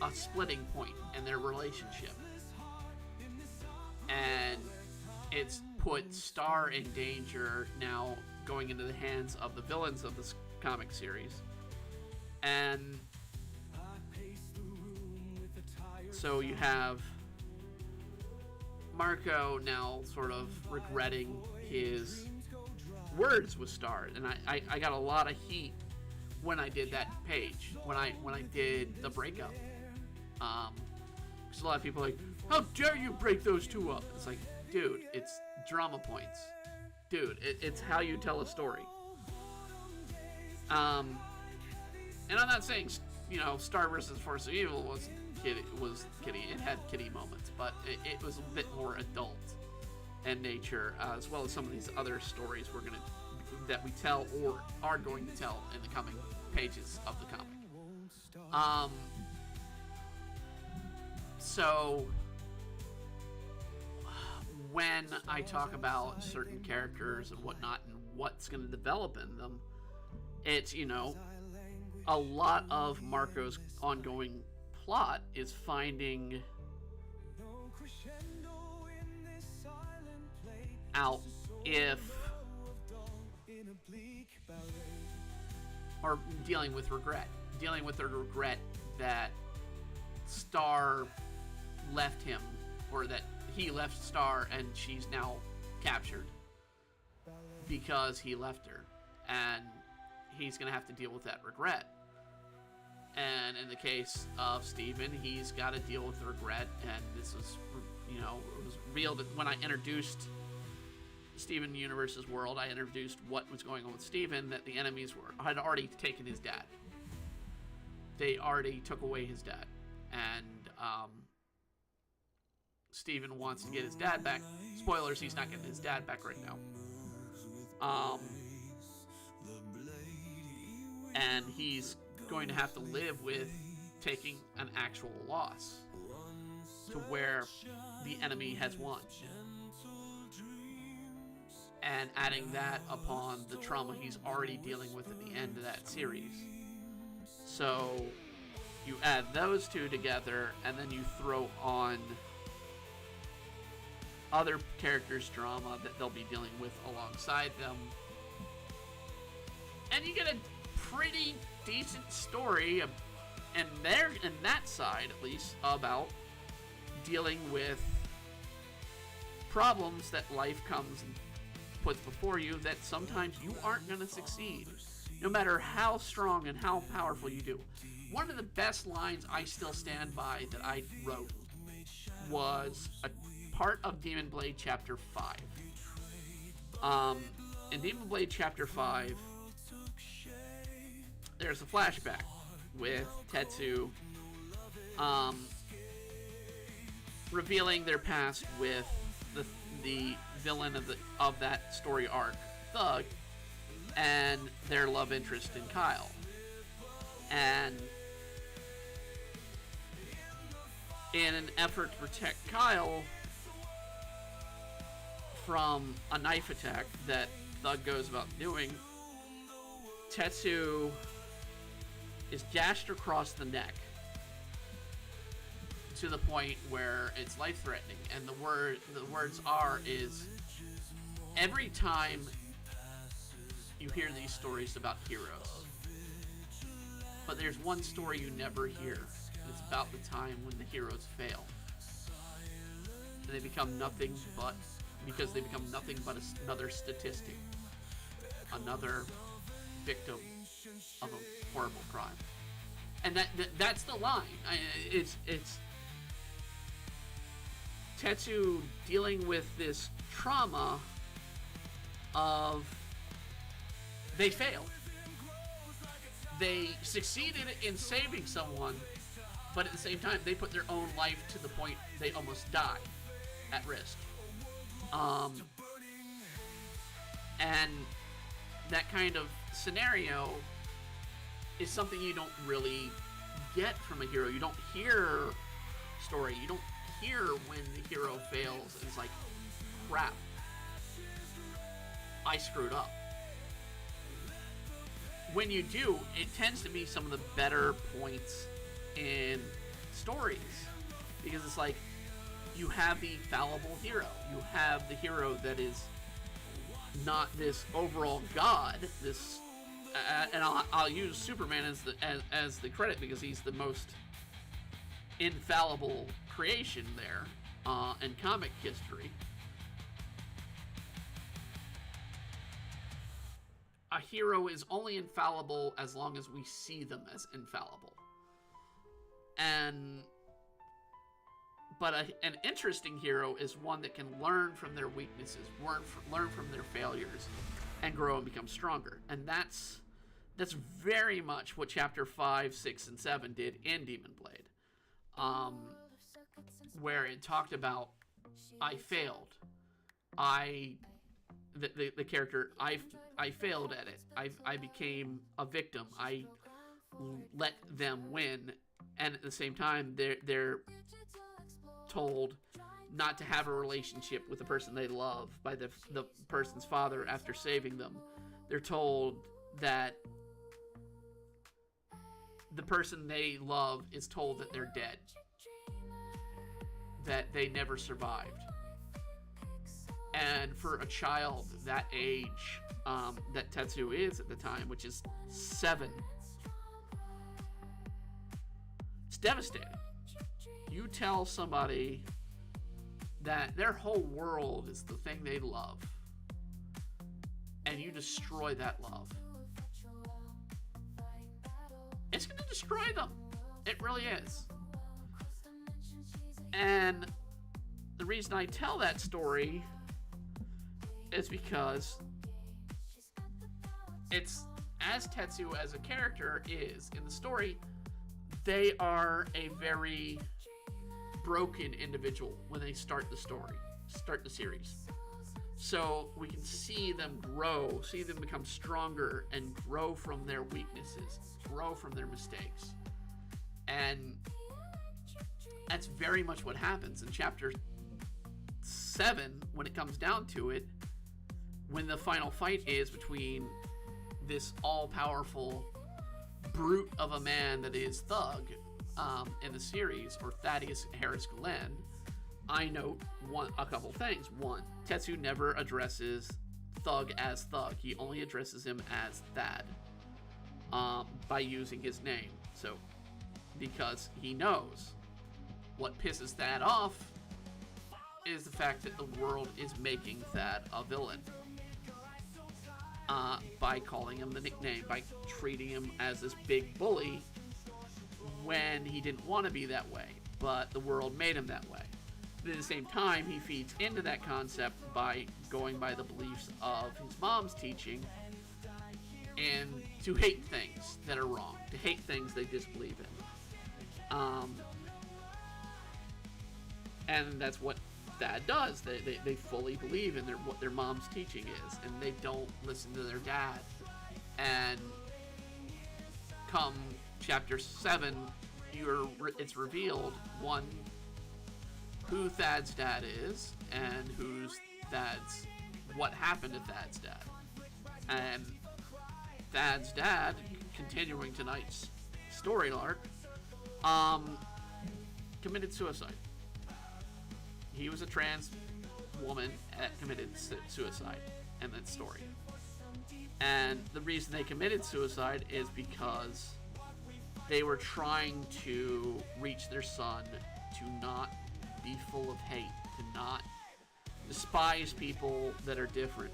a splitting point in their relationship. And it's put Star in danger now, going into the hands of the villains of this comic series. And so you have Marco now sort of regretting his words with Star. And I got a lot of heat when I did that page, when I did the breakup. Because a lot of people are like, how dare you break those two up? It's like, dude, it's drama points. Dude, it's how you tell a story. And I'm not saying, Star versus Force of Evil was kiddie. It had kiddie moments, but it was a bit more adult in nature, as well as some of these other stories that we tell or are going to tell in the coming pages of the comic. So when I talk about certain characters and whatnot and what's going to develop in them, it's, a lot of Marco's ongoing plot is finding out or dealing with the regret that Star left him, or that he left Star and she's now captured because he left her, and he's going to have to deal with that regret. And in the case of Steven, he's got to deal with the regret, and this is, it was real that when I introduced Steven Universe's world, I introduced what was going on with Steven, that the enemies had already taken his dad. They already took away his dad, and Steven wants to get his dad back. Spoilers, he's not getting his dad back right now. And he's going to have to live with taking an actual loss to where the enemy has won. And adding that upon the trauma he's already dealing with at the end of that series. So you add those two together, and then you throw on other characters' drama that they'll be dealing with alongside them, and you get a pretty decent story, and that side at least, about dealing with problems that life comes and puts before you, that sometimes you aren't going to succeed, no matter how strong and how powerful you do. One of the best lines I still stand by that I wrote was a part of Demon Blade Chapter 5. In Demon Blade Chapter 5, there's a flashback with Tetsu revealing their past with the villain of that story arc, Thug, and their love interest in Kyle. And in an effort to protect Kyle from a knife attack that Thug goes about doing, Tetsu is gashed across the neck to the point where it's life-threatening. And the words is every time you hear these stories about heroes, but there's one story you never hear. It's about the time when the heroes fail, and they become nothing but another statistic, another victim of a horrible crime. And that's the line. It's Tetsu dealing with this trauma of they failed. They succeeded in saving someone, but at the same time, they put their own life to the point they almost die at risk. And that kind of scenario is something you don't really get from a hero. You don't hear story. You don't hear when the hero fails and it's like, crap, I screwed up. When you do, it tends to be some of the better points in stories, because it's like you have the fallible hero. You have the hero that is not this overall god. This, and I'll use Superman as the credit because he's the most infallible creation there in comic history. A hero is only infallible as long as we see them as infallible. But an interesting hero is one that can learn from their weaknesses, learn from their failures, and grow and become stronger. And that's very much what Chapter 5, 6, and 7 did in Demon Blade. Where it talked about, I failed. The character, I failed at it. I became a victim. I let them win. And at the same time, they're told not to have a relationship with the person they love by the person's father after saving them. They're told that the person they love is told that they're dead, that they never survived. And for a child that age, that Tetsu is at the time, which is 7, it's devastating. You tell somebody that their whole world is the thing they love, and you destroy that love. It's going to destroy them. It really is. And the reason I tell that story is because it's, as Tetsu as a character is in the story, they are a very broken individual when they start the series. So we can see them grow, see them become stronger, and grow from their weaknesses, grow from their mistakes. And that's very much what happens in Chapter 7 when it comes down to it, when the final fight is between this all-powerful brute of a man that is Thug in the series, or Thaddeus Harris Glenn. I note a couple things. One, Tetsu never addresses Thug as Thug. He only addresses him as Thad by using his name. So, because he knows what pisses Thad off is the fact that the world is making Thad a villain. By calling him the nickname, by treating him as this big bully when he didn't want to be that way, but the world made him that way. At the same time, he feeds into that concept by going by the beliefs of his mom's teaching and to hate things that are wrong, to hate things they disbelieve in. And that's what Thad does. They fully believe in what their mom's teaching is, and they don't listen to their dad. And come chapter 7, it's revealed, one, who Thad's dad is, and what happened to Thad's dad. And Thad's dad, continuing tonight's story arc, committed suicide. He was a trans woman that committed suicide in that story. And the reason they committed suicide is because they were trying to reach their son to not be full of hate, to not despise people that are different.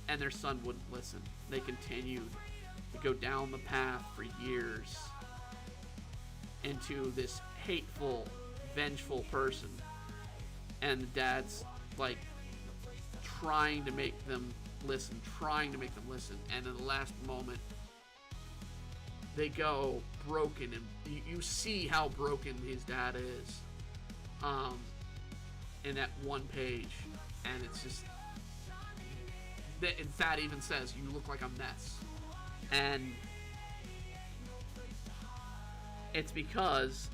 And their son wouldn't listen. They continued to go down the path for years into this hateful, vengeful person. And the dad's like trying to make them listen. And in the last moment, they go broken, and you see how broken his dad is in that one page. And it's just, and Thad even says, "You look like a mess." And it's because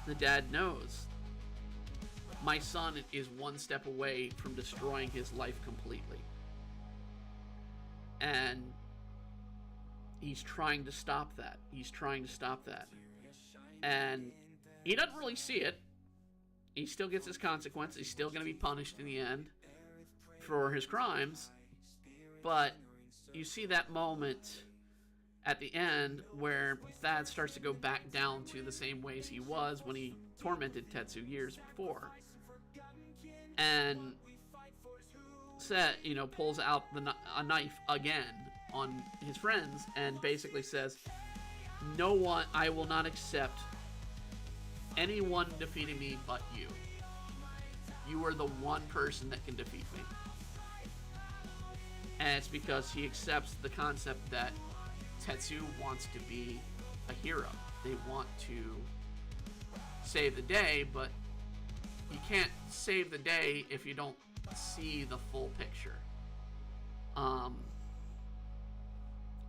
the dad knows, my son is one step away from destroying his life completely. And he's trying to stop that. And he doesn't really see it. He still gets his consequences. He's still going to be punished in the end for his crimes. But you see that moment at the end where Thad starts to go back down to the same ways he was when he tormented Tetsu years before. And pulls out a knife again on his friends and basically says, I will not accept anyone defeating me but you. You are the one person that can defeat me. And it's because he accepts the concept that Tetsu wants to be a hero. They want to save the day, but you can't save the day if you don't see the full picture.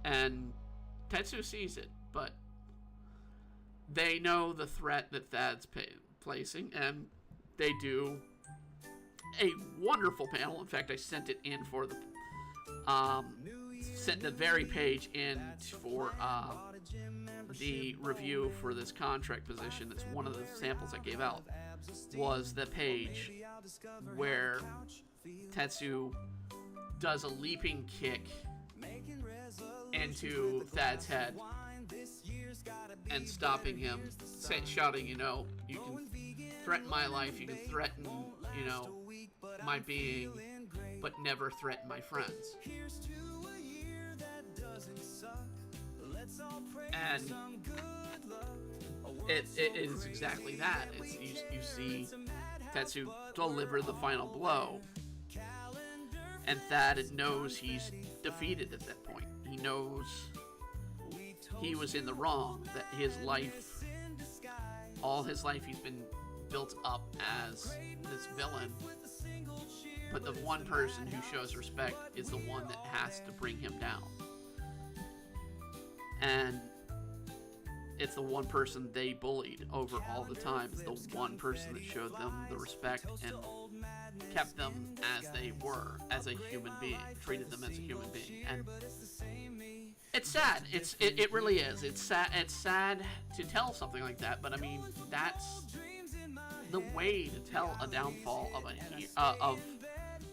And Tetsu sees it, but they know the threat that Thad's placing, and they do a wonderful panel. In fact, I sent it in for sent the very page in for the review for this contract position. That's one of the samples I gave out, was the page where Tetsu does a leaping kick into Thad's head and stopping him, shouting, you can threaten my life, you can threaten, my being, but never threaten my friends. And it is exactly that. You see Tetsu deliver the final blow, and Thad knows he's defeated at that point. He knows he was in the wrong, that his life, all his life, he's been built up as this villain, but the one person who shows respect is the one that has to bring him down. And it's the one person they bullied over all the time. It's the one person that showed them the respect and kept them as they were, as a human being, treated them as a human being. And it's sad. It really is. It's sad. It's sad to tell something like that, but I mean, that's the way to tell a downfall of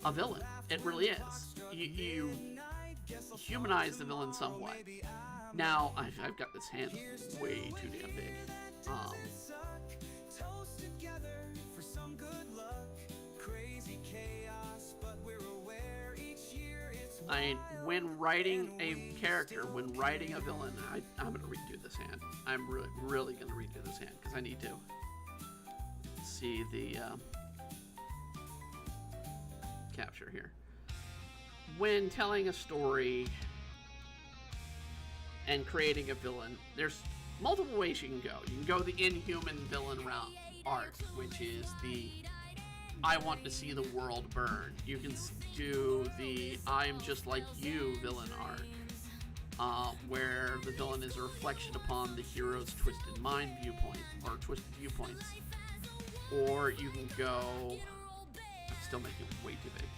a villain. It really is. You humanize the villain somewhat. Now, I've got this hand way too damn big. When writing a character, when writing a villain, I'm going to redo this hand. I'm really going to redo this hand, because I need to. see the capture here. When telling a story and creating a villain, there's multiple ways you can go. You can go the Inhuman villain route arc, which is the I want to see the world burn. You can do the I'm just like you villain arc, where the villain is a reflection upon the hero's twisted mind viewpoint, or twisted viewpoints. Or you can go, I'm still making it way too big.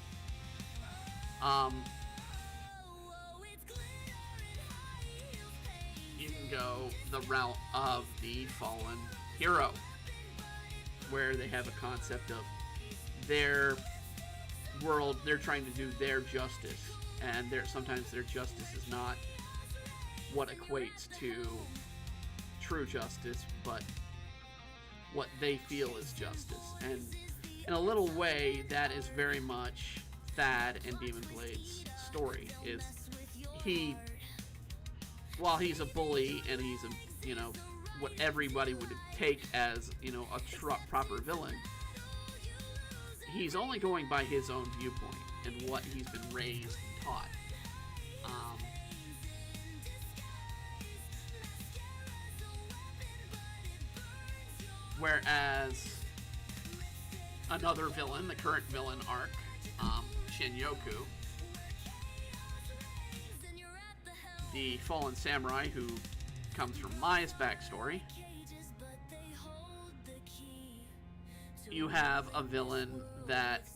You can go the route of the fallen hero, where they have a concept of their world, they're trying to do their justice, and sometimes their justice is not what equates to true justice, but what they feel is justice. And in a little way, that is very much Thad and Demon Blade's story. Is he, while he's a bully and he's a, you know, what everybody would take as, you know, a proper villain, he's only going by his own viewpoint and what he's been raised and taught. Whereas another villain, the current villain arc, Shinyoku, the fallen samurai who comes from Mai's backstory, you have a villain that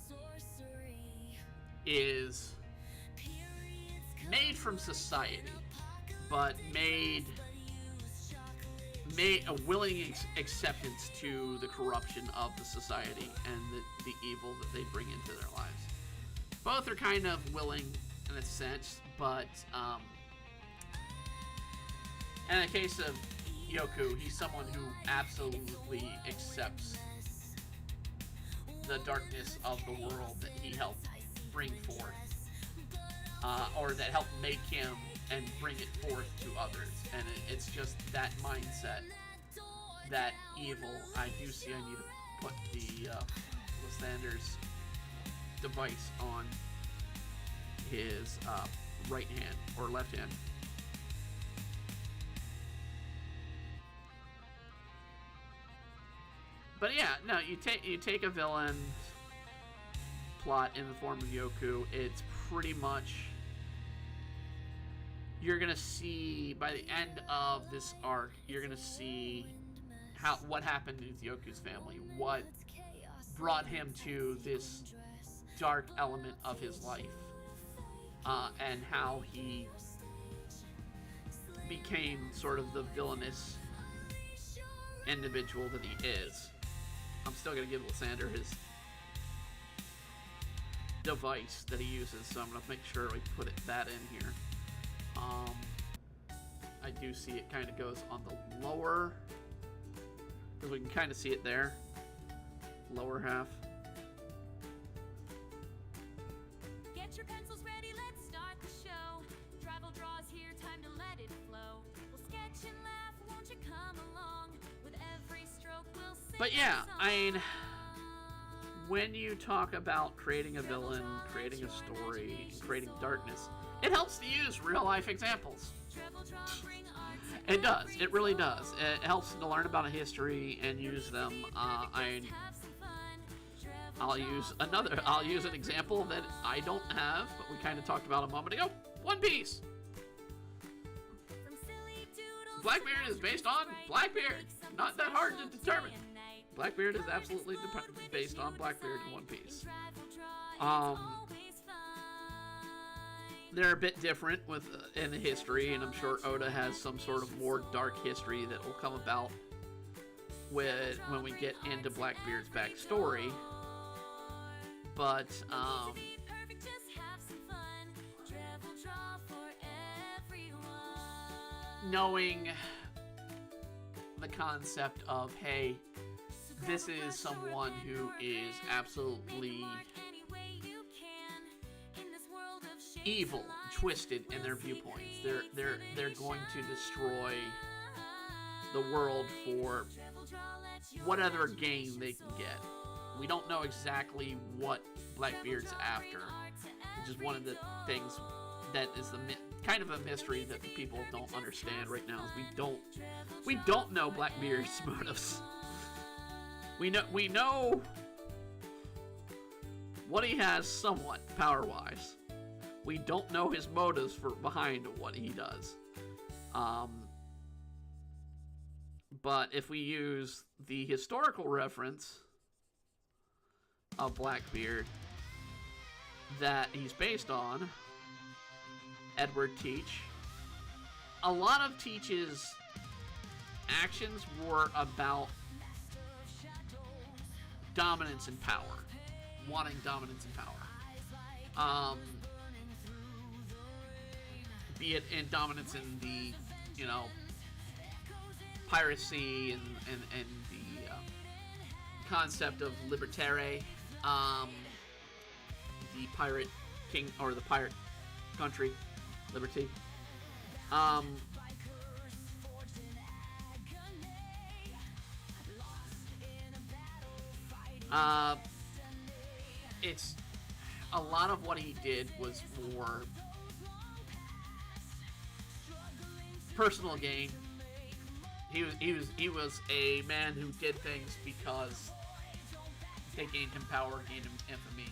is made from society, but made a willing acceptance to the corruption of the society and the evil that they bring into their lives. Both are kind of willing in a sense, but in the case of Yoku, he's someone who absolutely accepts the darkness of the world that he helped bring forth, or that helped make him and bring it forth to others. And it's just that mindset, that evil. I do see I need to put the Lysander's device on his right hand or left hand. But yeah, no, you take a villain plot in the form of Yoku. It's pretty much, you're gonna see by the end of this arc, you're gonna see what happened with Yoku's family, what brought him to this dark element of his life, and how he became sort of the villainous individual that he is. I'm still gonna give Lysander his device that he uses, so I'm gonna make sure we put that in here. I do see it kind of goes on the lower, because we can kind of see it there, lower half. Get your pencils ready, let's start the show. Travel draws here, time to let it flow. We'll sketch and laugh, won't you come along? With every stroke we'll sing. But yeah, I mean, when you talk about creating a villain, creating a story, creating darkness, it helps to use real life examples. It does. It really does. It helps to learn about a history and use them. I'll use an example that I don't have, but we kind of talked about a moment ago. One Piece. Blackbeard is based on Blackbeard. Not that hard to determine. Blackbeard is absolutely based on Blackbeard in One Piece. They're a bit different in the history, and I'm sure Oda has some sort of more dark history that will come about when we get into Blackbeard's backstory. But knowing the concept of, hey, this is someone who is absolutely evil, twisted in their viewpoints. They're going to destroy the world for what other gain they can get. We don't know exactly what Blackbeard's after, which is one of the things that is kind of a mystery that the people don't understand right now. Is we don't know Blackbeard's motives. We know what he has somewhat power-wise. We don't know his motives behind what he does. But if we use the historical reference of Blackbeard that he's based on, Edward Teach, a lot of Teach's actions were about dominance and power, wanting dominance and power. Be it in dominance in the, piracy and the concept of libertare, the pirate king or the pirate country, liberty. It's a lot of what he did was for personal gain. He was a man who did things because they gained him power, gained him infamy,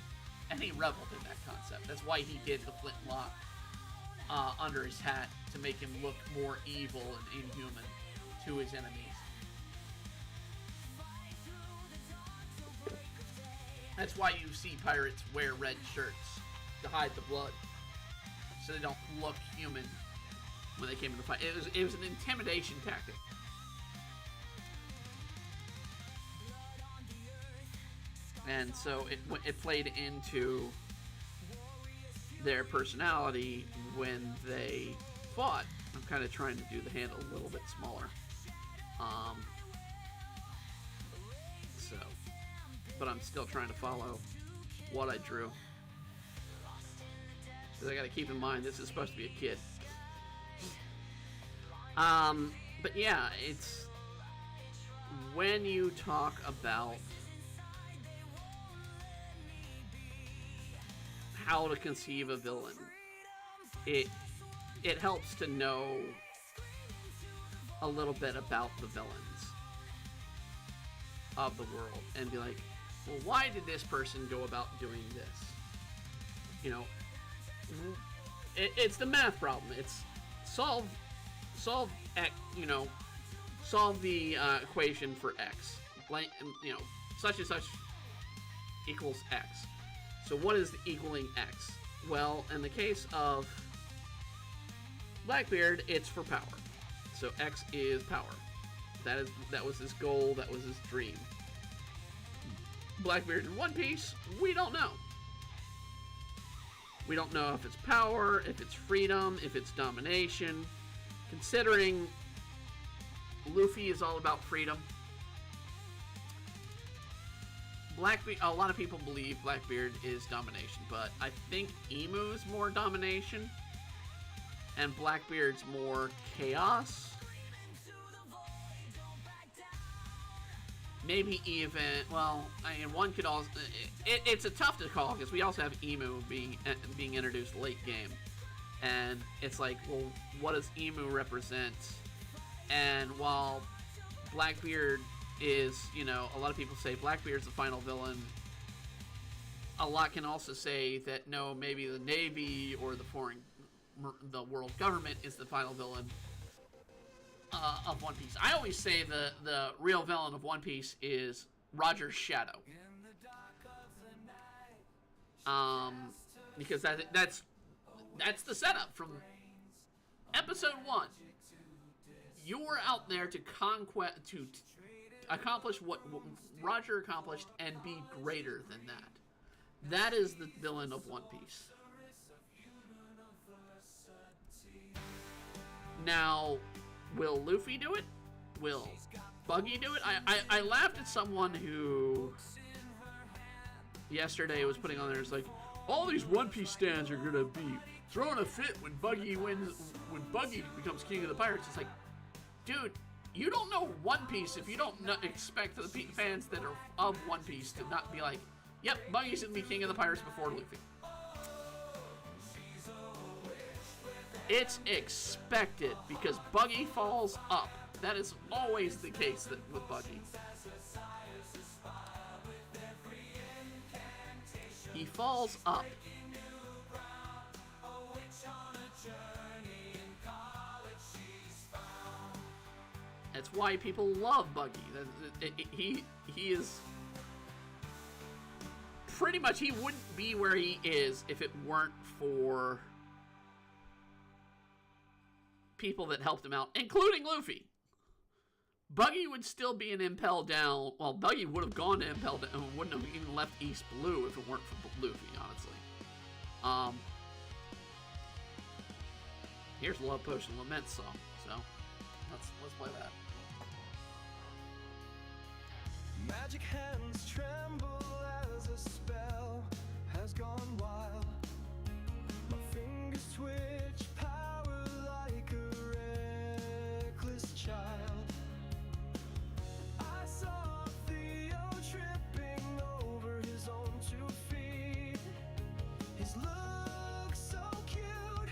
and he reveled in that concept. That's why he did the flintlock under his hat, to make him look more evil and inhuman to his enemies. That's why you see pirates wear red shirts, to hide the blood, so they don't look human when they came to the fight. It was an intimidation tactic. And so it played into their personality when they fought. I'm kind of trying to do the handle a little bit smaller. But I'm still trying to follow what I drew. Because I got to keep in mind, this is supposed to be a kid. But yeah, it's when you talk about how to conceive a villain, it helps to know a little bit about the villains of the world and be like, well, why did this person go about doing this? It's the math problem. It's solve X, solve the equation for X. Blank, such and such equals X. So what is the equaling X? Well, in the case of Blackbeard, it's for power. So X is power. That was his goal, that was his dream. Blackbeard in One Piece, we don't know. We don't know if it's power, if it's freedom, if it's domination. Considering Luffy is all about freedom, Blackbeard, a lot of people believe Blackbeard is domination, but I think Emu's more domination, and Blackbeard's more chaos. Maybe even, well, one could also, it's a tough to call, because we also have Emu being introduced late game. And it's like, well, what does Emu represent? And while Blackbeard is, a lot of people say Blackbeard's the final villain, a lot can also say that no, maybe the Navy or the world government is the final villain of One Piece. I always say the real villain of One Piece is Roger's shadow. Because that's the setup from episode 1. You're out there to accomplish what Roger accomplished and be greater than that. That is the villain of One Piece. Now, will Luffy do it? Will Buggy do it? I laughed at someone who yesterday was putting on there, it's like, all these One Piece stands are gonna be throwing a fit when Buggy becomes king of the pirates. It's like, dude, you don't know One Piece if you don't expect the fans that are of One Piece to not be like, yep, Buggy's gonna be king of the pirates before Luffy. It's expected because Buggy falls up. That is always the case with Buggy. He falls up. That's why people love Buggy. He is pretty much, he wouldn't be where he is if it weren't for people that helped him out, including Luffy. Buggy would still be in Impel Down. Well, Buggy would have gone to Impel Down and wouldn't have even left East Blue if it weren't for Luffy, honestly. Here's Love Potion Lament song, so let's play that. Magic hands tremble as a spell has gone wild. My fingers twitch, power like a reckless child. I saw Theo tripping over his own 2 feet. His look so cute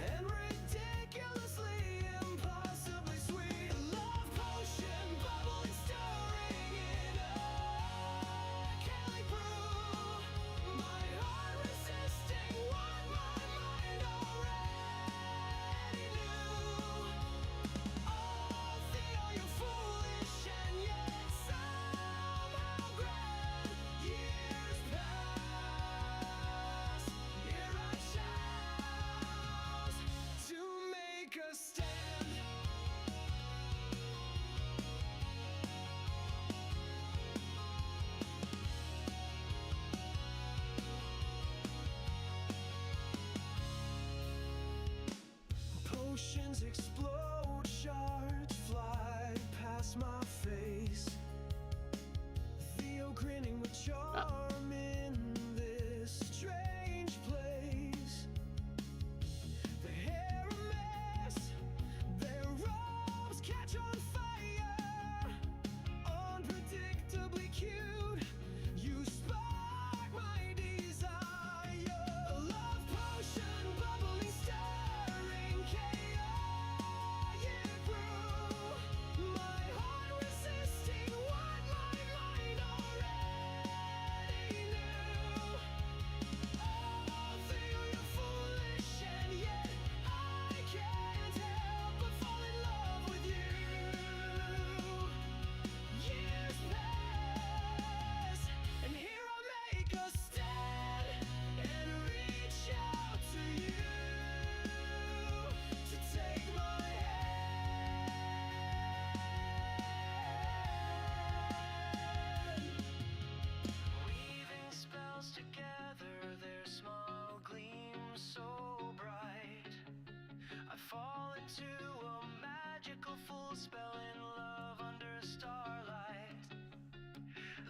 and ridiculously impossibly sweet. Love potion bubbling, stirring in a Kelly brew. My heart resisting what my mind already knew. Oh, Theo, you're foolish and yet somehow grand. Years pass, here I shout to make a stand. Potions explode, shards fly past my face. Theo grinning with charm in this strange place. Their hair a mess, their robes catch on fire. Unpredictably cute, you spark my desire. A love potion bubbling, stirring, chaotic brew. My heart resisting what my mind already knew. Oh, Theo, you're foolish and yet I can't help but fall in love with you. Years pass, and here I make a stand and reach out to you to take my hand. Weaving spells together, their small gleams so bright. I fall into a magical full spell in love under starlight.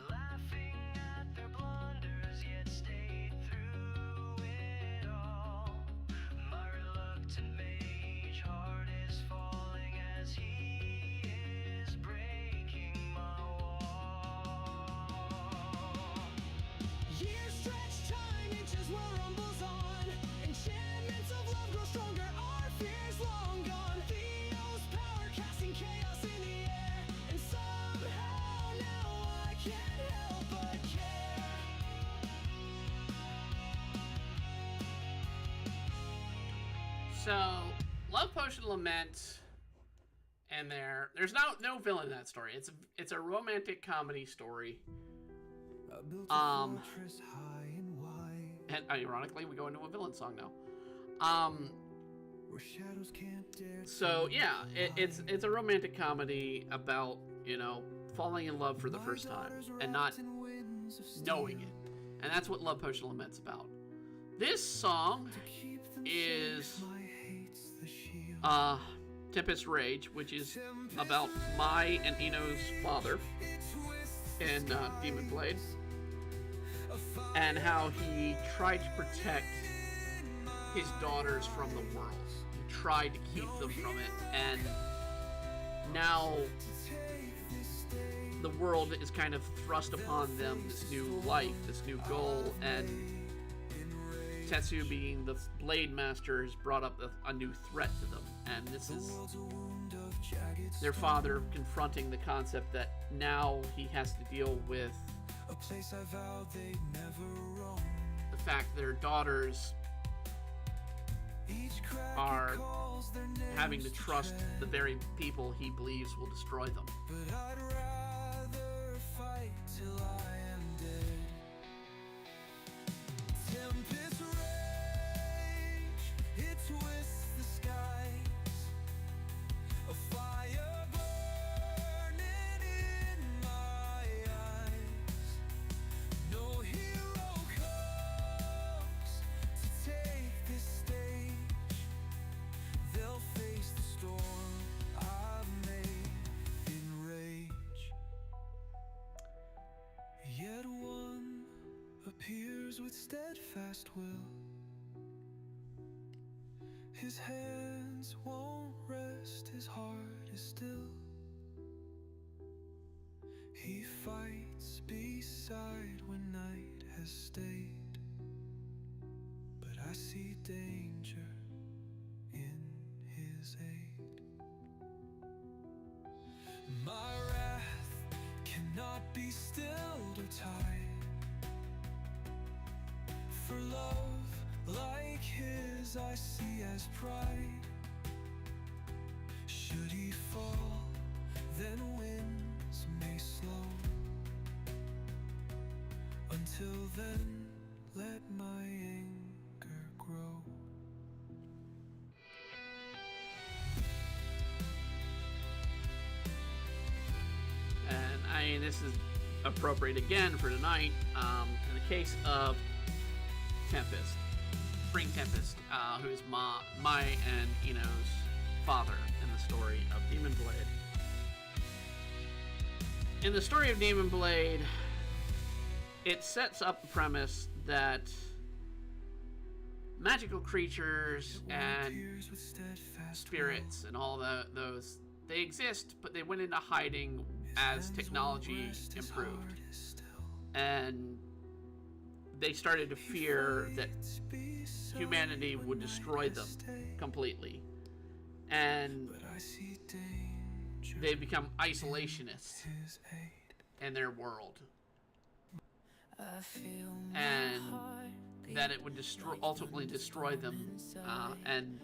Laughing at their blunders, yet stayed through it all. My reluctant mage heart is falling as he is breaking my wall. Years stretch time, inches where rumbles on. Enchantments of love grow stronger, our fears long gone. Theo's power casting chaos in the air, and somehow now I can't help but care. So, Love Potion Lament, and there's no villain in that story. It's a romantic comedy story. I built a fortress high and wide, And ironically, we go into a villain song now. where shadows can't dare. So yeah, it's a romantic comedy about, falling in love for the first time and not knowing it. And that's what Love Potion Lament's about. This song is Tempest Rage, which is about Mai and Ino's father in Demon Blade, and how he tried to protect his daughters from the world. He tried to keep them from it, and now the world is kind of thrust upon them this new life, this new goal, and Tetsu, being the Blade Master, has brought up a new threat to them. And this is their father confronting the concept that now he has to deal with the fact their daughters are having to trust the very people he believes will destroy them. But I'd rather fight till I am dead. Tempest rage, it twists the skies. A fire burning in my eyes. No hero comes to take this stage. They'll face the storm I've made in rage. Yet one appears with steadfast will. His hands won't rest, his heart is still. He fights beside when night has stayed. But I see danger in his aid. My wrath cannot be stilled or tied. For love like his I see as pride. Should he fall, then winds may slow. Until then, let my anger grow. And I mean, this is appropriate again for tonight. In the case of Tempest, Spring Tempest, who is Mai and Ino's father in the story of Demon Blade. In the story of Demon Blade, it sets up the premise that magical creatures and spirits and all those, they exist, but they went into hiding as technology improved. And they started to fear that humanity would destroy them completely. And they become isolationists in their world. And that it would ultimately destroy them. And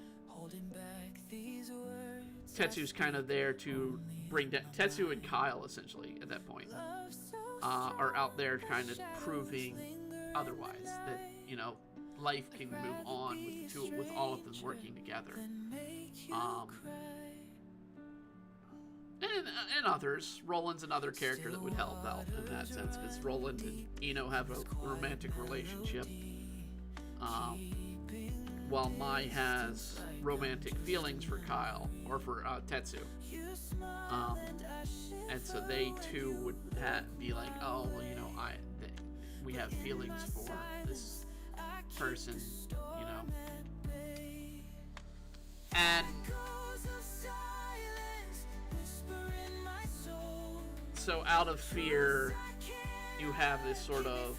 Tetsu's kind of there to bring down Tetsu and Kyle, essentially, at that point, are out there kind of proving otherwise, that, you know, life can move on with all of them working together. And others. Roland's another character that would help out in that sense, because Roland and Ino have a romantic relationship, while Mai has romantic feelings for Kyle, or for Tetsu. And so they too would be like, oh, well, you know, we have feelings for this person, you know. And so out of fear, you have this sort of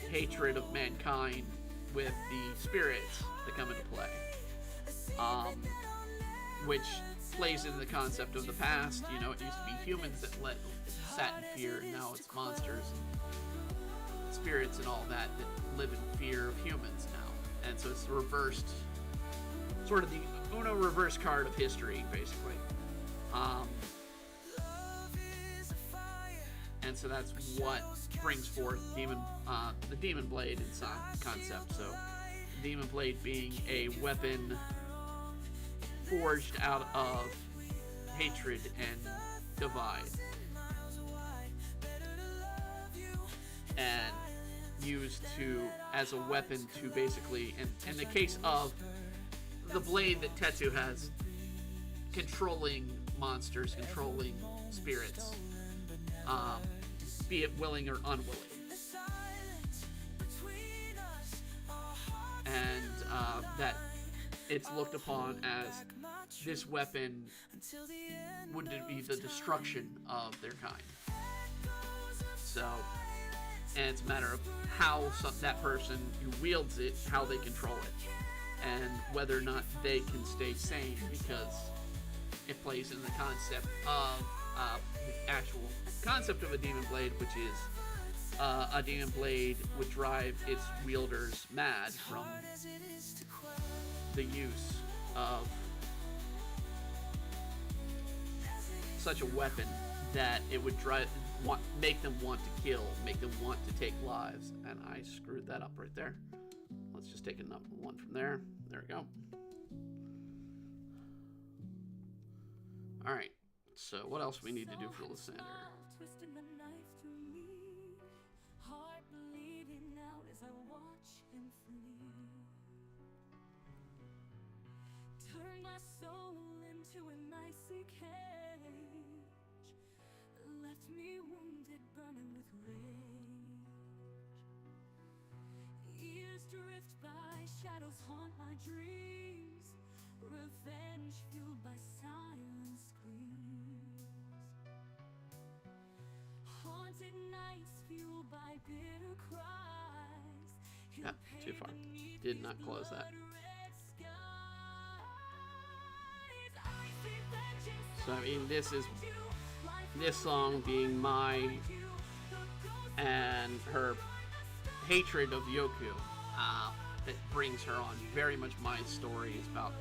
hatred of mankind with the spirits that come into play, which plays into the concept of the past. You know, it used to be humans that sat in fear, and now it's monsters and spirits and all that live in fear of humans now. And so it's the reversed, sort of the Uno reverse card of history, basically. And so that's what brings forth the Demon Blade concept. So, Demon Blade being a weapon forged out of hatred and divide, and used as a weapon to basically, in the case of the blade that Tetsu has, controlling monsters, controlling spirits, be it willing or unwilling. And that it's looked upon as this weapon would be the destruction of their kind. So, and it's a matter of how that person who wields it, how they control it, and whether or not they can stay sane, because it plays in the concept of the actual concept of a demon blade, which is a demon blade would drive its wielders mad from the use of such a weapon that it would make them want to kill, make them want to take lives. And I screwed that up right there. Let's just take another one from there. There we go. All right. So what else we need to do for Lysander? Twisting the knife through me, heart bleeding out as I watch him flee. Turn my soul into an icy cage, left me wounded, burning with rage. Years drift by, shadows haunt my dreams, revenge fueled by silent screams. Haunted nights fueled by bitter cries. Yep, too far. Did not close that. So I mean, this song being my and her hatred of Yoku that brings her on. Very much my story is about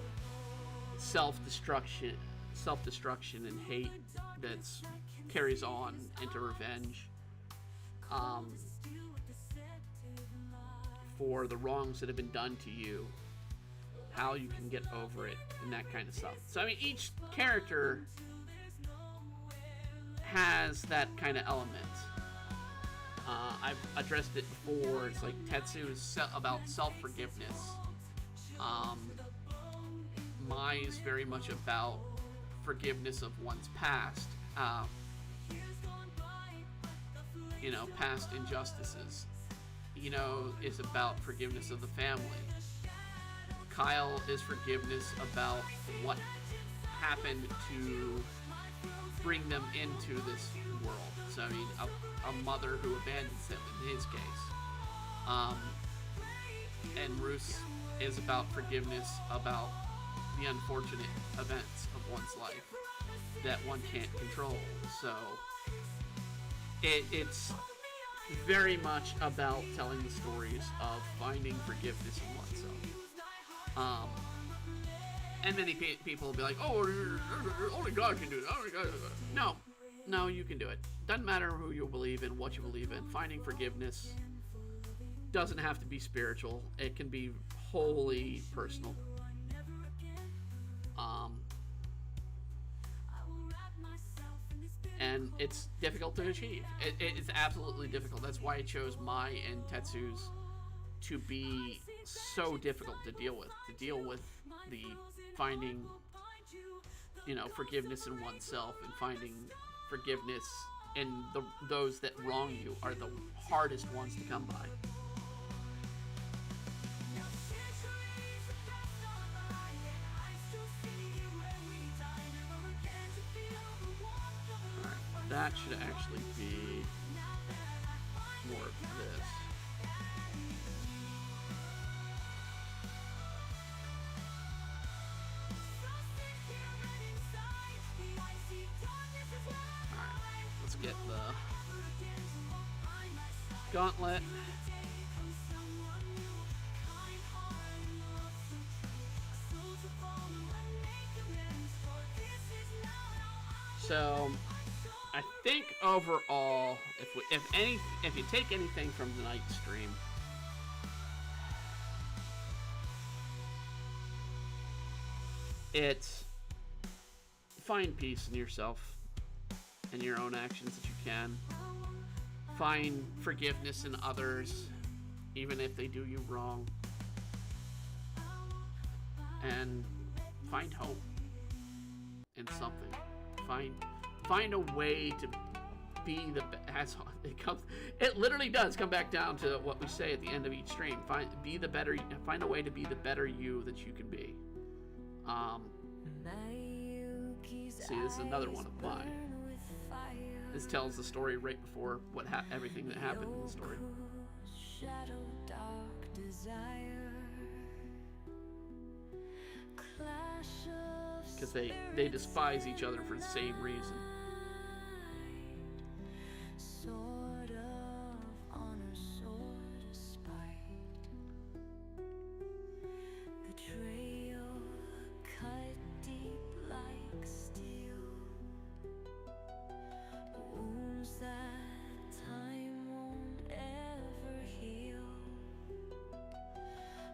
self-destruction and hate that's carries on into revenge for the wrongs that have been done to you, how you can get over it, and that kind of stuff. So I mean, each character has that kind of element. I've addressed it before. It's like Tetsu is about self-forgiveness. Mai is very much about forgiveness of one's past. Past injustices. Is about forgiveness of the family. Kyle is forgiveness about what happened to bring them into this world. So I mean, a mother who abandons him in his case. And Roos is about forgiveness about the unfortunate events of one's life that one can't control. So it's very much about telling the stories of finding forgiveness in oneself. And many people will be like, "Oh, only God can do it." Only God. No, you can do it. Doesn't matter who you believe in, what you believe in. Finding forgiveness doesn't have to be spiritual. It can be wholly personal. And it's difficult to achieve. It's absolutely difficult. That's why I chose Mai and Tetsu's to be so difficult to deal with. To deal with the finding, forgiveness in oneself and finding forgiveness in those that wrong you are the hardest ones to come by. Alright, that should actually be more of this. Get the gauntlet. So I think overall, if you take anything from the night stream, it's find peace in yourself and your own actions that you can. Find forgiveness in others, even if they do you wrong. And find hope in something. Find a way to be the best. It literally does come back down to what we say at the end of each stream. Find a way to be the better you that you can be. See, this is another one of mine. This tells the story right before everything that happened in the story. Shadow, dark desire. Because they despise each other for the same reason. Sort of honor, sort of spite. Betrayal cut deep like steel. Wounds that time won't ever heal.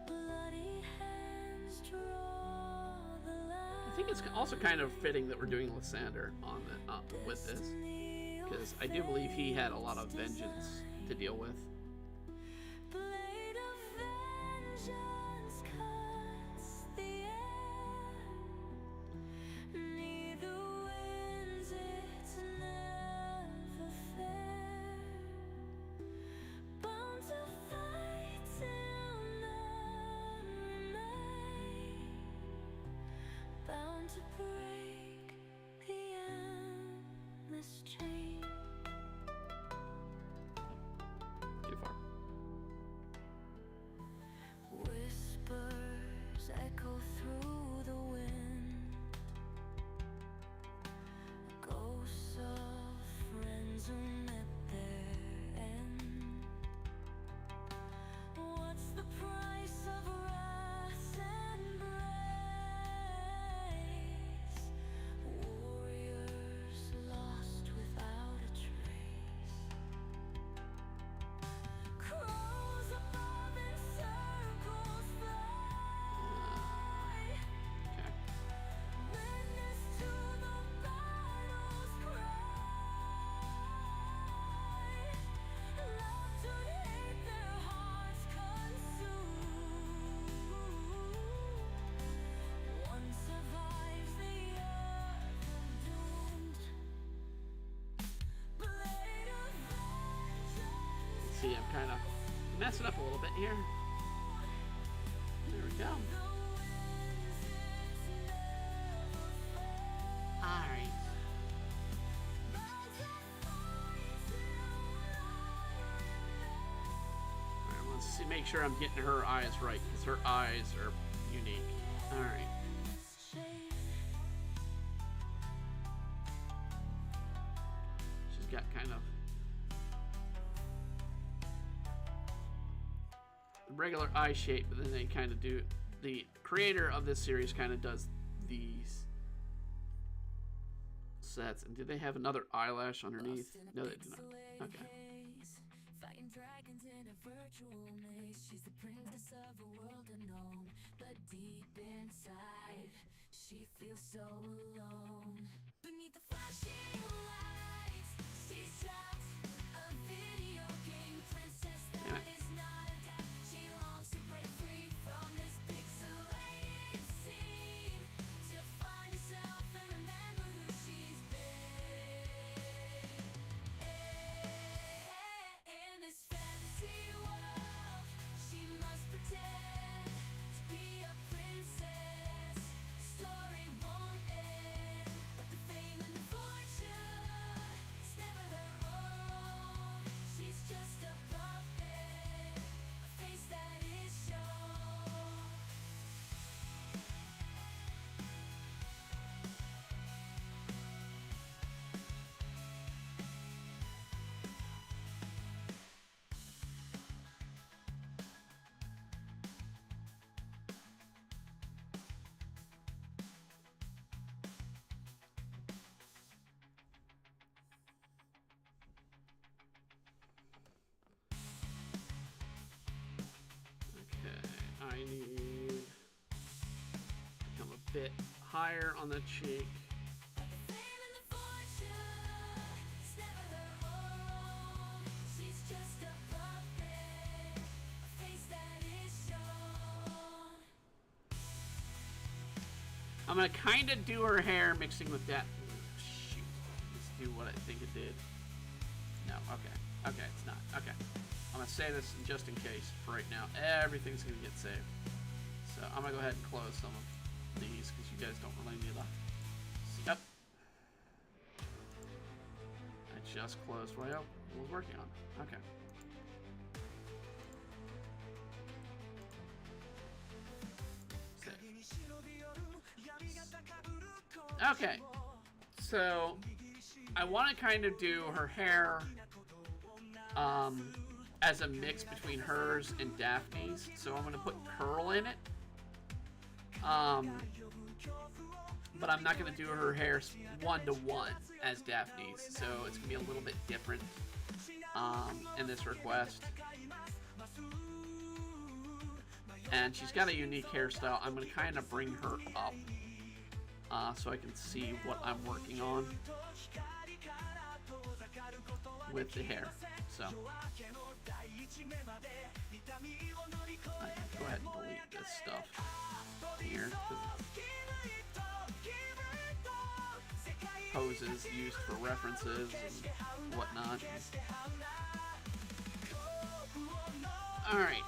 Bloody hands draw the line. I think it's also kind of fitting that we're doing Lysander on with this, because I do believe he had a lot of vengeance to deal with. Blade of vengeance cuts the air. Neither wins, it's never fair. Bound to fight till none remain. Bound to break the endless chain. Too far. Whispers echo through the wind. Ghosts of friends who met their end. What's the price of wrath and grace? Warriors lost without a trace. Crows above in circles fly. Okay. Witness to the battle's cry. Love to hate, their hearts consume. One survives, the other doomed. Blade of vengeance. See, I'm kind of messing up a little bit here. There we go. Alright. Alright, let's see, make sure I'm getting her eyes right, because her eyes are unique. Alright. She's got kind of the regular eye shape, but then they kind of do, the creator of this series kind of does these sets. And do they have another eyelash underneath? No, they do not. Okay. Fighting dragons in a virtual maze. She's the princess of a world unknown, but deep inside, she feels so alone. Beneath the flashing lights, she's trapped, a video game princess Damn that it. is not a death. She longs to break free from this pixelated scene, to find herself and remember who she's been. In this fantasy world, she must pretend to be a princess. Story won't end, but the fame and the fortune, it's never her own. She's just a puppet, a face that is shown. Okay, I need to come a bit higher on the cheek. The fame and the fortune, it's never her own. She's just a puppet, a face that is shown. I'm gonna kind of do her hair mixing with that. Shoot, let's do what I think it did. No, okay, it's not. Okay, I'm gonna say this just in case for right now. Everything's gonna get saved, so I'm gonna go ahead and close some of these because you guys don't really need to. Yep. I just closed what I was working on. Okay. Okay, so I want to kind of do her hair as a mix between hers and Daphne's, so I'm going to put curl in it. But I'm not going to do her hair one-to-one as Daphne's, so it's going to be a little bit different in this request. And she's got a unique hairstyle. I'm going to kind of bring her up so I can see what I'm working on with the hair. So I can go ahead and delete this stuff here. Poses used for references and whatnot. Alright.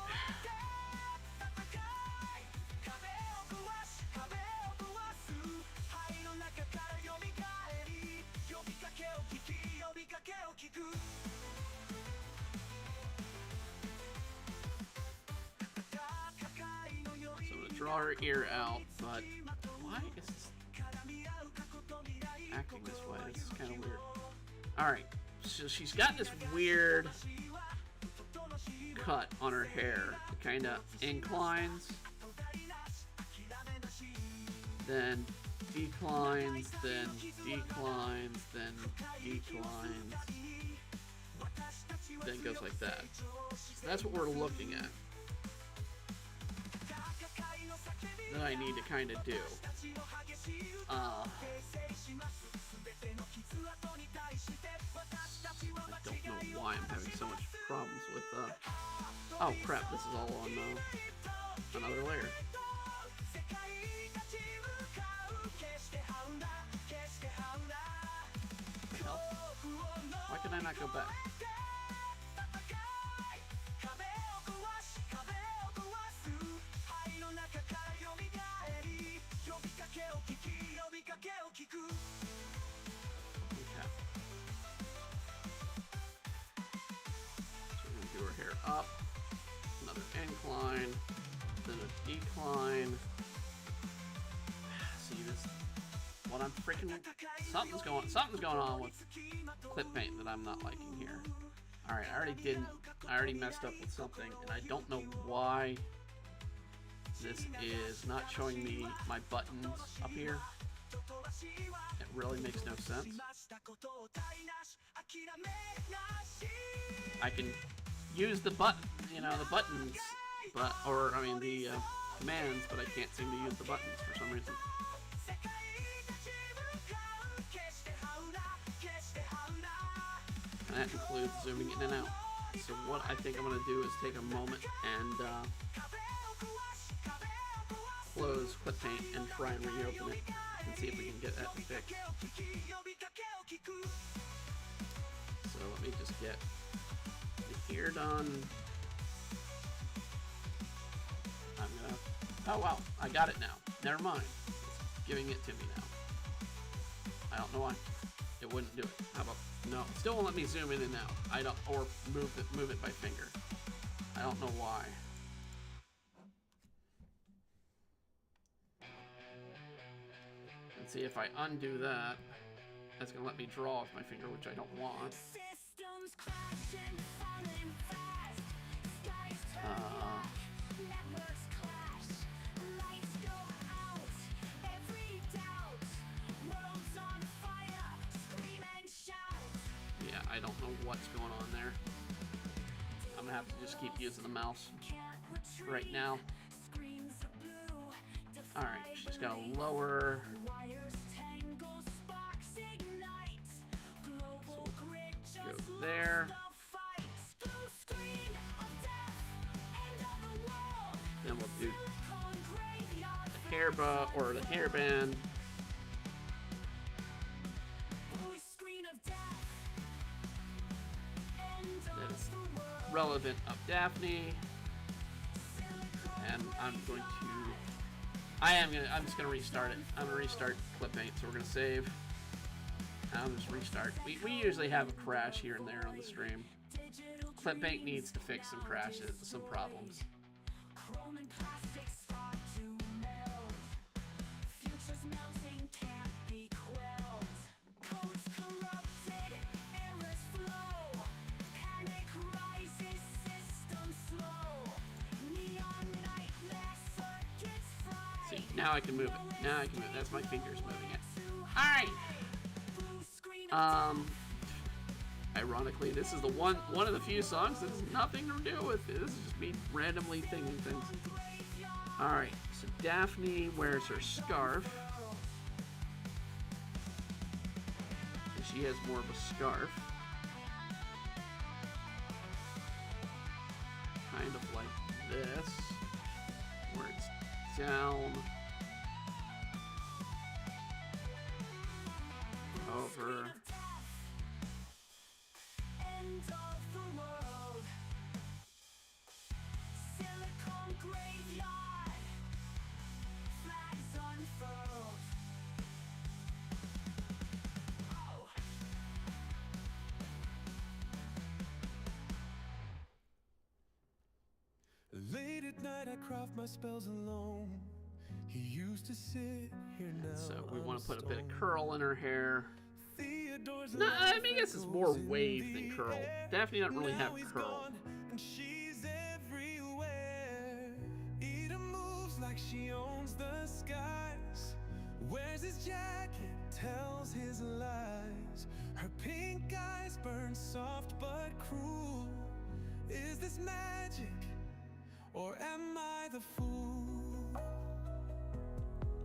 So I'm gonna draw her ear out, but why is this acting this way? This is kind of weird. Alright, so she's got this weird cut on her hair. It kind of inclines, then declines, then declines, then declines, then goes like that. So that's what we're looking at. That I need to kind of do. I don't know why I'm having so much problems with oh crap, this is all on another layer. Hell. Why can I not go back? Do her hair up, another incline, then a decline. See this? What I'm freaking something's going on with clip paint that I'm not liking here. All right, I already messed up with something, and I don't know why this is not showing me my buttons up here. It really makes no sense. I can use the button, the buttons, but the commands, but I can't seem to use the buttons for some reason. And that includes zooming in and out. So what I think I'm going to do is take a moment and close Clip Paint and try and reopen it and see if we can get that fixed. So let me just get the ear done. Oh wow, I got it now. Never mind. It's giving it to me now. I don't know why. It wouldn't do it. How about no? It still won't let me zoom in and out. Or move it by finger. I don't know why. And see if I undo that, that's gonna let me draw with my finger, which I don't want. Systems crashing, falling fast. Skies turn black, networks clash. Lights go out, every doubt. World's on fire, scream and shout. Yeah, I don't know what's going on there. I'm gonna have to just keep using the mouse right now. Alright, she's got a lower. So go there. Then we'll do the hair bow or the hairband. That's relevant of Daphne. And I'm going to I'm just gonna restart it. I'm gonna restart ClipPaint, so we're gonna save. I'll just restart. We usually have a crash here and there on the stream. ClipPaint needs to fix some crashes, some problems. Chrome and plastic start to melt. Futures melting can't be quelled. Codes corrupted, errors flow. Panic rises, system slow. Neon nightmare circuits fry. See, now I can move it. Now I can move it. That's my fingers moving it. Alright. Ironically, this is the one of the few songs that has nothing to do with it. This is just me randomly thinking things. Alright, so Daphne wears her scarf. And she has more of a scarf. Kind of like this. Where it's down. Over. End of the world. Silicon graveyard. Flags unfurled. Oh. Late at night I craft my spells alone. He used to sit here now. So we I'm want to put a bit of stone. curl in her hair. Theodore's No, I laughing mean, I guess it's more goes in wave the than curl. air. Daphne doesn't really have Now he's curl. gone, and she's everywhere. Eda moves like she owns the skies. Wears his jacket, tells his lies. Her pink eyes burn soft but cruel. Is this magic, or am I the fool?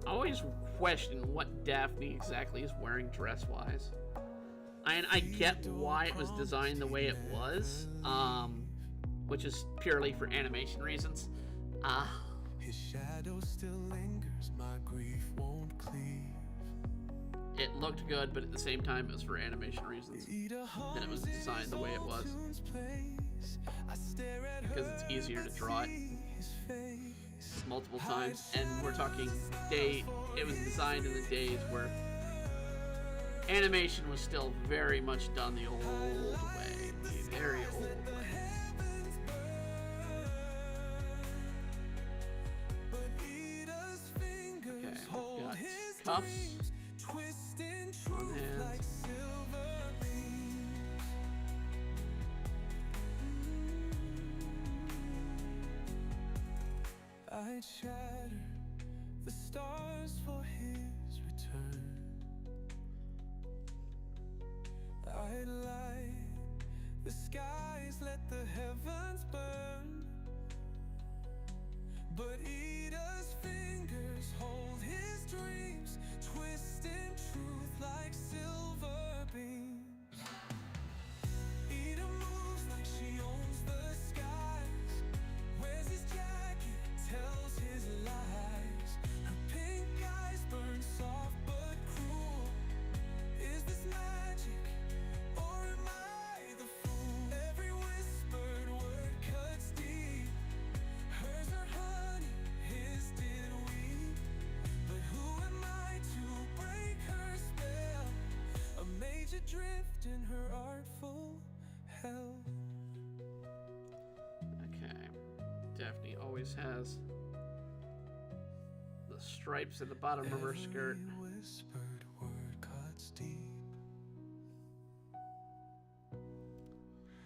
I always question what Daphne exactly is wearing dress-wise. And I get why it was designed the way it was, which is purely for animation reasons. His shadow still lingers, my grief won't cleave. It looked good, but at the same time, it was for animation reasons. Then it was designed the way it was. Because it's easier to draw it multiple times, and we're talking it was designed in the days where animation was still very much done the old way, the very old way. Okay, we've got cuffs on hands. I'd shatter the stars for his return. I'd light the skies, let the heavens burn. But Eda's fingers hold his dreams, twisting truth like silver beams. Eda moves like she owns the skies, wears his jacket, tells his lies. Her pink eyes burn soft but cruel. Is this magic, or am I the fool? Every whispered word cuts deep. Hers are honey, his did weep. But who am I to break her spell? A mage adrift in her artful hell. Okay. Daphne always has the stripes at the bottom of her skirt. Every whispered word cuts deep.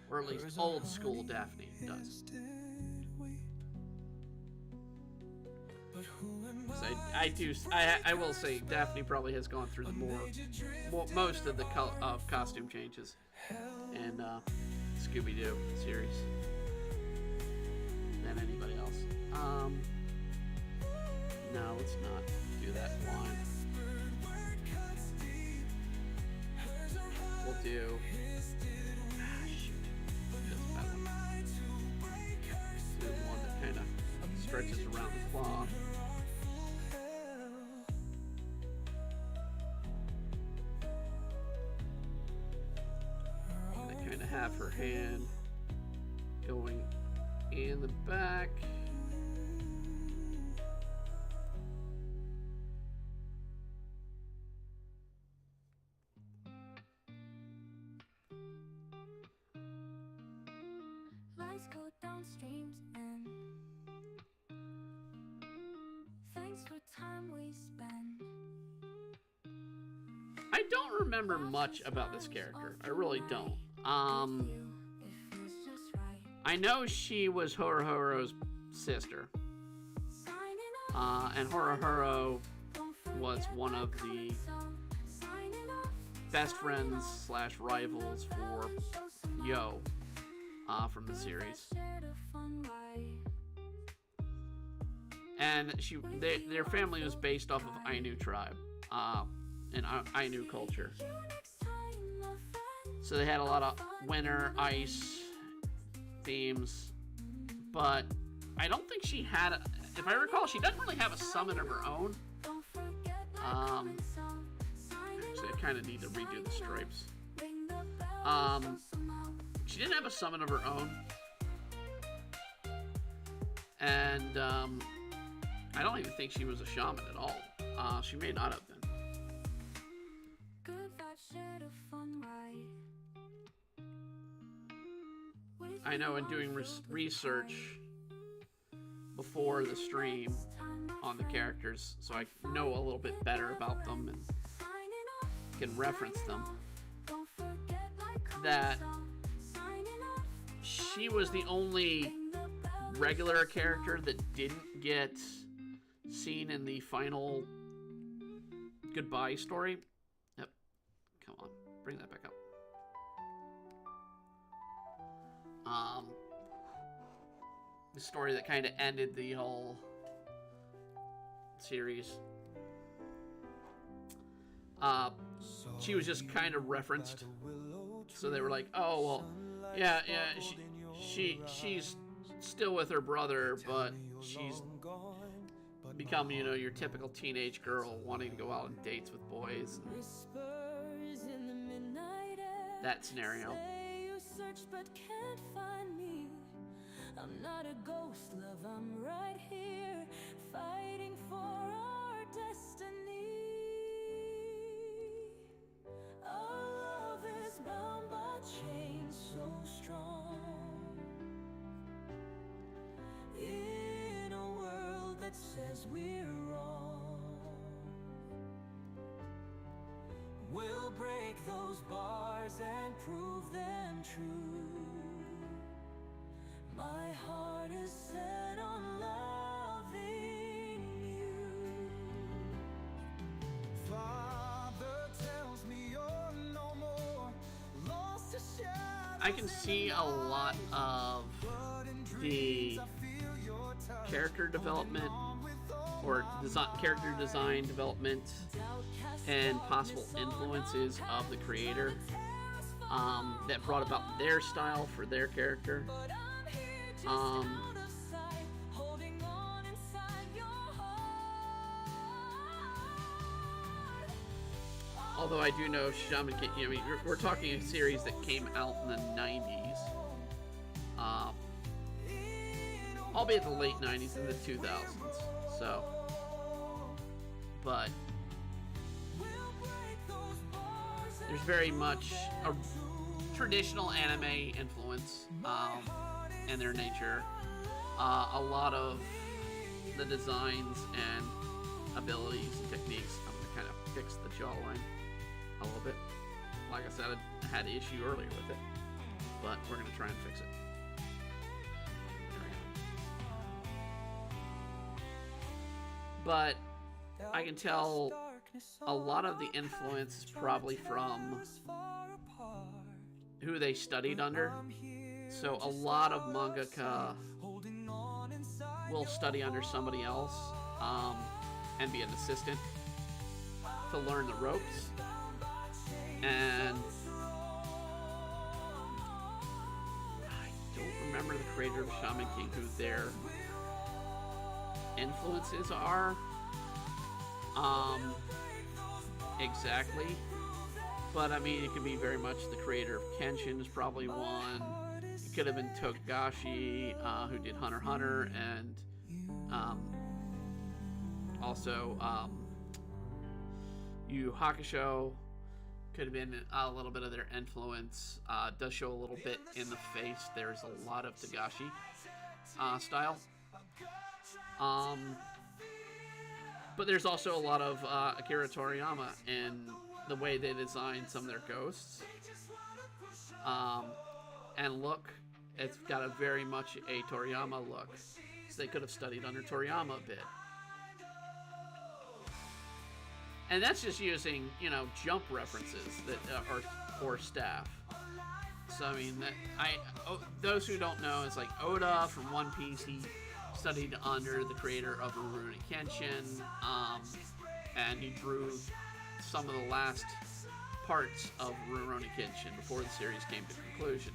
Or at least old school Daphne does. I will say Daphne probably has gone through the most of the costume changes in Scooby-Doo series than anybody else. No, let's not do that one. We'll do. Shoot. Doesn't matter. Do the one that kind of stretches around the claw. And I kind of have her hand going in the back. Trees go downstream and thanks for time we spend. I don't remember much about this character. I really don't. It feels just right. I know she was Horohoro's sister. Signing off, And Horohoro don't forget was one of my the coming song. Signing off, best friends slash rivals for Yo from the series. shared a fun ride. And their family was based off of Ainu tribe and Ainu culture. See you next time, my friend. So they had a lot of winter ice themes, but I don't think she had. If I recall, she doesn't really have a summon of her own. Don't forget my Um, coming song. Signing Actually, I off, kind of need to redo the stripes. ring the bell, Um, somehow. She didn't have a summon of her own, and I don't even think she was a shaman at all. She may not have been. Good vibes, shared a fun ride. With I know in you, doing I'm filled with research pride. before the stream Next time, my on the friend. characters, so I know a little bit better about them and Signing off, can reference them. don't forget my coming That song. Signing off, she was the only ring the bell, regular character that didn't get seen in the final goodbye story. Yep. Come on, bring that back up. The story that kind of ended the whole series. She was just kind of referenced, so they were like, "Oh well, yeah, she's still with her brother, but she's become, your typical teenage girl wanting to go out on dates with boys." And whispers in the midnight air. that scenario. Say you search but can't find me. I'm not a ghost, love, I'm right here, fighting for our destiny. Our love is bound by chains so strong. In a world that says we're wrong, we'll break those bars and prove them true. My heart is set on loving you. Father tells me you're no more lost to shadows. I can see a lot of the character development or character design development and possible influences of the creator that brought about their style for their character. Although I do know Shaman King, we're talking a series that came out in the 90s. Albeit the late 90s and the 2000s. So, but there's very much a traditional anime influence in their nature. A lot of the designs and abilities and techniques. I'm going to kind of fix the jawline a little bit. Like I said, I had an issue earlier with it, but we're going to try and fix it. There we go. But I can tell a lot of the influence is probably from who they studied under. So a lot of mangaka will study under somebody else and be an assistant to learn the ropes. And I don't remember the creator of Shaman King who their influences are exactly. But I mean, it could be very much the creator of Kenshin is probably one. It could have been Togashi, who did Hunter x Hunter, and also Yu Yu Hakusho. could have been a little bit of their influence. Does show a little bit in the face. There's a lot of Togashi style. But there's also a lot of Akira Toriyama in the way they design some of their ghosts. And look, it's got a very much a Toriyama look. So they could have studied under Toriyama a bit. And that's just using, Jump references that or staff. So I mean, those who don't know, it's like Oda from One Piece. He studied under the creator of Rurouni Kenshin, and he drew some of the last parts of Rurouni Kenshin before the series came to conclusion.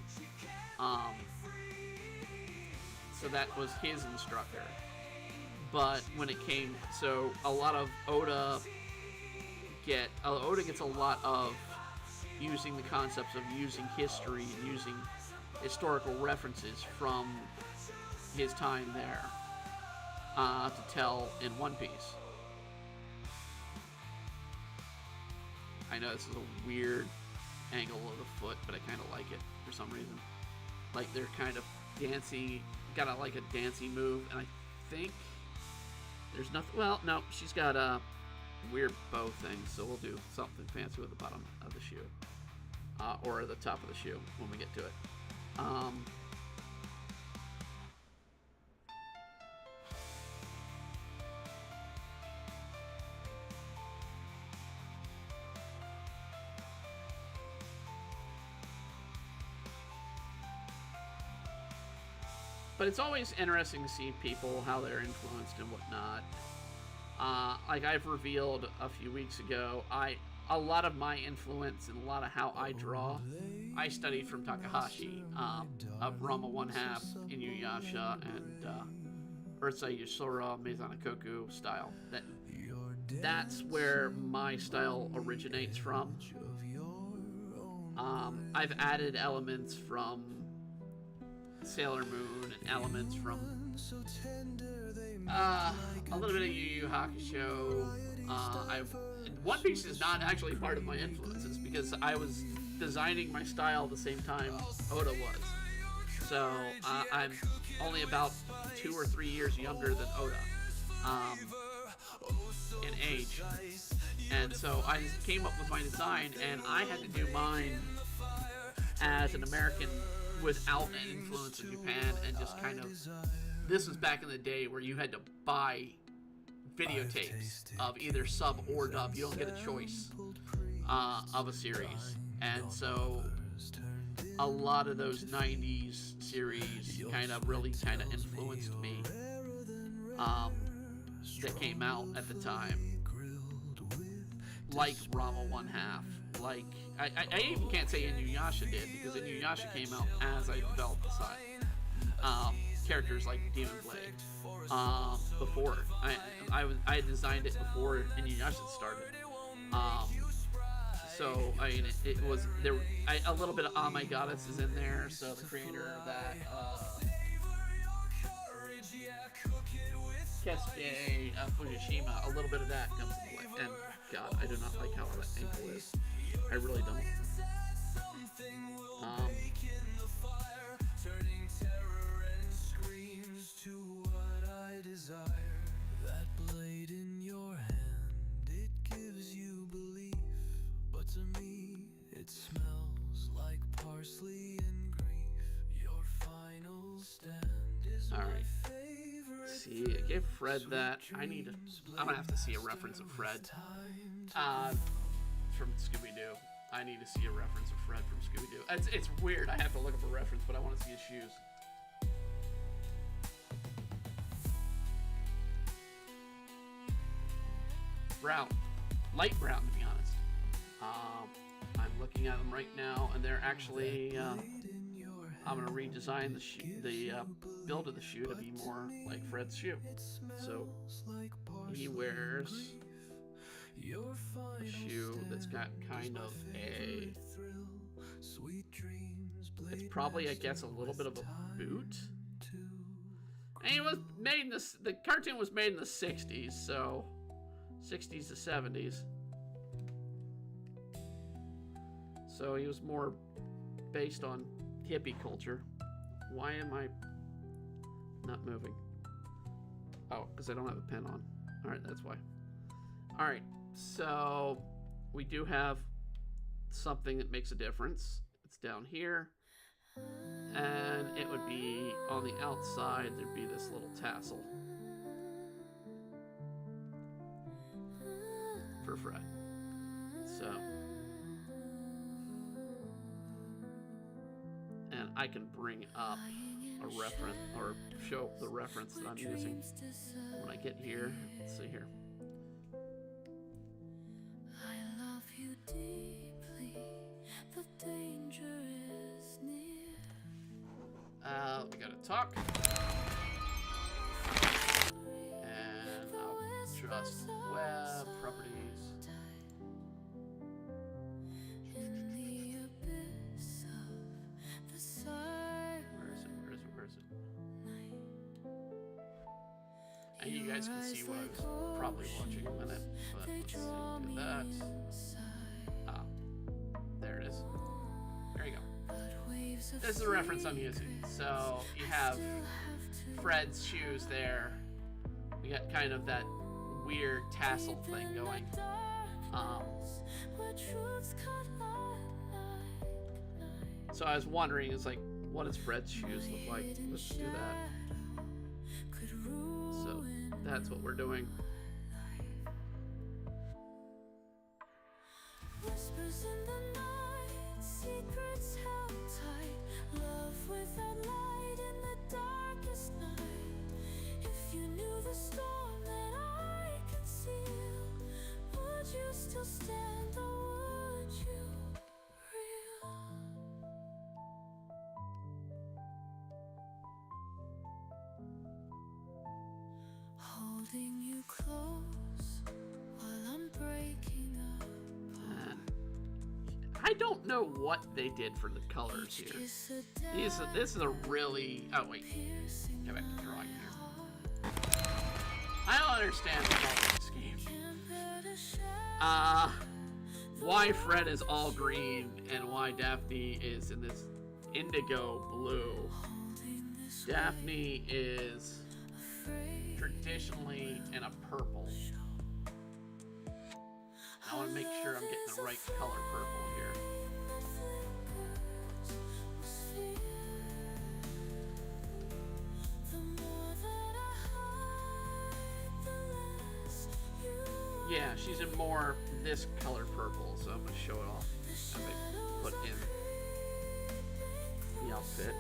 So that was his instructor. But when it came, so a lot of Oda gets a lot of using the concepts of using history and using historical references from his time there to tell in One Piece. I know this is a weird angle of the foot, but I kind of like it for some reason. Like they're kind of dancey, got a dancey move, and I think there's nothing. Well, no, she's got a weird bow thing, so we'll do something fancy with the bottom of the shoe, or the top of the shoe when we get to it. But it's always interesting to see people, how they're influenced and whatnot. Like I've revealed a few weeks ago, a lot of my influence and a lot of how I draw, I studied from Takahashi, of Ranma 1/2, Inuyasha, and Urusei Yatsura, Mizankoku style. That's where my style originates from. I've added elements from Sailor Moon and elements from a little bit of Yu Yu Hakusho. One Piece is not actually part of my influences because I was designing my style the same time Oda was. So I'm only about 2 or 3 years younger than Oda in age. And so I just came up with my design, and I had to do mine as an American without an influence in Japan, and just kind of, this was back in the day where you had to buy videotapes of either sub or dub. You don't get a choice of a series. And so a lot of those 90s series really influenced me that came out at the time, like Ranma 1/2. Like, I even can't say Inuyasha did, because Inuyasha came out as I developed the side. Characters like Demon Blade. Before. I designed it before Inuyasha started. So, I mean, it was, there. A little bit of Oh My Goddess is in there, so the creator of that, Keisuke Fujishima, a little bit of that comes into play. And, God, I do not like how that ankle is. I really don't. That blade in your hand, it gives you belief, but to me it smells like parsley and grief. Your final stand is All right. my favorite. See, I gave Fred that. I'm gonna have to see a reference of Fred. From Scooby-Doo. I need to see a reference of Fred from Scooby-Doo. It's weird. I have to look up a reference, but I want to see his shoes. Brown. Light brown, to be honest. I'm looking at them right now, and they're actually, I'm going to redesign the build of the shoe to be more like Fred's shoe. So, he wears a shoe that's got kind of a, it's probably, I guess, a little bit of a boot. And it was made in the cartoon was made in the 60s, so 60s to 70s. So he was more based on hippie culture. Why am I not moving? Oh, because I don't have a pen on. Alright, that's why. Alright, so we do have something that makes a difference. It's down here. And it would be on the outside, there'd be this little tassel for Fred. So, and I can bring up a reference or show the reference that I'm using when I get here. Let's see here. I love you deeply, the danger is near. We gotta talk. And I'll trust web properties. In the abyss of the silent Where is it? And you guys can see what I was probably watching in a minute. But let's see, do that. Ah, there it is. There you go. This is the reference I'm using. So you have Fred's shoes there. We got kind of that weird tassel thing going. So I was wondering, it's like, what does Fred's shoes look like? Let's do that. So that's what we're doing. Whispers in the night, secrets held tight, love without light in the darkest night. If you knew the storm that I conceal, would you still stand or would you reel? Holding you close while I'm breaking up. I don't know what they did for the colors here. This is a really... Oh, wait. Go back to drawing here. I don't understand the coloring scheme. Why Fred is all green and why Daphne is in this indigo blue. Daphne is traditionally in a purple. I want to make sure I'm getting the right color purple here. Yeah, she's in more this color purple, so I'm going to show it off as I put in the outfit.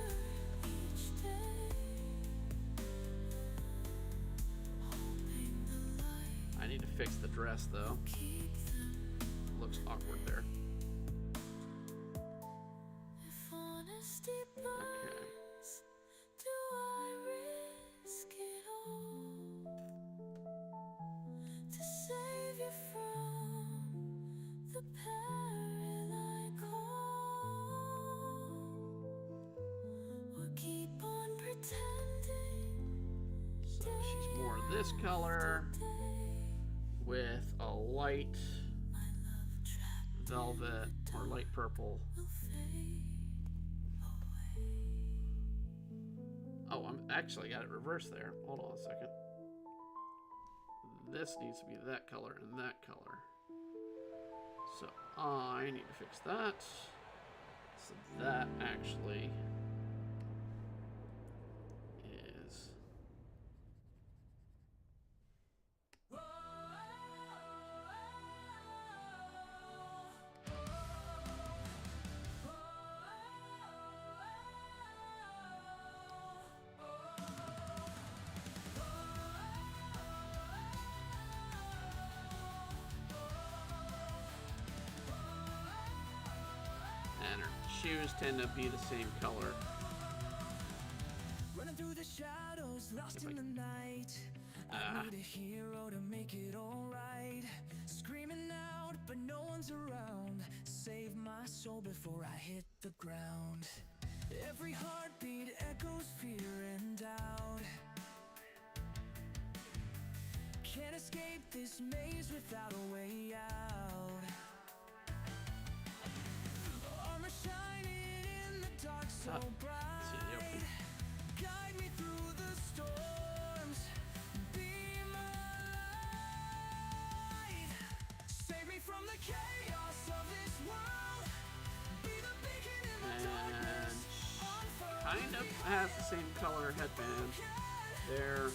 I need to fix the dress though. Looks awkward there. Okay. Do I risk it all to save you from the peril I call? Or keep on pretending So she's more this color with a light velvet or light purple. Oh, I'm actually got it reversed there. Hold on a second. This needs to be that color and that color. So I need to fix that. So that actually is... And her shoes tend to be the same color. Running through the shadows, lost in the night. I need a hero to make it alright. Screaming out, but no one's around. Save my soul before I hit the ground. Every heartbeat echoes fear and doubt. Can't escape this maze without a way out. so see the bright. opening. Guide me through the storms. Be my light. Save me from the chaos of this world. Be the beacon in the darkness. And kind of has the same color headband. There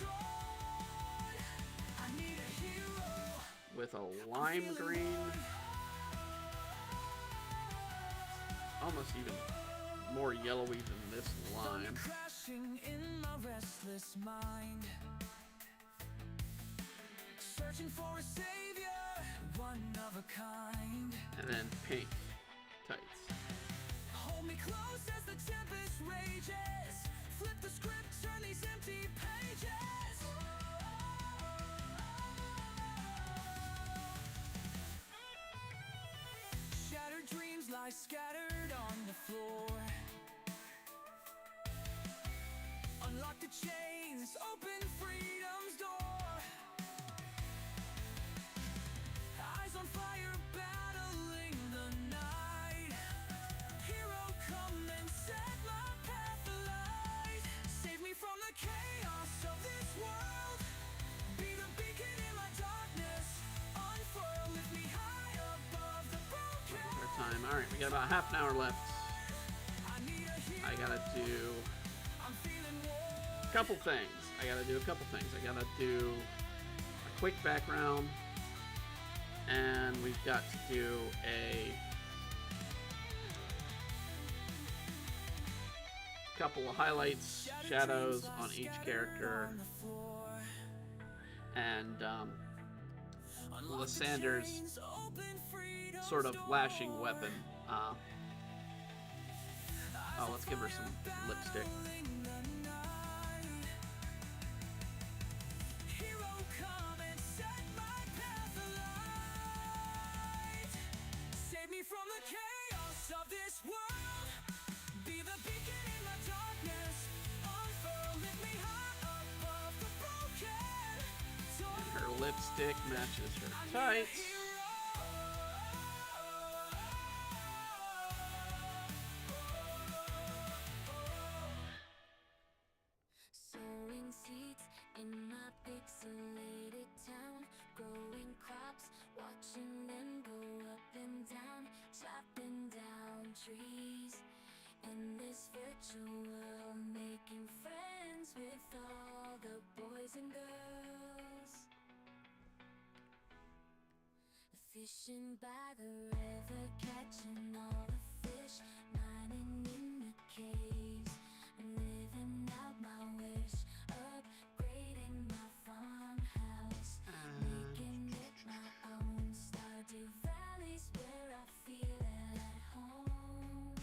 I need a hero. with a lime green, almost even more yellowy than this lime. Crashing in my restless mind. Searching for a savior, one of a kind. And then pink tights. Hold me close as the tempest rages. Flip the script, turn these empty pages. Shattered dreams lie scattered on the floor. Unlock the chains, open freedom's door. Eyes on fire, battling the night. Hero, come and set my path alight. Save me from the chaos of this world. Be the beacon in my darkness. Unfurl, lift me high above the broken. Our time. All right, we got about half an hour left. I need a hero. I gotta do I'm feeling warm. a couple things. I gotta do a quick background, and we've got to do a couple of highlights, shadows on each character, and Lysander's sort of lashing weapon. Let's give her some lipstick. Hero, come and set my path alight. Save me from the chaos of this world. Be the beacon in the darkness. Unfurl, lift me high above the broken. Her lipstick matches her tights. Sowing seeds in my pixelated town, growing crops, watching them go up and down, chopping down trees in this virtual world, making friends with all the boys and girls. Fishing by the river, catching all the fish, mining in the caves, living out my wish, upgrading my farmhouse, making it my own, Stardew Valley's where I feel at home.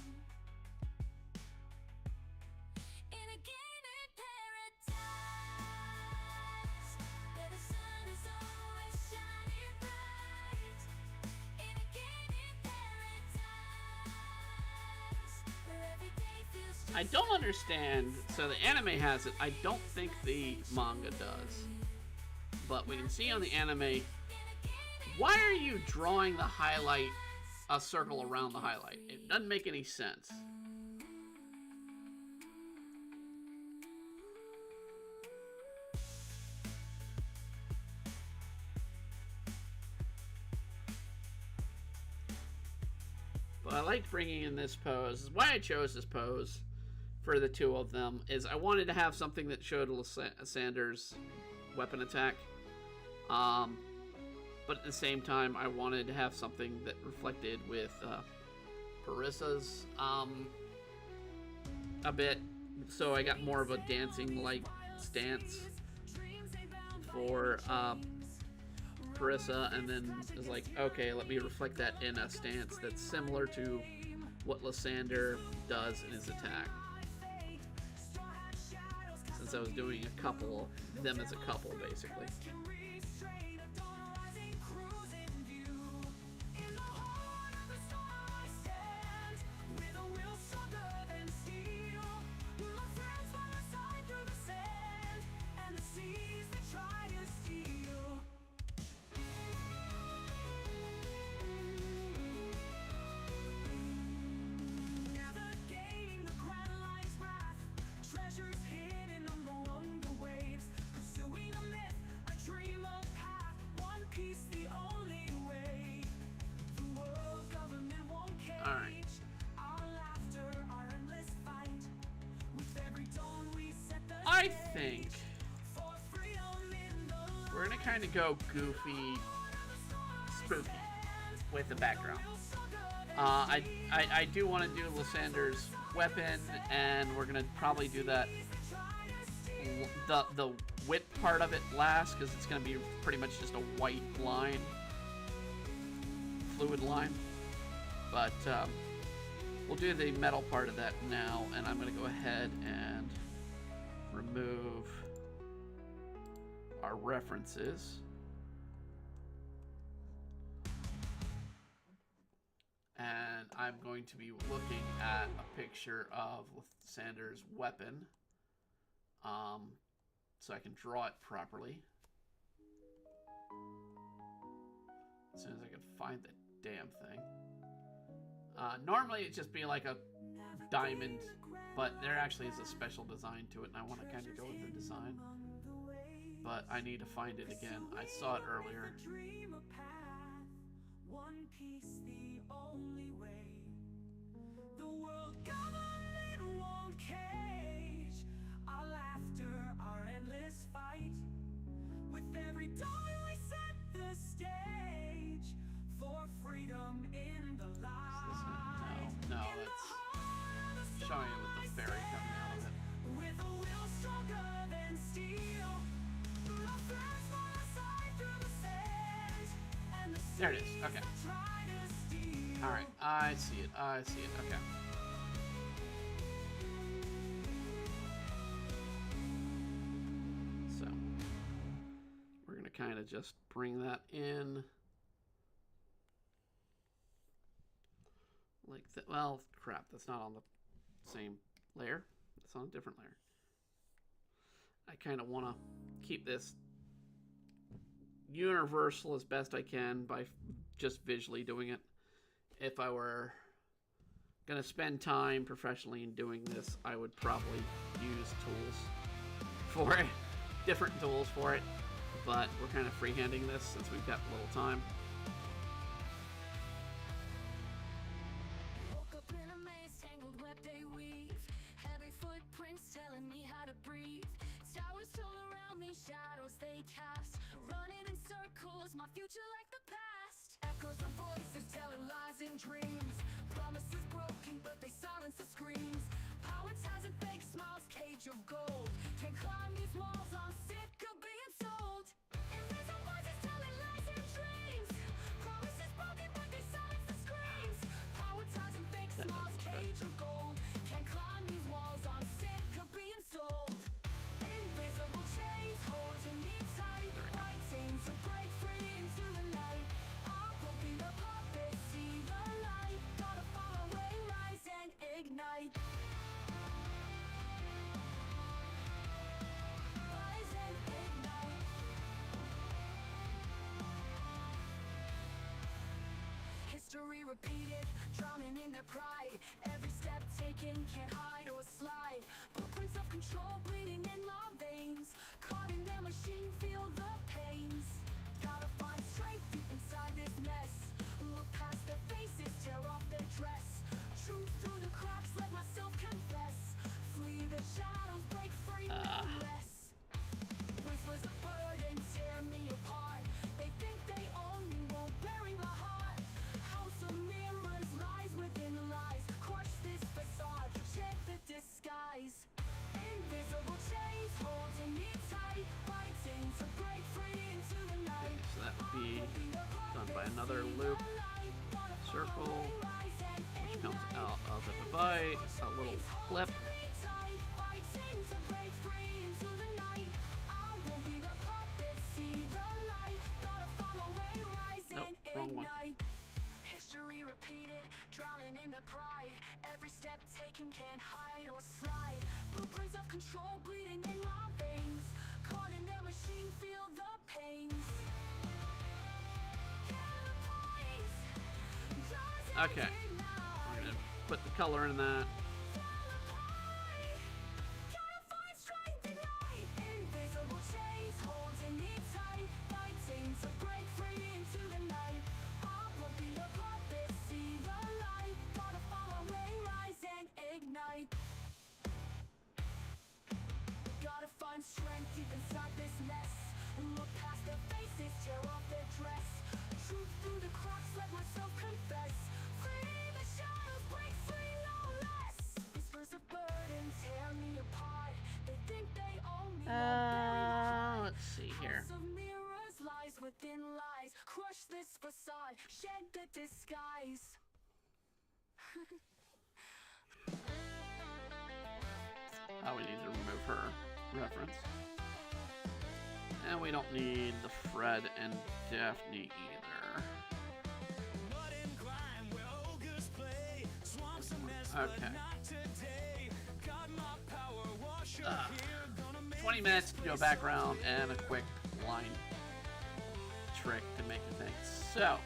In a gated paradise, where the sun is always shining bright. In a gated paradise, where every day feels I don't understand. So the anime has it. I don't think the manga does. But we can see on the anime. Why are you drawing the highlight, a circle around the highlight? It doesn't make any sense. But I liked bringing in this pose. This is why I chose this pose for the two of them. Is I wanted to have something that showed Lysander's weapon attack. But at the same time, I wanted to have something that reflected with Parissa's a bit. So I got more of a dancing-like stance for Parissa, and then was like, okay, let me reflect that in a stance that's similar to what Lysander does in his attack. Since I was doing a couple, them as a couple, basically. think we're gonna kind of go goofy, spooky with the background. I do want to do Lysander's weapon, and we're gonna probably do that the whip part of it last, because it's gonna be pretty much just a white line, fluid line. But we'll do the metal part of that now, and I'm gonna go ahead and remove our references. And I'm going to be looking at a picture of Lysander's weapon, so I can draw it properly. As soon as I can find the damn thing. Normally it'd just be like a diamond, but there actually is a special design to it, and I want to kind of go with the design. But I need to find it again. I saw it earlier. One piece the only way. The world governed in one cage. Our laughter, our endless fight. With every dollar we set the stage for freedom in the light. No, that's showing it with the fairy coming out of it. With a will stronger than steel. Our flags fly aside through the sand. And the There it is. Okay. Alright, I see it. Okay. So, we're going to kind of just bring that in. Like that. Well, crap, that's not on the same layer. It's on a different layer. I kind of want to keep this universal as best I can by just visually doing it. If I were going to spend time professionally in doing this, I would probably use tools for it, different tools for it, but we're kind of freehanding this since we've got a little time. Woke up in a maze, tangled web they weave. Heavy footprints telling me how to breathe. Towers all around me, shadows they cast. Running in circles, my future like the past. Echoes of voices telling lies and dreams. Promises broken, but they silence the screams. Power ties and fake smiles, cage of gold. Can't climb these walls, I'm sick of being sold. Invisible voices telling lies and dreams. Promises broken, but they silence the screams. Power ties and fake smiles, cage of gold. Can't climb these walls, I'm sick of being sold. Invisible chains holding me tight. Fighting to break free into the night. I will be the puppet, see the light. Gotta follow way, rise and ignite. Rise and ignite. History repeated, drowning in their pride. Every step taken can't hide or slide. Blueprints of control bleeding in my veins. Caught in their machine, feel the pains. Gotta find strength deep inside this mess. Look past their faces, tear off their dress. Truth through the cracks, let myself confess. Flee the shadows, break free, no less. Whispers of burden tear me apart. They think they own me, won't bury my heart. House of mirrors, lies within lies. Crush this facade, shed the disguise. Invisible chains holding me tight. Fighting to break free into the night. So that would be done by another loop circle, which comes out of the device, a little clip. Nope, wrong one. History repeated, drowning in the pride. Every step taken can't hide or slide. Blueprints of control bleeding in my veins. Caught in their machine, feel the pains. Okay, I'm gonna put the color in that. within lies. Crush this facade, shed the disguise. Oh, we need to remove her reference. And we don't need the Fred and Daphne either. Mud and grime where ogres play. Swamps a mess, but Okay. not today. Got my power washer here, gonna make 20 minutes to do a background and a quick line trick to make the thing. So,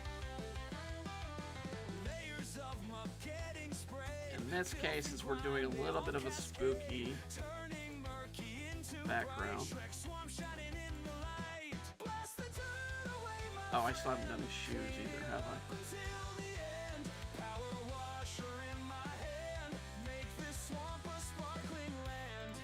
layers of muck getting sprayed. in this case, since we're doing a little bit of a spooky Turning murky into background. bright Shrek swamp shining in the light. Blast the dirt away, my Oh, I still haven't done his shoes either, have I? until the end. Power washer in my hand. Make this swamp a sparkling land.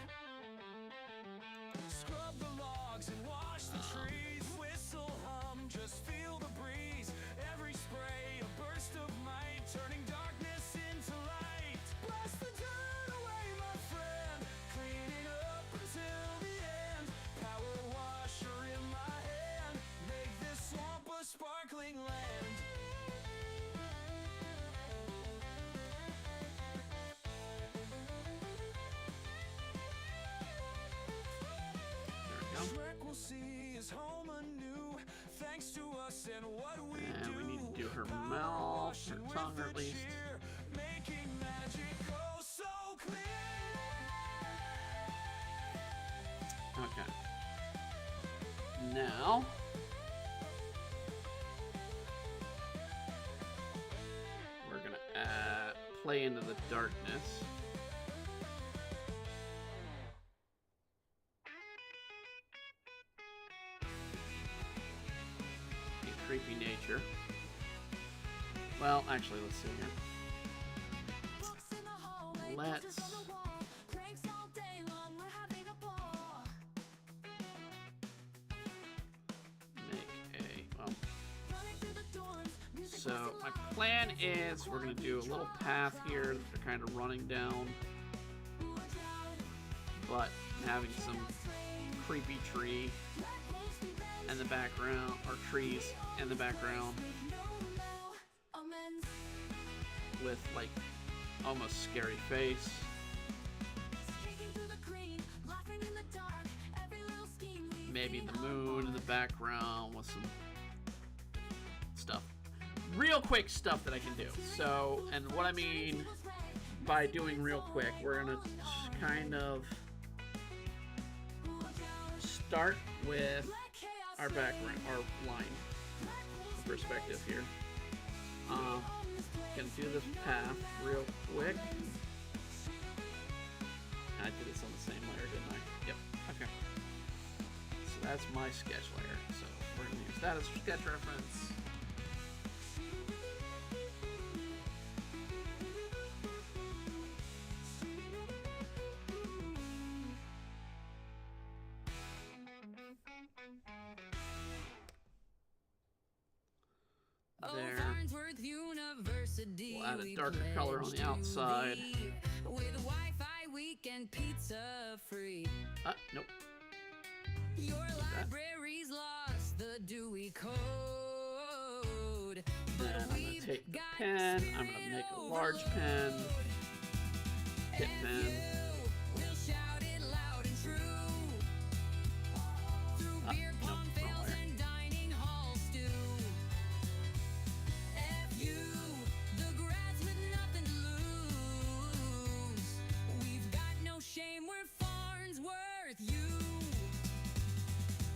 Scrub the logs and wash the trees. Whistle, hum, just feel the breeze. Every spray, a burst of might, turning darkness into light. Blast the dirt away, my friend. Cleaning up until the end. Power washer in my hand. Make this swamp a sparkling land. There we go. Shrek will see his home anew, thanks to us and what we And do. we need to do her mouth, her tongue, or at least. Making magic oh so clear. Okay. Now, we're gonna play into the darkness. A creepy nature. Well, actually, let's see here. Books in the hallway, Let's- posters on the wall. Pranks all day long, we're having a ball. Make a well. Running through the dorms, music So was my alive. plan Dancing is with we're gonna one do a we little tried. path here that they're kind of running down, Who was out? but having some creepy tree in the background, or trees in the background with like almost scary face. Maybe the moon in the background with some stuff. Real quick stuff that I can do. So, and what I mean by doing real quick, we're gonna kind of start with our background, our line perspective here. Gonna do this path real quick. I did this on the same layer, didn't I? Yep. Okay. So that's my sketch layer. So we're gonna use that as a sketch reference. There. Farnsworth University. We'll add a we darker color on the pledge to outside. thee. With Wi-Fi weekend pizza free. Nope. Your that. library's lost the Dewey Code. Then I'm gonna we've take the got pen. I'm gonna make a large pen. Hit pen. We'll shout it loud and true. Through beer nope, pong wrong fails layer. and dining hall stew. F.U. the grads with nothing to lose. We've got no shame, we're Farnsworth U.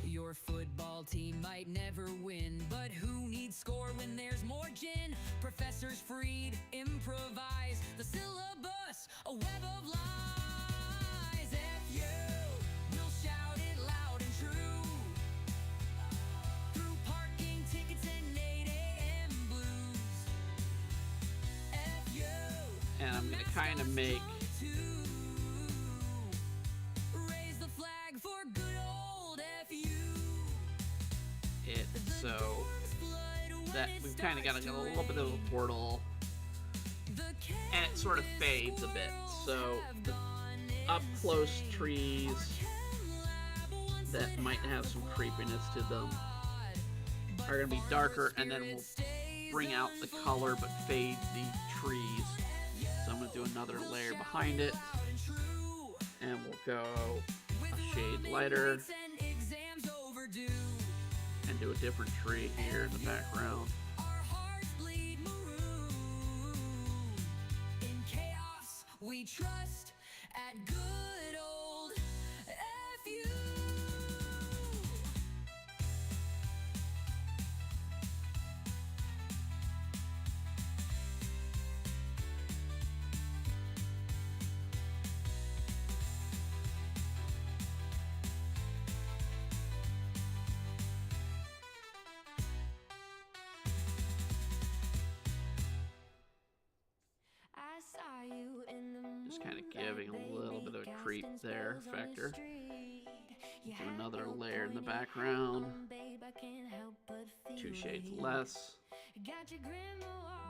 Your football team might never win, but who needs score when there's more gin? Professors freed, improvise the syllabus, a web of lies. F.U. we'll shout it loud and true. Through parking tickets and 8 a.m. blues. F.U. And I'm gonna kind of make Raise the flag for good old F.U. it so that we've kind of got a little bit of a portal, and it sort of fades a bit. So the up close trees that might have some creepiness to them are going to be darker, and then we'll bring out the color but fade the trees. So I'm going to do another layer behind it, and we'll go a shade lighter and do a different tree here in the background. We trust at good old FU. I saw you in the Just kind of giving a little bit of a creep there factor. Do another layer in the background. 2 shades less.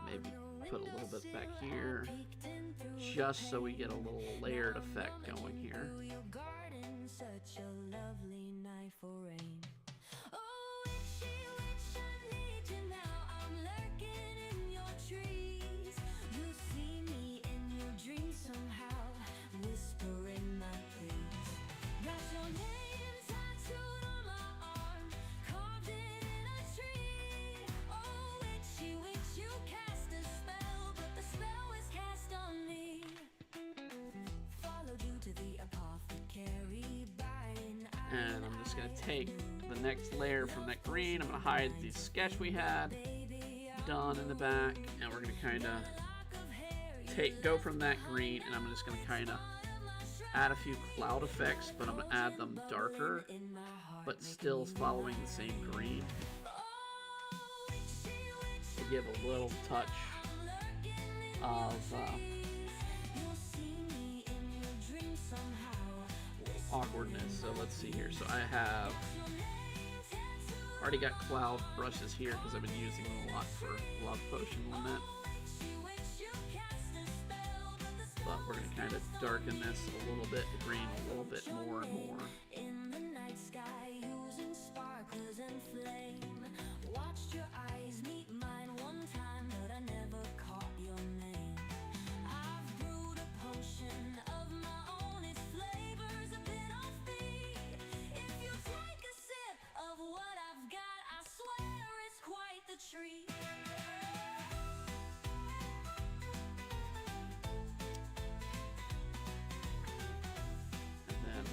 Maybe put a little bit back here, just so we get a little layered effect going here. And I'm just going to take the next layer from that green. I'm going to hide the sketch we had done in the back, and we're going to kind of go from that green, and I'm just going to kind of add a few cloud effects, but I'm going to add them darker, but still following the same green to give a little touch of awkwardness. So let's see here. So I have already got cloud brushes here because I've been using them a lot for Love Potion Lament. But we're going to kind of darken this a little bit, the green a little bit more and more.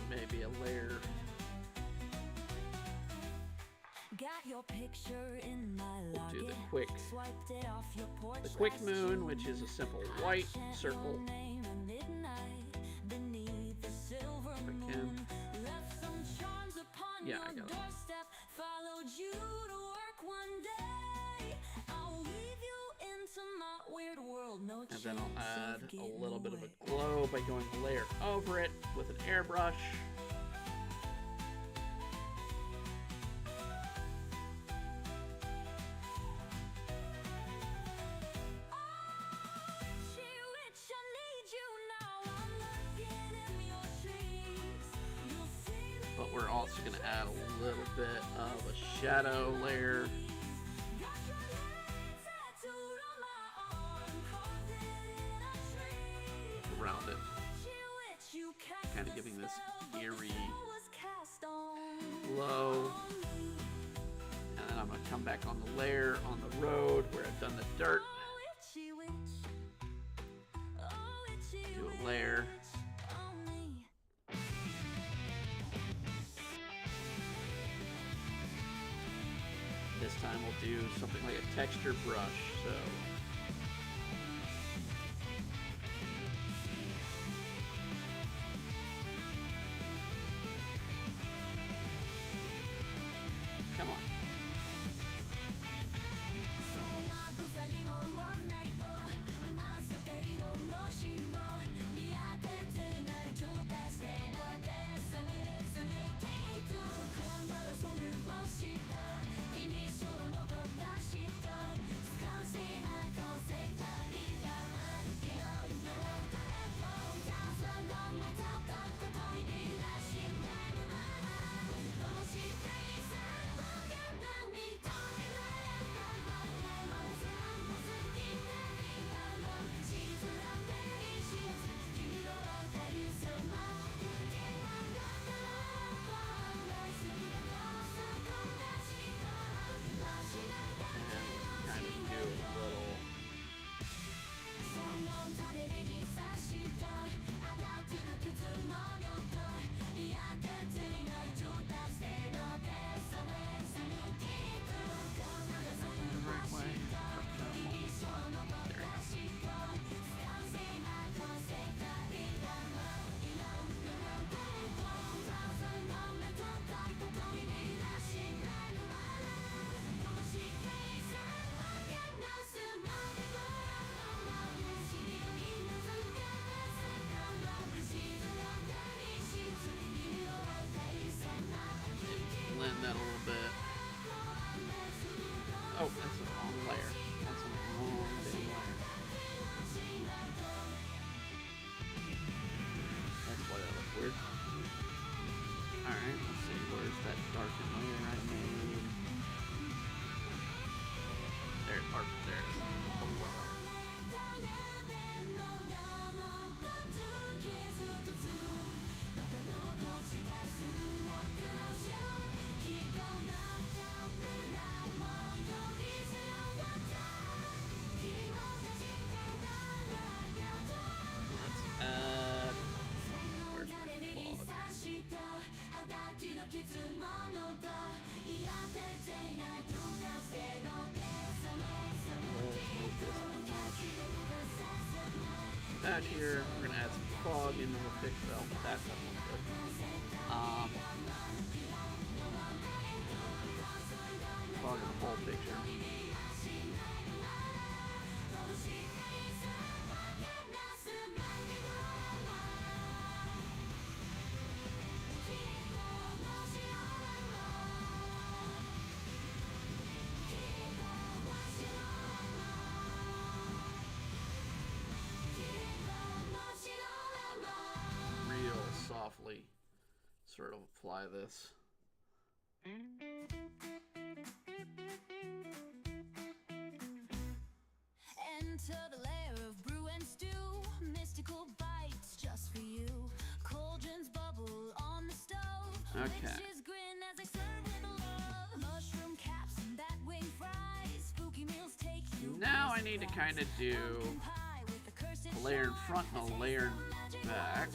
Maybe a layer. Got your picture in my We'll do the locket. quick moon, which is a simple white circle. Yeah, I got it. And then I'll add a little bit of a glow by going a layer over it with an airbrush. But we're also going to add a little bit of a shadow layer. Around it, kind of giving this eerie glow. And then I'm going to come back on the layer on the road where I've done the dirt. Do a layer. This time we'll do something like a texture brush. So come on. Back here, we're gonna add some fog into the picture. Well, that doesn't look good. Fog in the whole picture. Real softly sort of apply this. Enter the lair of brew and stew, mystical bites just for you. Cauldrons bubble on the stove. Okay. Witches grin as they serve with love. Mushroom caps and batwing fries. Spooky meals take you. Now I need to kind of do Pie with the cursed a layer in front and a layer back.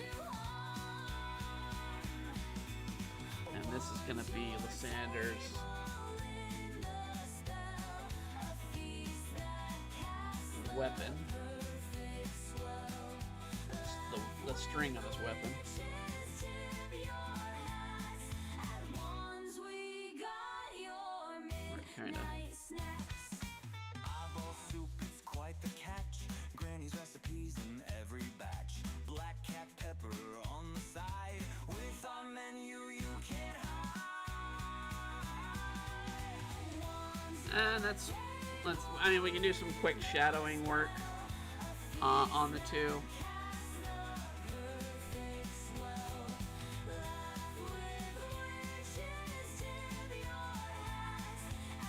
And this is going to be Lysander's weapon. It's the string of his weapon. Kind of. Eyeball soup is quite the catch. Granny's recipes in every batch. Black cat pepper on the side. With our menu you can't hide. And let's. I mean, we can do some quick shadowing work on the two.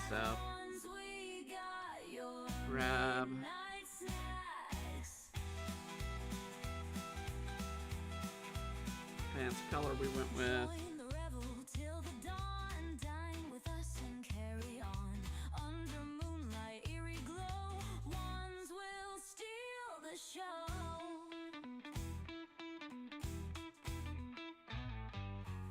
So grab pants color we went with.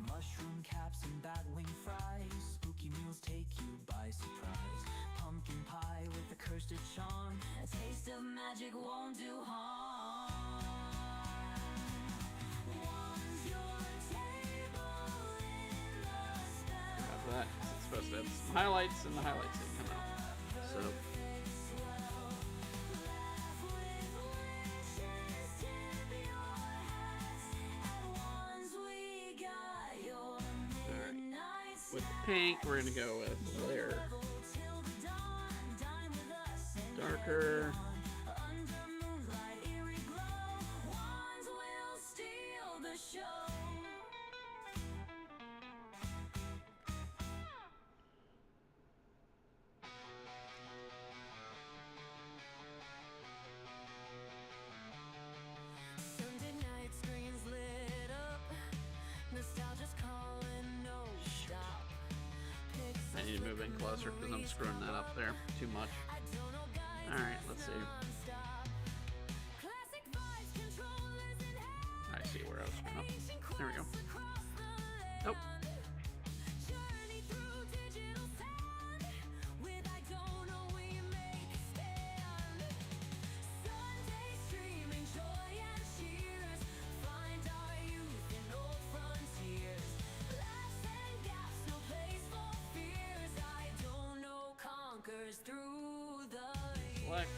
Mushroom caps and batwing fries. Spooky meals take you by surprise. Pumpkin pie with the cursed charm. A taste of magic won't do harm. Once your table in the spell. Grab that. It's supposed to have some highlights, and the highlights didn't come out. So with the pink, we're gonna go with a layer darker. Sunday night screens lit up. Nostalgia's calling, no stop. I need to move in closer because I'm screwing that up there too much. Alright, let's see. I see where I was screwing up. There we go. Nope. Through the Select.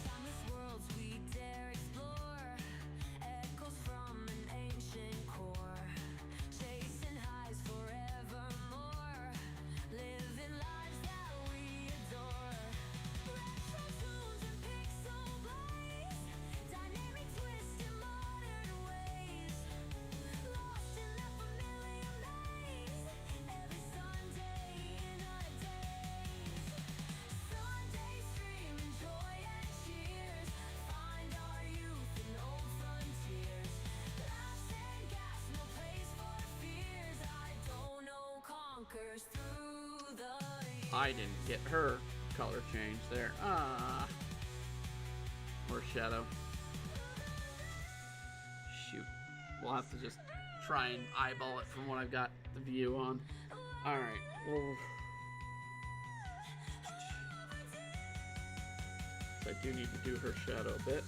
timeless worlds we dare explore, echoes from an ancient core, chasing highs forevermore, living lives that we adore. Retro tunes and pixel blaze, dynamic twist in modern ways, lost in that familiar maze. Every Sunday in our days, Sunday streaming joy and cheers. Find our youth in old frontiers. Laughs and gas, no place for fears. I don't know conquers through the I didn't get her color change there. Or shadow. Shoot. We'll have to just try and eyeball it from what I've got the view on. Alright, well... So I do need to do her shadow a bit.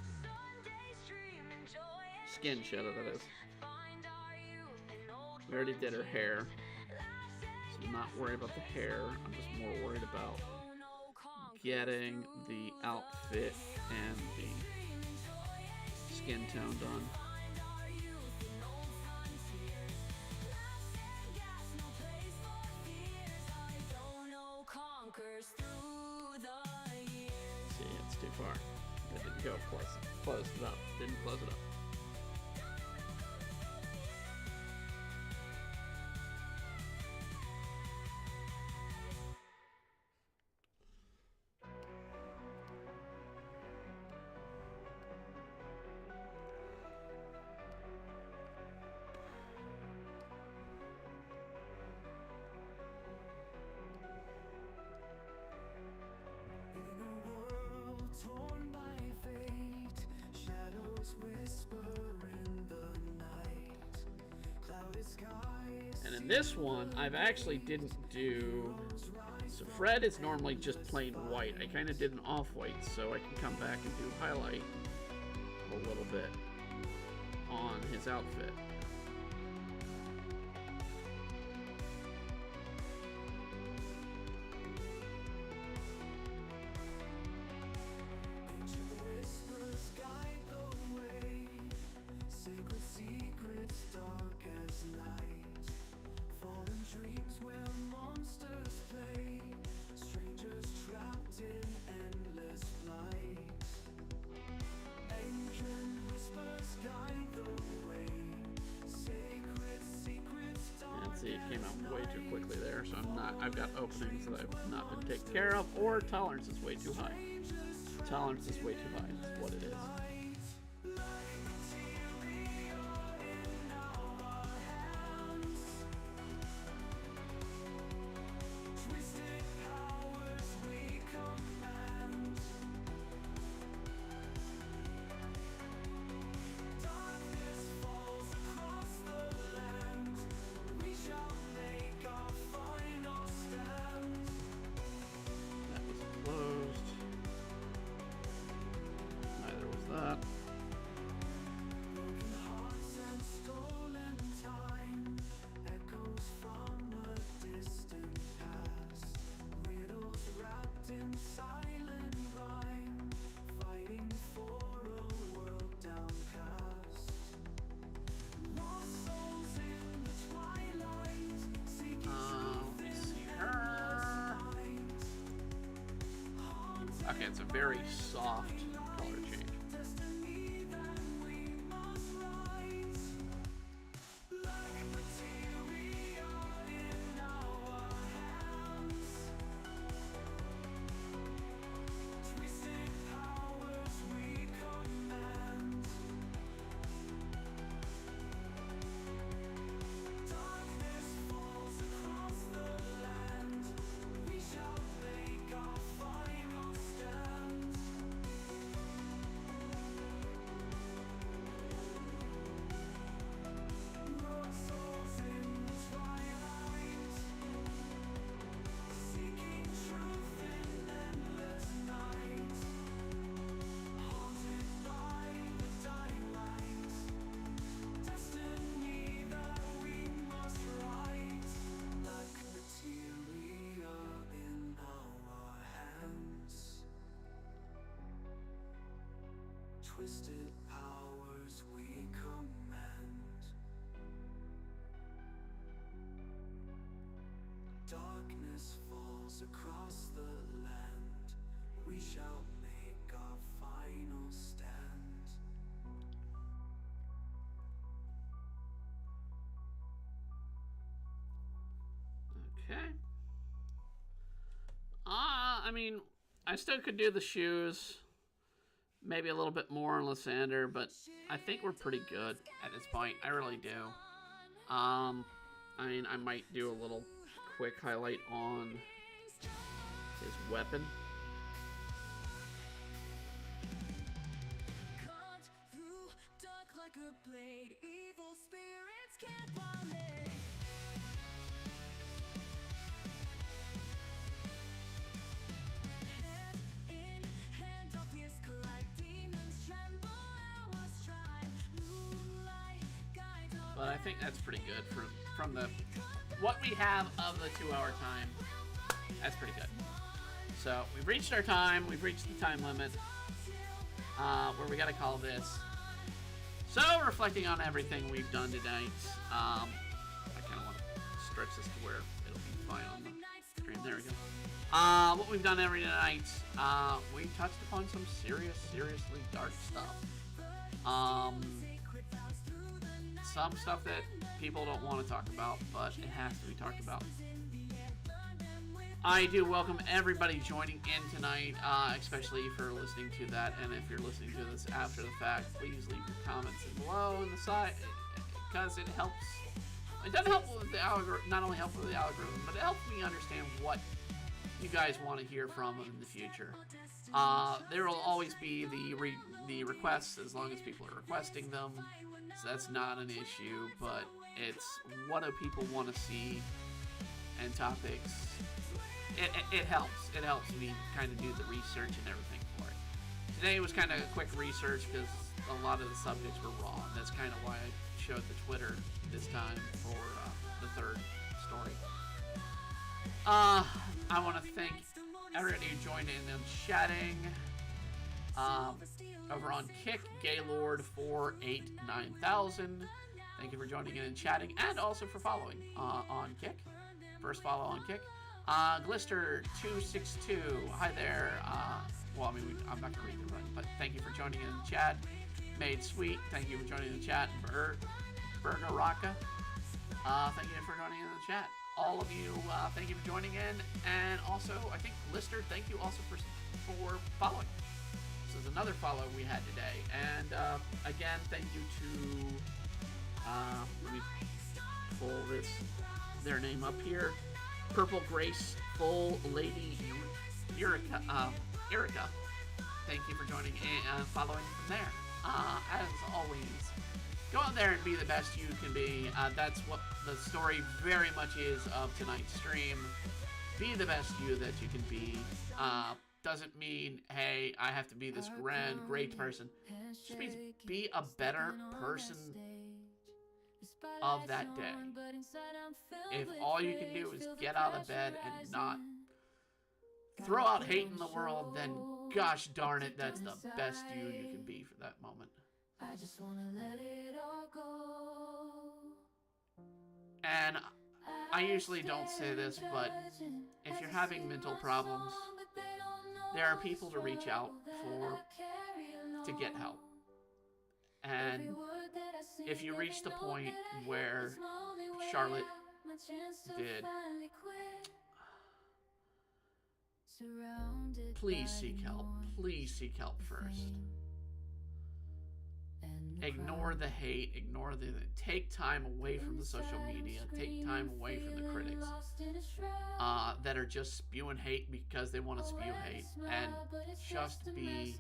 Skin shadow, that is. We already did her hair. So I'm not worried about the hair. I'm just more worried about getting the outfit and the skin tone done. See, it's too far. It didn't go close it up. Didn't close it up. In a world torn by fate, shadows whisper in the night. Clouded skies. And in this one, I've actually didn't do... So Fred is normally just plain white. I kind of did an off-white so I can come back and do highlight a little bit on his outfit. Ancient whispers guide the way. Sacred secrets dark as night. Fallen dreams where monsters play. Strangers trapped in endless flight. Ancient whispers guide the way. Sacred secrets dark. And see, it came out way too quickly there, so I've got openings that I've not been taken care of, or tolerance is way too high. Tolerance is way too high, is what it is. Twisted powers we command. Darkness falls across the land. We shall make our final stand. That was closed. Neither was that. Broken hearts and stolen time. Echoes from a distant past. Riddles wrapped in silent rhyme. Fighting for a world downcast. Lost souls in the twilight. Seeking Let me truth see in her. endless night. Haunted Okay, it's a very soft color change. destiny that we must rise. Like materia in our hands. Twisted powers we command. Darkness falls across the land. We shall make our final stand. Lost souls in the twilight, seeking truth in endless night. Haunted by the dying light, destiny that we must write. Like materia in our hands. Twisted powers we command. Darkness falls across the land. We shall make our final stand. Okay. I mean, I still could do the shoes. Maybe a little bit more on Lysander, but I think we're pretty good at this point. I really do. I mean, I might do a little quick highlight on his weapon. Cut through dark like a blade. Evil spirits can't but I think that's pretty good from the what we have of the 2-hour time. That's pretty good. So we've reached our time. We've reached the time limit where we got to call this. So reflecting on everything we've done tonight, I kind of want to stretch this to where it'll be fine on the stream. There we go. What we've done every night, we touched upon some seriously dark stuff. Some stuff that people don't want to talk about, but it has to be talked about. I do welcome everybody joining in tonight, especially if you're listening to that, and if you're listening to this after the fact, please leave your comments below in the side, because it helps. It doesn't help with the algorithm, not only help with the algorithm, but it helps me understand what you guys want to hear from in the future. There will always be the requests as long as people are requesting them, so that's not an issue, but it's what do people want to see and topics. It helps. It helps me kind of do the research and everything for it. Today was kind of a quick research because a lot of the subjects were raw. That's kind of why I showed the Twitter this time for the third story. I want to thank everybody who joined in and chatting. Over on Kick, Gaylord489,000. Thank you for joining in and chatting, and also for following on Kick. First follow on Kick. Glister262, hi there. Well, I mean, I'm not going to read the run, but thank you for joining in the chat. Made Sweet, thank you for joining in the chat. Burger Rocka, thank you for joining in the chat. All of you, thank you for joining in. And also, I think, Lister, thank you also for following. This is another follow we had today. And again, thank you to, let me pull their name up here. Purple Grace, Full Lady Erica. Thank you for joining and following from there. As always, go out there and be the best you can be. That's what the story very much is of tonight's stream. Be the best you that you can be. Doesn't mean, hey, I have to be this great person. Just means be a better person of that day. If all you can do is get out of bed and not throw out hate in the world, then gosh darn it, that's the best you can be for that moment. I just wanna let it all go. And I usually don't say this, but if you're having mental problems, there are people to reach out to get help. And if you reach the point where Charlotte did, please seek help. Please seek help first. Ignore the hate, take time away from the social media, take time away from the critics that are just spewing hate because they want to spew hate, and just be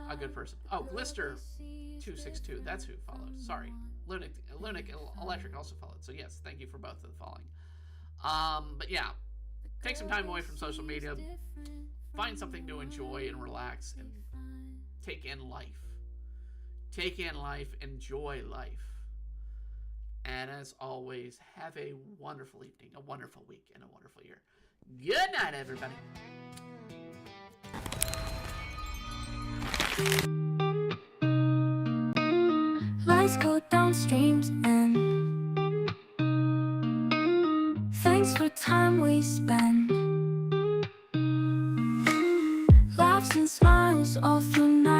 a good person. Oh, Glister262, that's who followed. Sorry. Lunatic Electric also followed. So yes, thank you for both of the following. But yeah, take some time away from social media, find something to enjoy and relax, and take in life. Take in life, enjoy life. And as always, have a wonderful evening, a wonderful week, and a wonderful year. Good night, everybody. Lights go down streams and thanks for time we spent. Laughs and smiles all through night.